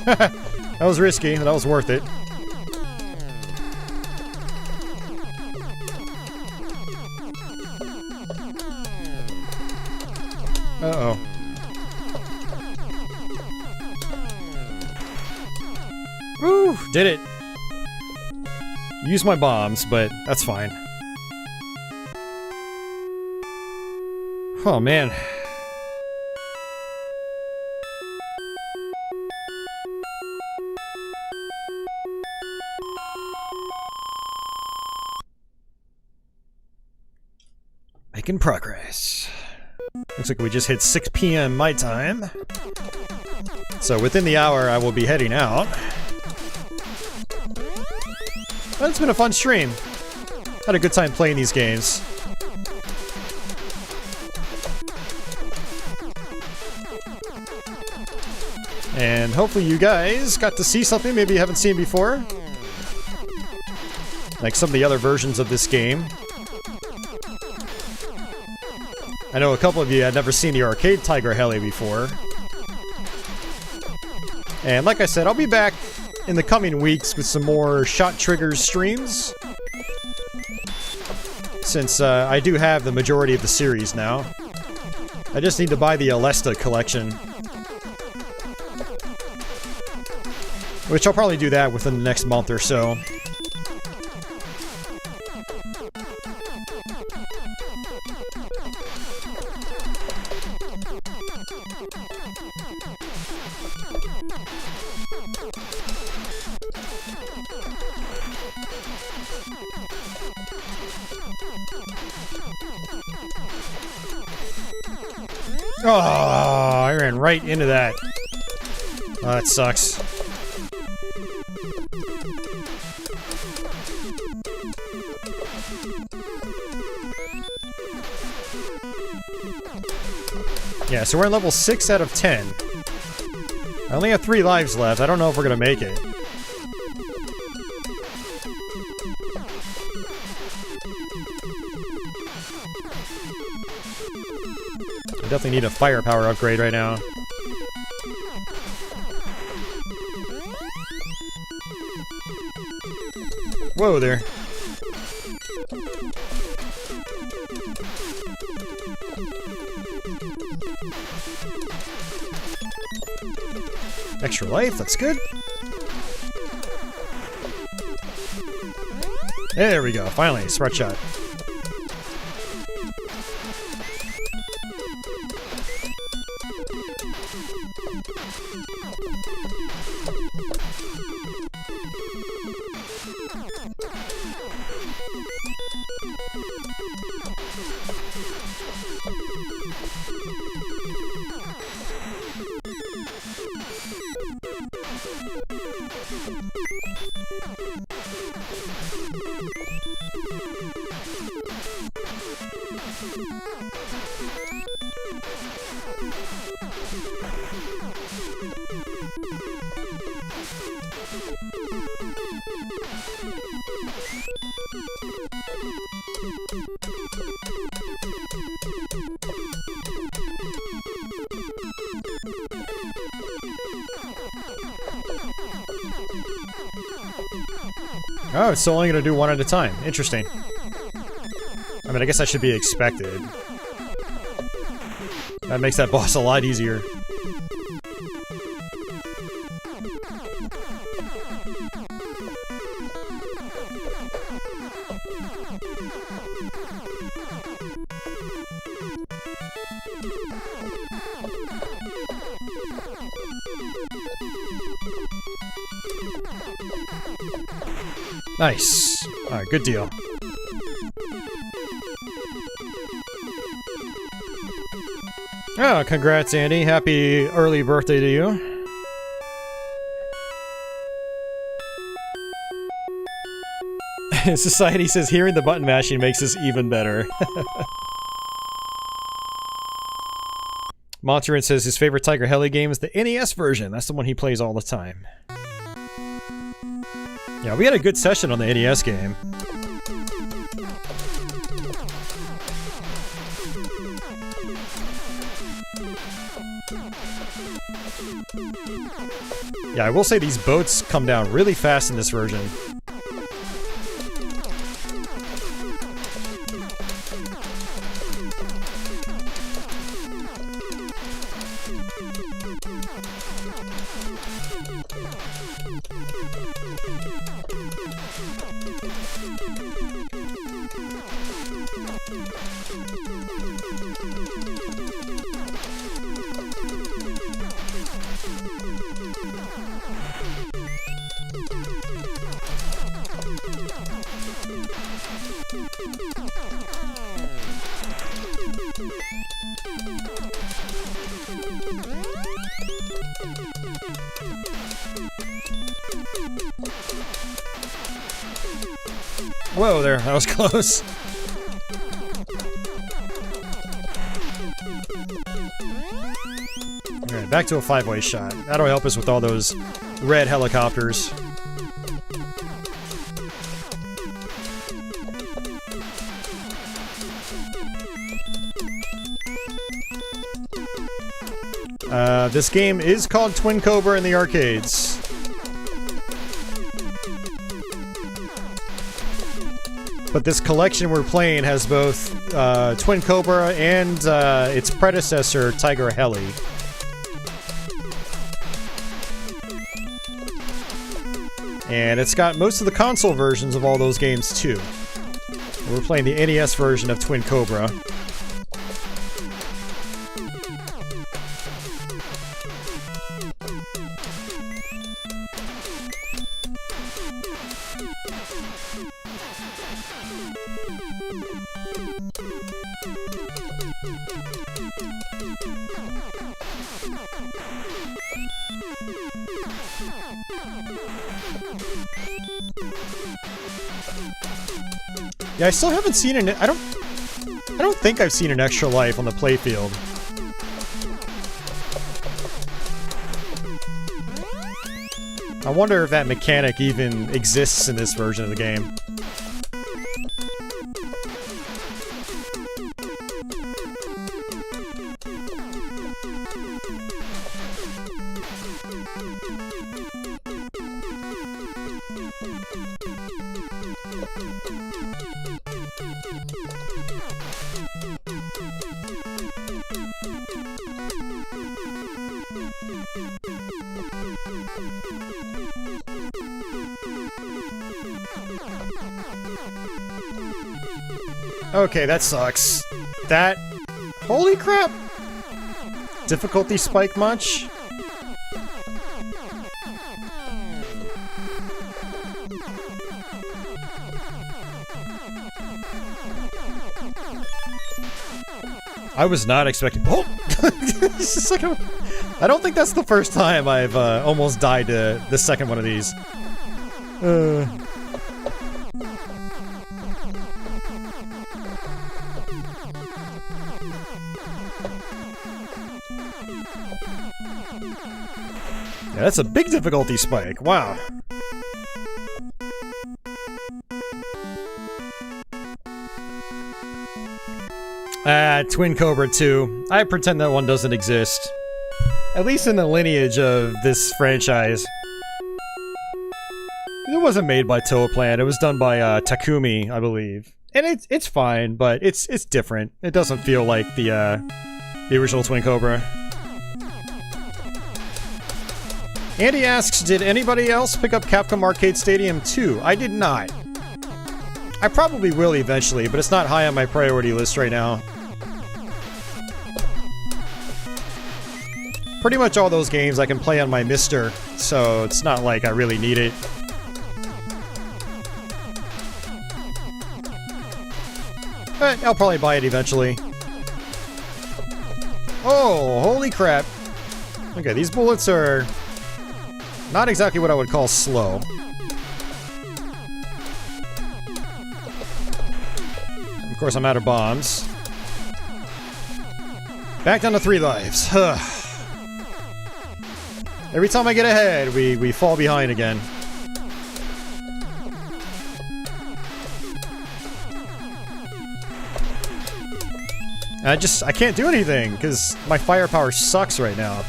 That was risky, that was worth it. Uh-oh. Woo! Did it! Use my bombs, but that's fine. Oh, man. Making progress. Looks like we just hit 6 p.m. my time. So within the hour, I will be heading out. But it's been a fun stream. Had a good time playing these games. And hopefully you guys got to see something maybe you haven't seen before. Like some of the other versions of this game. I know a couple of you had never seen the arcade Tiger-Heli before. And like I said, I'll be back in the coming weeks with some more ShotTriggers streams. Since I do have the majority of the series now. I just need to buy the Alesta collection. Which I'll probably do that within the next month or so. Oh, I ran right into that. Oh, that sucks. Yeah, so we're on level 6 out of 10. I only have 3 lives left. I don't know if we're gonna make it. I definitely need a firepower upgrade right now. Whoa there. Extra life, that's good. There we go, finally, smart shot. Oh, it's only going to do one at a time. Interesting. I mean, I guess that should be expected. That makes that boss a lot easier. Nice. Alright, good deal. Oh, congrats, Andy. Happy early birthday to you. Society says hearing the button mashing makes this even better. Monterin says his favorite Tiger-Heli game is the NES version. That's the one he plays all the time. Yeah, we had a good session on the NES game. Yeah, I will say these boats come down really fast in this version. Whoa there, that was close. Alright, back to a 5-way shot. That'll help us with all those red helicopters. This game is called Twin Cobra in the arcades. But this collection we're playing has both Twin Cobra and its predecessor, Tiger-Heli. And it's got most of the console versions of all those games, too. We're playing the NES version of Twin Cobra. Yeah, I still haven't seen an. I don't think I've seen an extra life on the playfield. I wonder if that mechanic even exists in this version of the game. Okay, that sucks. That... Holy crap! Difficulty spike much? I was not expecting... Oh! I don't think that's the first time I've almost died to the second one of these. Yeah, that's a big difficulty spike. Wow. Twin Cobra 2. I pretend that one doesn't exist. At least in the lineage of this franchise. It wasn't made by Toaplan. It was done by Takumi, I believe. And it's fine, but it's different. It doesn't feel like the original Twin Cobra. Andy asks, did anybody else pick up Capcom Arcade Stadium 2? I did not. I probably will eventually, but it's not high on my priority list right now. Pretty much all those games I can play on my Mister, so it's not like I really need it. But I'll probably buy it eventually. Oh, holy crap. Okay, these bullets are not exactly what I would call slow. Of course, I'm out of bombs. Back down to 3 lives. Every time I get ahead, we fall behind again. I can't do anything, because my firepower sucks right now.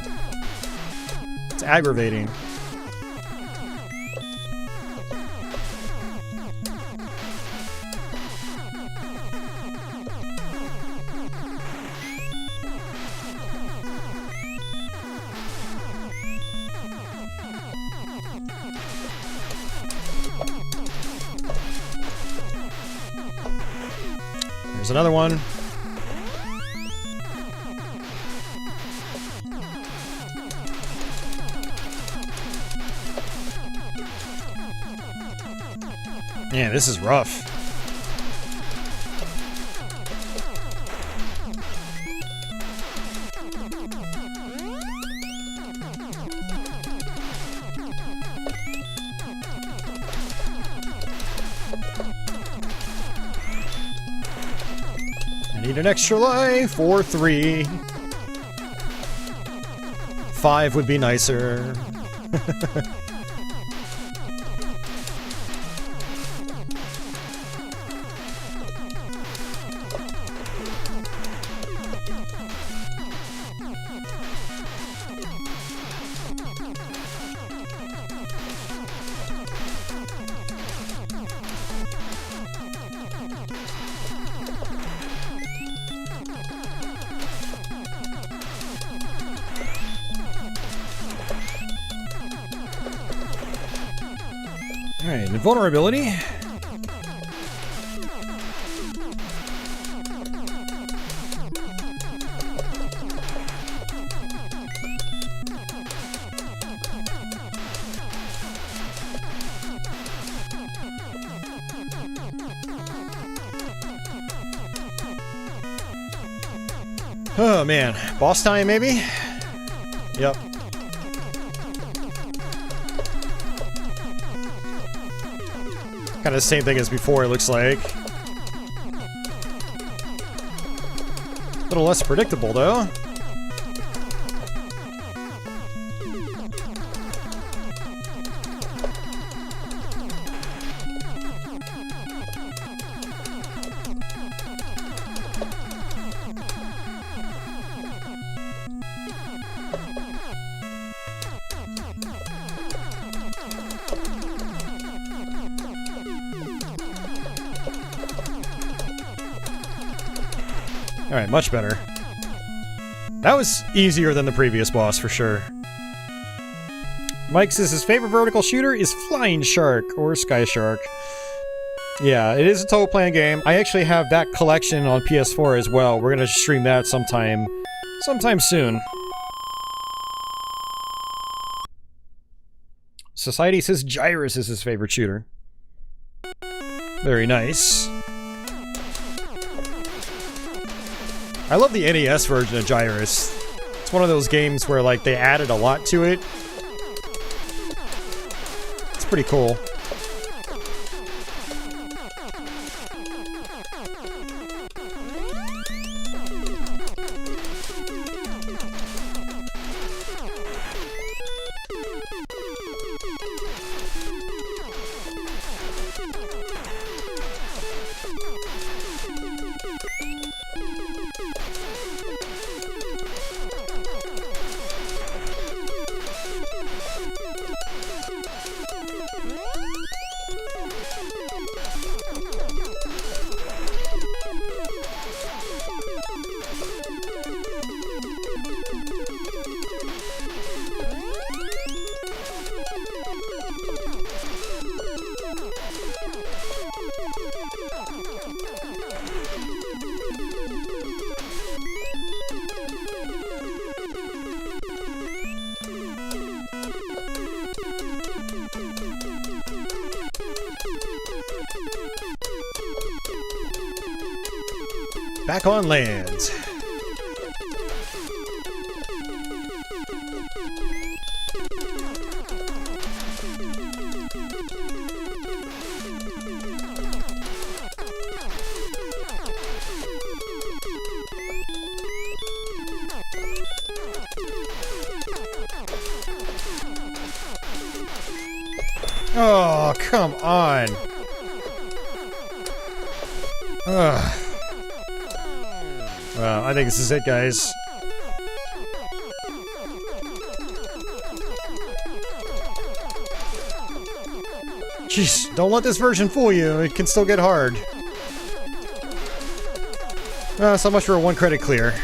It's aggravating. There's another one. Man, this is rough. I need an extra life or 3. 5 would be nicer. Alright, invulnerability. Oh man, boss time maybe? Yep. Kind of the same thing as before, it looks like. A little less predictable though. Alright, much better. That was easier than the previous boss, for sure. Mike says his favorite vertical shooter is Flying Shark, or Sky Shark. Yeah, it is a Toaplan game. I actually have that collection on PS4 as well. We're gonna stream that sometime soon. Society says Gyrus is his favorite shooter. Very nice. I love the NES version of Gyrus. It's one of those games where, like, they added a lot to it. It's pretty cool. Back on land. Oh, come on. Ugh. Well, I think this is it, guys. Jeez, don't let this version fool you. It can still get hard. So much for a 1 credit clear.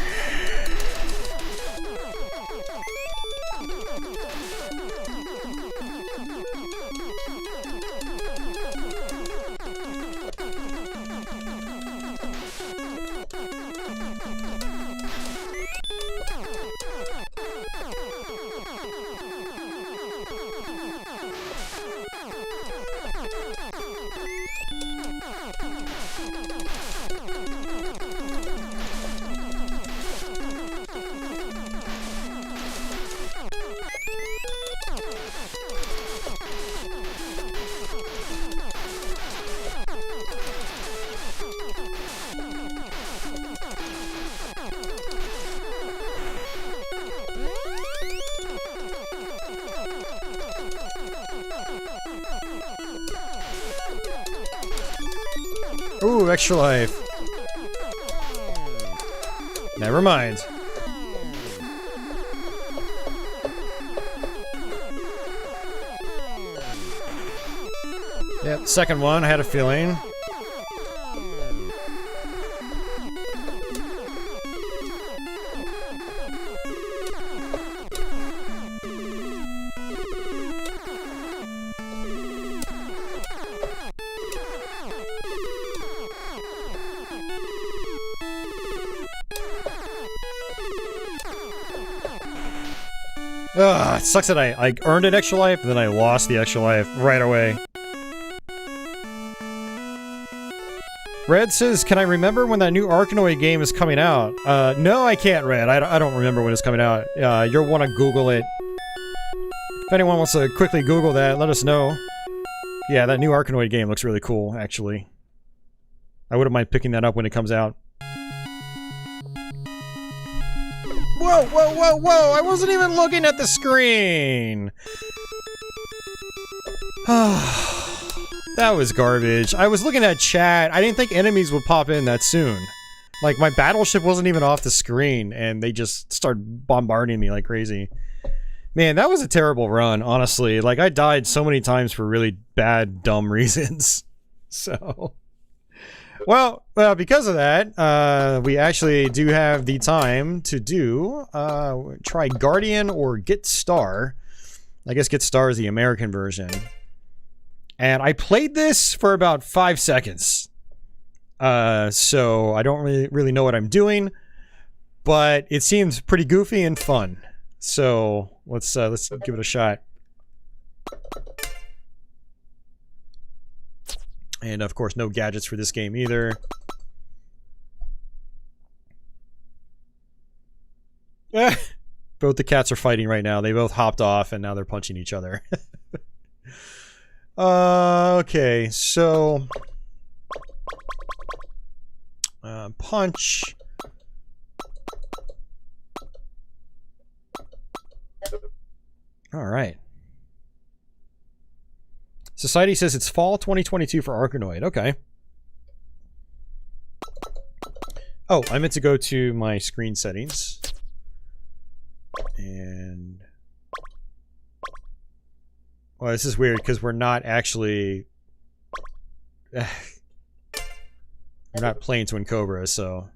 Ooh, extra life. Never mind. Yep, second one, I had a feeling. Ugh, it sucks that I earned an extra life, and then I lost the extra life right away. Red says, can I remember when that new Arkanoid game is coming out? No, I can't, Red. I don't remember when it's coming out. You'll want to Google it. If anyone wants to quickly Google that, let us know. Yeah, that new Arkanoid game looks really cool, actually. I wouldn't mind picking that up when it comes out. Whoa, whoa, whoa, whoa! I wasn't even looking at the screen! That was garbage. I was looking at chat. I didn't think enemies would pop in that soon. Like, my battleship wasn't even off the screen, and they just started bombarding me like crazy. Man, that was a terrible run, honestly. Like, I died so many times for really bad, dumb reasons. So... Well, because of that, we actually do have the time to do, try Guardian or Get Star. I guess Get Star is the American version. And I played this for about 5 seconds. So I don't really know what I'm doing, but it seems pretty goofy and fun. So let's give it a shot. And of course, no gadgets for this game either. Both the cats are fighting right now. They both hopped off and now they're punching each other. Okay, so... punch. Alright. Society says it's fall 2022 for Arkanoid. Okay. Oh, I meant to go to my screen settings. And... well, this is weird because we're not actually... we're not playing Twin Cobra, so...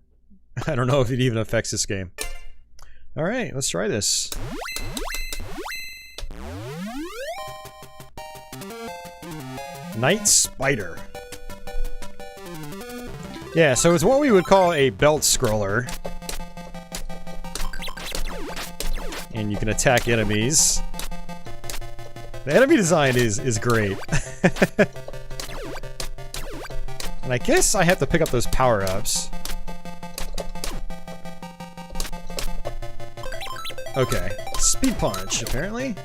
I don't know if it even affects this game. Alright, let's try this. Night Spider. Yeah, so it's what we would call a belt scroller. And you can attack enemies. The enemy design is great. And I guess I have to pick up those power-ups. Okay. Speed punch, apparently.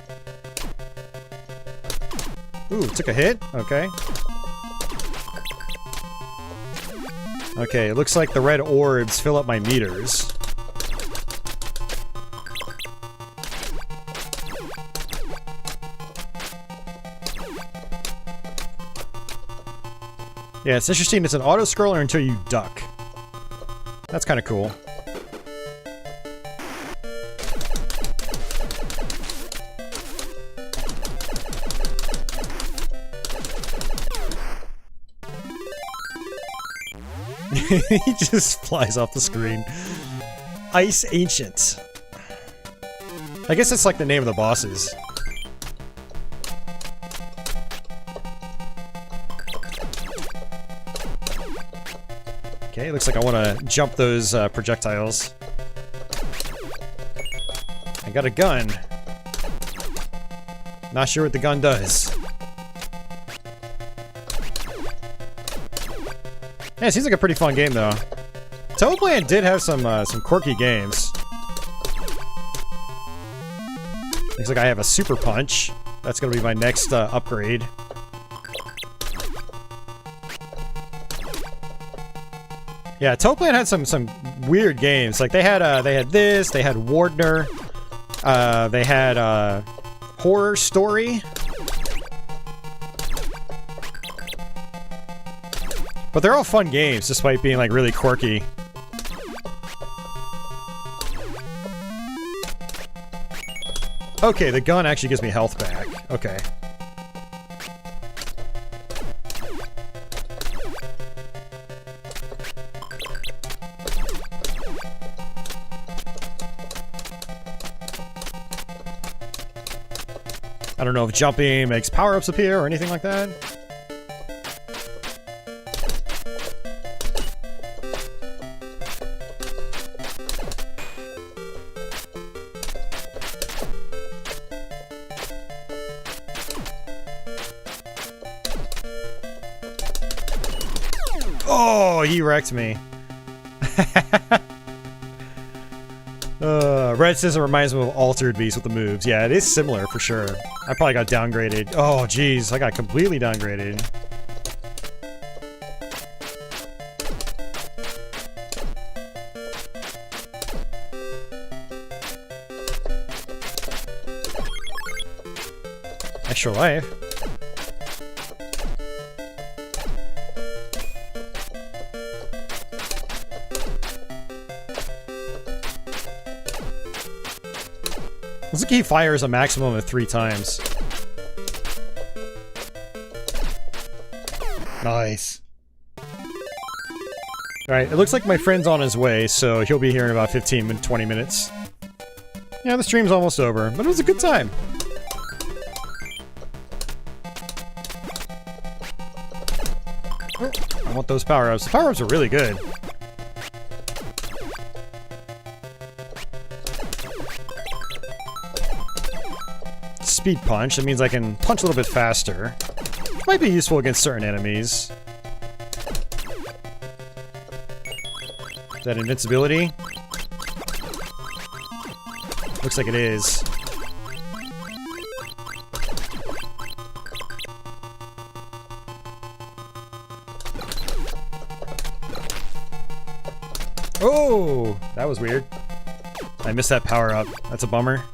Ooh, took a hit? Okay. Okay, it looks like the red orbs fill up my meters. Yeah, it's interesting. It's an auto-scroller until you duck. That's kind of cool. He just flies off the screen. Ice Ancient. I guess it's like the name of the bosses. Okay, looks like I want to jump those projectiles. I got a gun. Not sure what the gun does. Yeah, it seems like a pretty fun game, though. Toaplan did have some quirky games. Looks like I have a Super Punch. That's gonna be my next upgrade. Yeah, Toaplan had some weird games. Like they had this, they had Wardner, they had Horror Story. But they're all fun games, despite being, like, really quirky. Okay, the gun actually gives me health back. Okay. I don't know if jumping makes power-ups appear or anything like that. Oh, he wrecked me. Red says it reminds me of Altered Beast with the moves. Yeah, it is similar for sure. I probably got downgraded. Oh, jeez, I got completely downgraded. Extra life. Looks like he fires a maximum of 3 times. Nice. Alright, it looks like my friend's on his way, so he'll be here in about 15 to 20 minutes. Yeah, the stream's almost over, but it was a good time. Oh, I want those power-ups. The power-ups are really good. Speed punch. That means I can punch a little bit faster. Might be useful against certain enemies. Is that invincibility? Looks like it is. Oh, that was weird. I missed that power up. That's a bummer.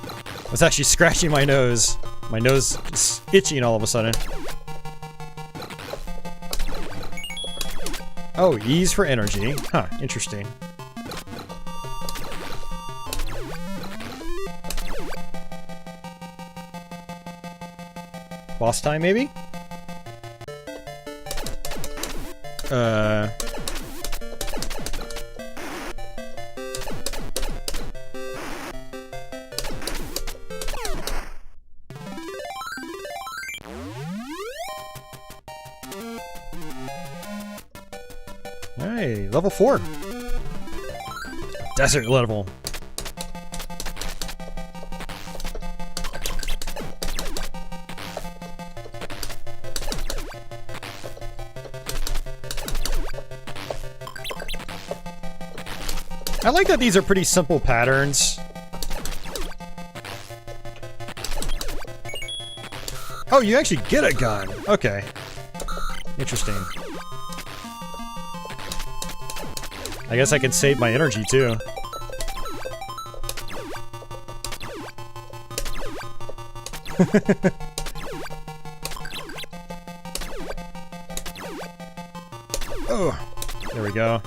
I was actually scratching my nose. My nose is itching all of a sudden. Oh, E's for energy. Huh, interesting. Boss time, maybe? Hey, level 4. Desert level. I like that these are pretty simple patterns. Oh, you actually get a gun. Okay. Interesting. I guess I can save my energy, too. Oh, there we go.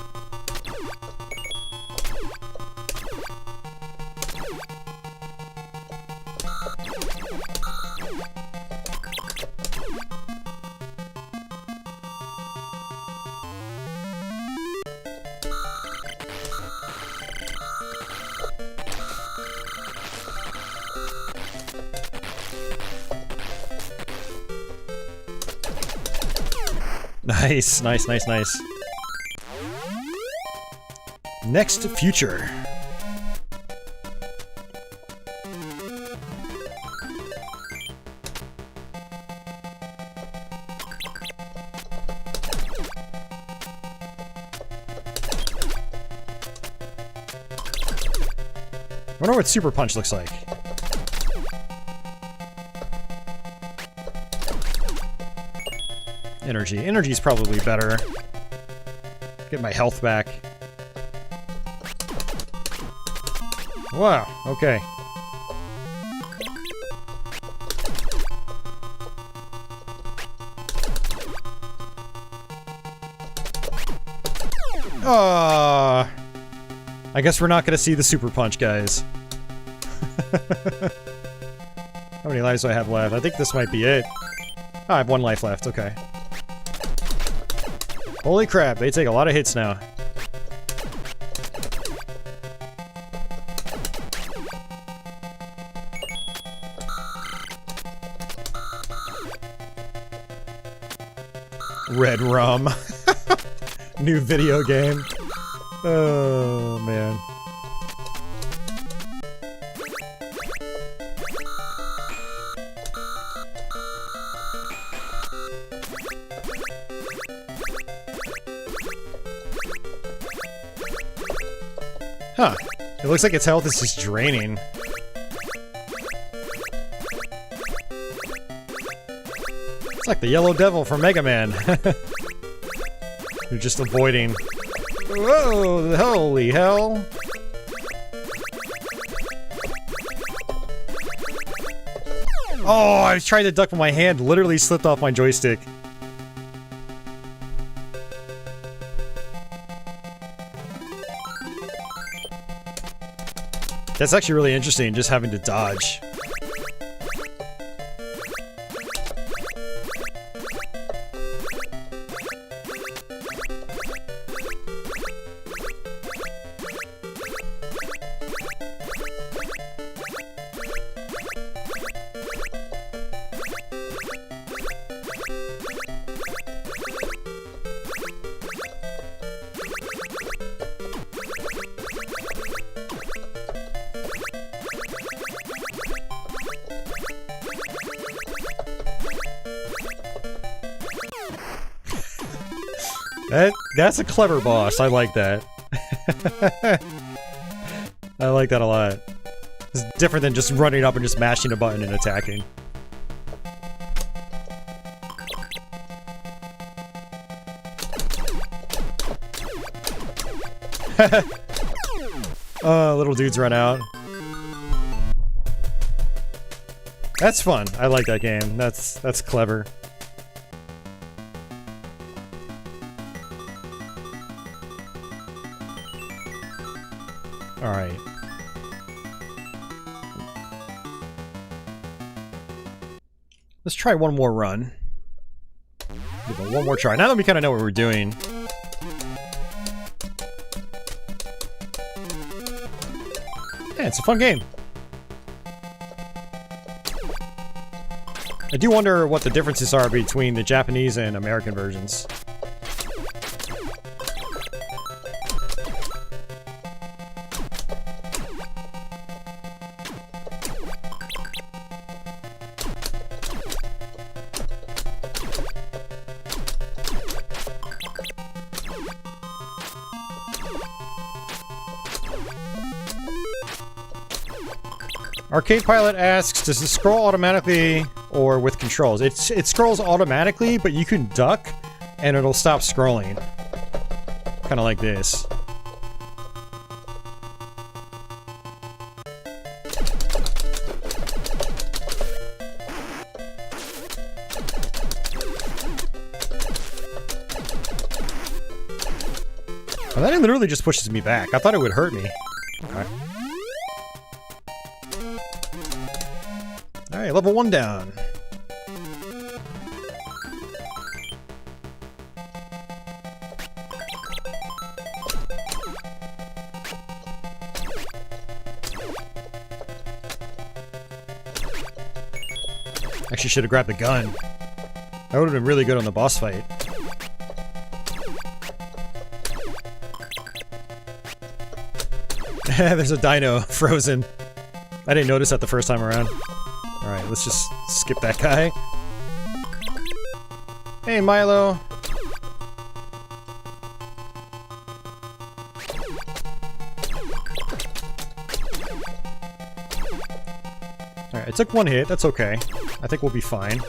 Nice, nice, nice, nice. Next future. I wonder what Super Punch looks like. Energy. Energy's probably better. Get my health back. Wow, okay. I guess we're not gonna see the Super Punch, guys. How many lives do I have left? I think this might be it. Oh, I have 1 life left, okay. Holy crap, they take a lot of hits now. Red Rum. New video game. Oh, man. Huh. It looks like its health is just draining. It's like the Yellow Devil from Mega Man. You're just avoiding. Whoa, holy hell. Oh, I tried to duck with my hand, literally slipped off my joystick. That's actually really interesting, just having to dodge. That's a clever boss. I like that. I like that a lot. It's different than just running up and just mashing a button and attacking. Little dudes run out. That's fun. I like that game. That's clever. Alright. Let's try one more run. Give it one more try. Now that we kind of know what we're doing. Yeah, it's a fun game. I do wonder what the differences are between the Japanese and American versions. Arcade Pilot asks, does it scroll automatically or with controls? It scrolls automatically, but you can duck and it'll stop scrolling. Kind of like this. Oh, that literally just pushes me back. I thought it would hurt me. Okay. Alright, level 1 down. Actually should have grabbed the gun. That would have been really good on the boss fight. There's a dino frozen. I didn't notice that the first time around. Alright, let's just skip that guy. Hey, Milo! Alright, it took one hit, that's okay. I think we'll be fine.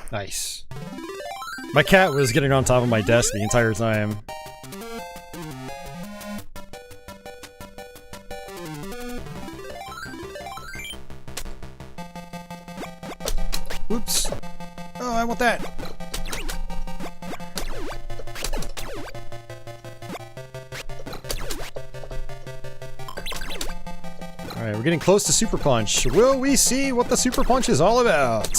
Nice. My cat was getting on top of my desk the entire time. Oops. Oh, I want that. Alright, we're getting close to Super Punch. Will we see what the Super Punch is all about?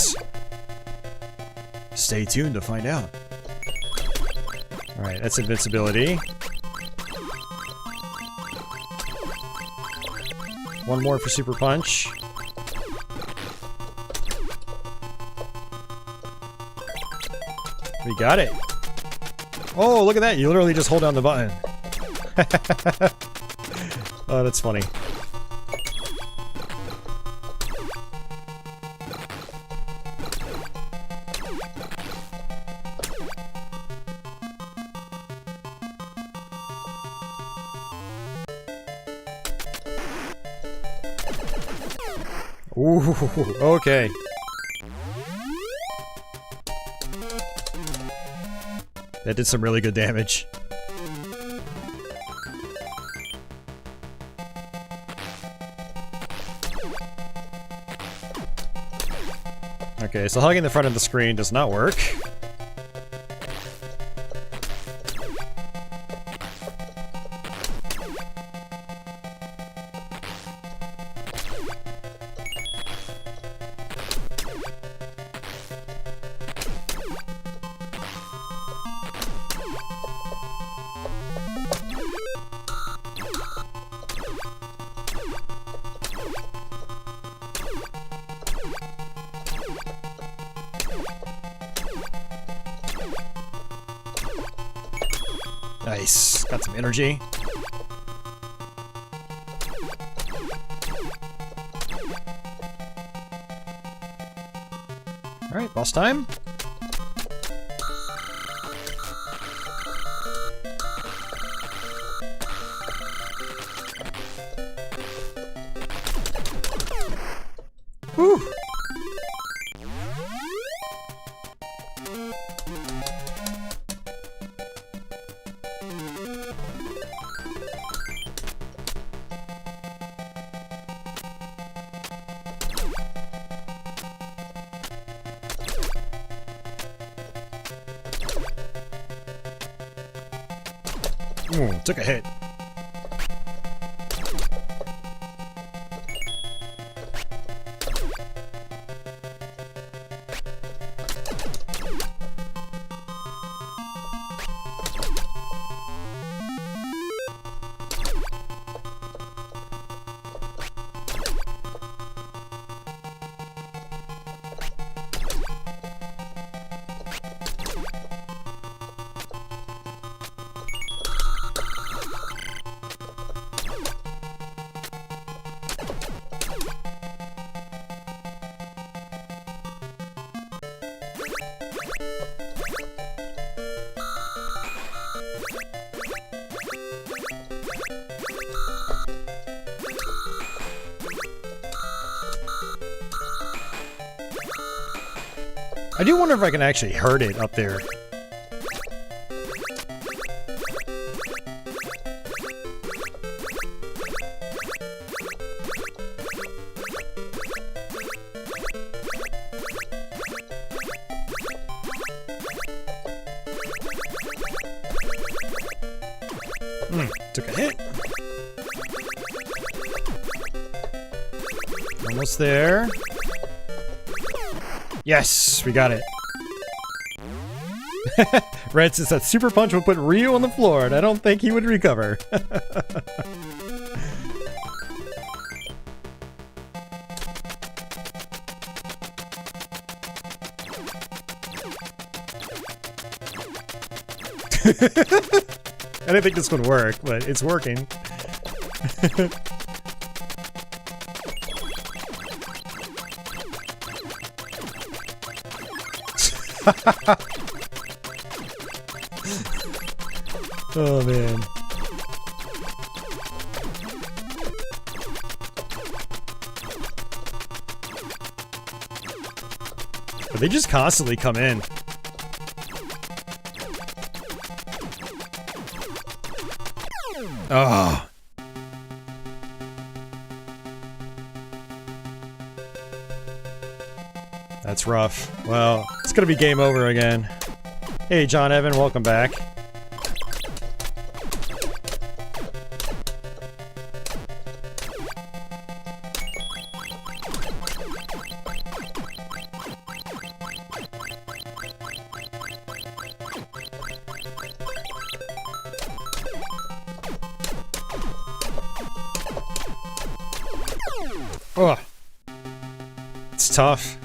Stay tuned to find out. Alright, that's invincibility. One more for Super Punch. We got it. Oh, look at that. You literally just hold down the button. Oh, that's funny. Ooh, okay. That did some really good damage. Okay, so hugging the front of the screen does not work. Nice. Got some energy. Alright, boss time. Whew. Ooh, took a hit. I do wonder if I can actually hurt it up there. Took a hit. Almost there. Yes, we got it. Red says that Super Punch would put Ryu on the floor, and I don't think he would recover. I didn't think this would work, but it's working. Oh man. But they just constantly come in. Oh. That's rough. Well, it's gonna be game over again. Hey, John Evan, welcome back. Ugh. It's tough.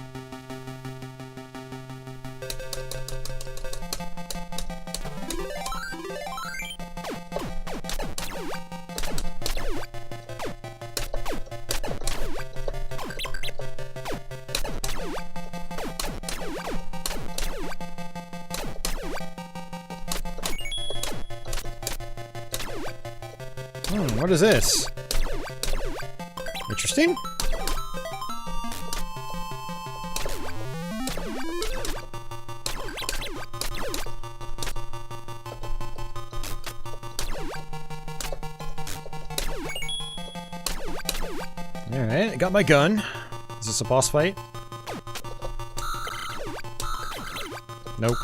What is this? Interesting. Alright, I got my gun. Is this a boss fight? Nope.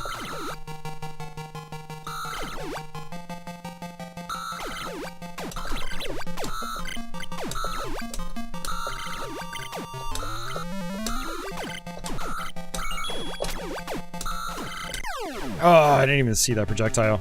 Oh, I didn't even see that projectile.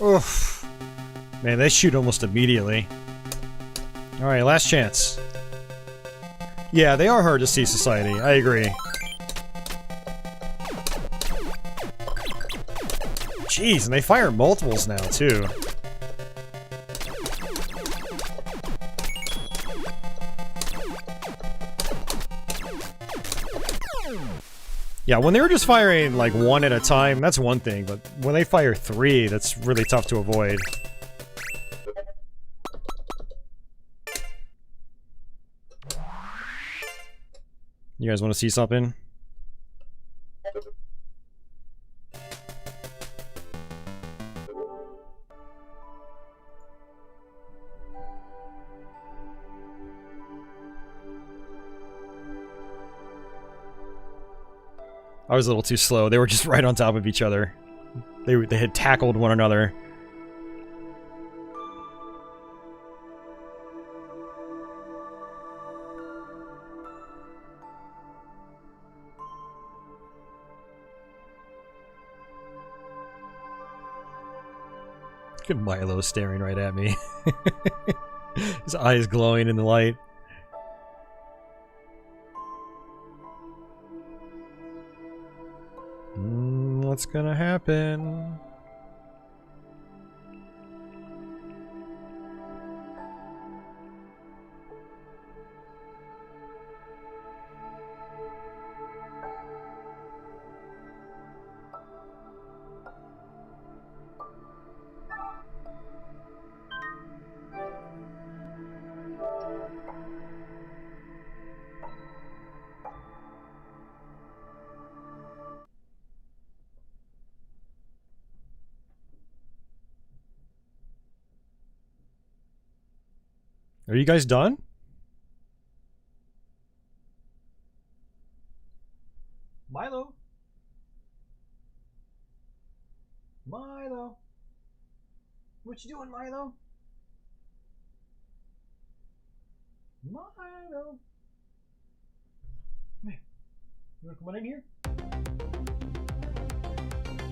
Oof. Man, they shoot almost immediately. Alright, last chance. Yeah, they are hard to see, Society. I agree. Jeez, and they fire multiples now, too. Yeah, when they were just firing, like, one at a time, that's one thing, but when they fire three, that's really tough to avoid. You guys want to see something? I was a little too slow. They were just right on top of each other. They had tackled one another. Look at Milo staring right at me. His eyes glowing in the light. What's gonna happen? Are you guys done? Milo? Milo? What you doing, Milo? Milo? Come here. You wanna come on in here?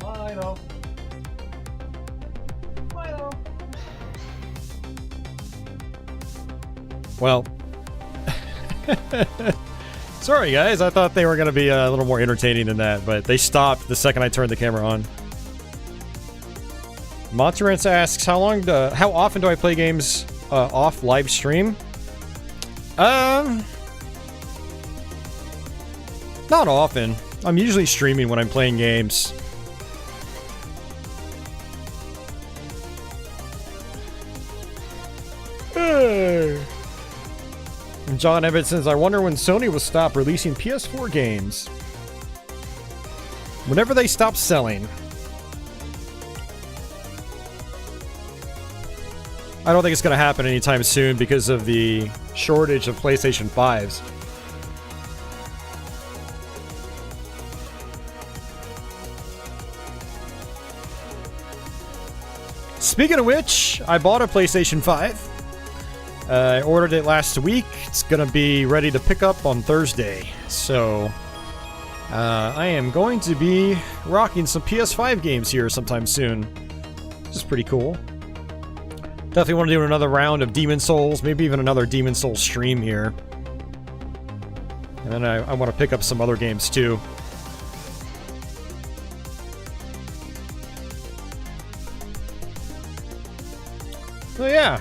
Milo? Milo? Well, sorry guys, I thought they were going to be a little more entertaining than that, but they stopped the second I turned the camera on. Monterance asks, how often do I play games off live stream? Not often. I'm usually streaming when I'm playing games. And John Evans says, I wonder when Sony will stop releasing PS4 games. Whenever they stop selling. I don't think it's going to happen anytime soon because of the shortage of PlayStation 5s. Speaking of which, I bought a PlayStation 5. I ordered it last week. It's gonna be ready to pick up on Thursday. So, I am going to be rocking some PS5 games here sometime soon. Which is pretty cool. Definitely want to do another round of Demon Souls, maybe even another Demon Souls stream here. And then I want to pick up some other games too. So yeah.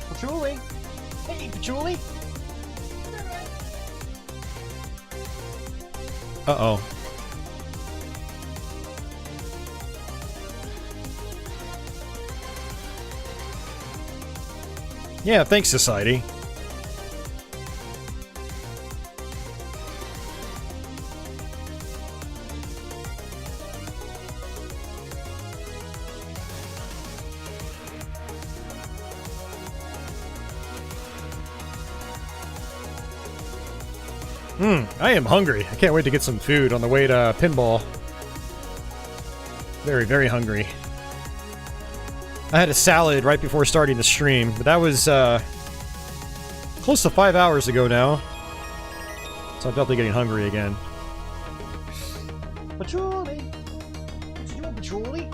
Patchouli? Hey, Patchouli? Uh-oh. Yeah, thanks, Society. I am hungry. I can't wait to get some food on the way to pinball. Very, very hungry. I had a salad right before starting the stream, but that was close to 5 hours ago now. So I'm definitely getting hungry again. Patchouli! What you doing, Patchouli?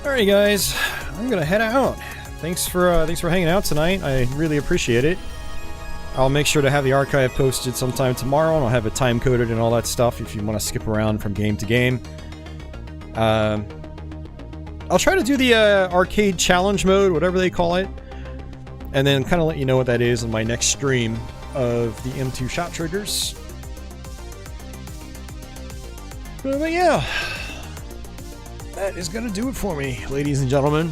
Alright guys, I'm gonna head out. Thanks for hanging out tonight. I really appreciate it. I'll make sure to have the archive posted sometime tomorrow, and I'll have it time coded and all that stuff if you want to skip around from game to game. I'll try to do the arcade challenge mode, whatever they call it, and then kind of let you know what that is in my next stream of the M2 ShotTriggers. But yeah. That is going to do it for me, ladies and gentlemen.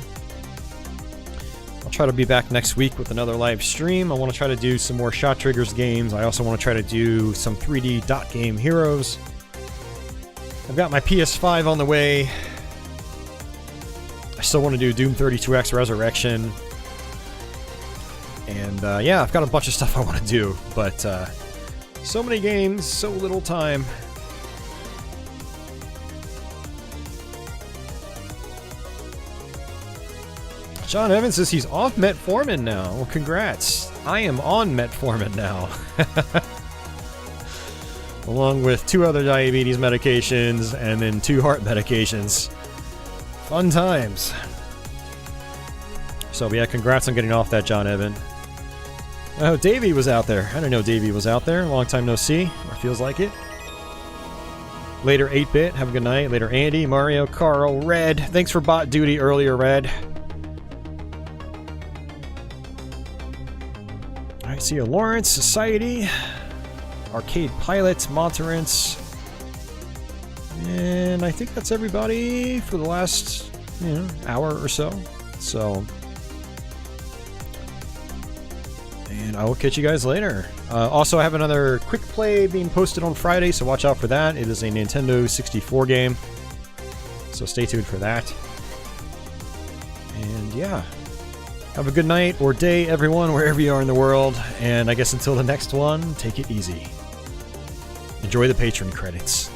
I'll try to be back next week with another live stream. I want to try to do some more ShotTriggers games. I also want to try to do some 3D dot game heroes. I've got my PS5 on the way. I still want to do Doom 32X Resurrection. And yeah, I've got a bunch of stuff I want to do. But so many games, so little time. John Evans says he's off metformin now. Well, congrats. I am on metformin now. Along with 2 other diabetes medications and then 2 heart medications. Fun times. So yeah, congrats on getting off that, John Evan. Oh, Davey was out there. I didn't know Davey was out there. Long time no see. Or feels like it. Later 8-Bit. Have a good night. Later Andy, Mario, Carl, Red. Thanks for bot duty earlier, Red. Alright, see you, Lawrence, Society, Arcade Pilots, Monterance, and I think that's everybody for the last, hour or so. So, and I will catch you guys later. Also, I have another quick play being posted on Friday, so watch out for that. It is a Nintendo 64 game, so stay tuned for that. And yeah, have a good night or day, everyone, wherever you are in the world. And I guess until the next one, take it easy. Enjoy the Patreon credits.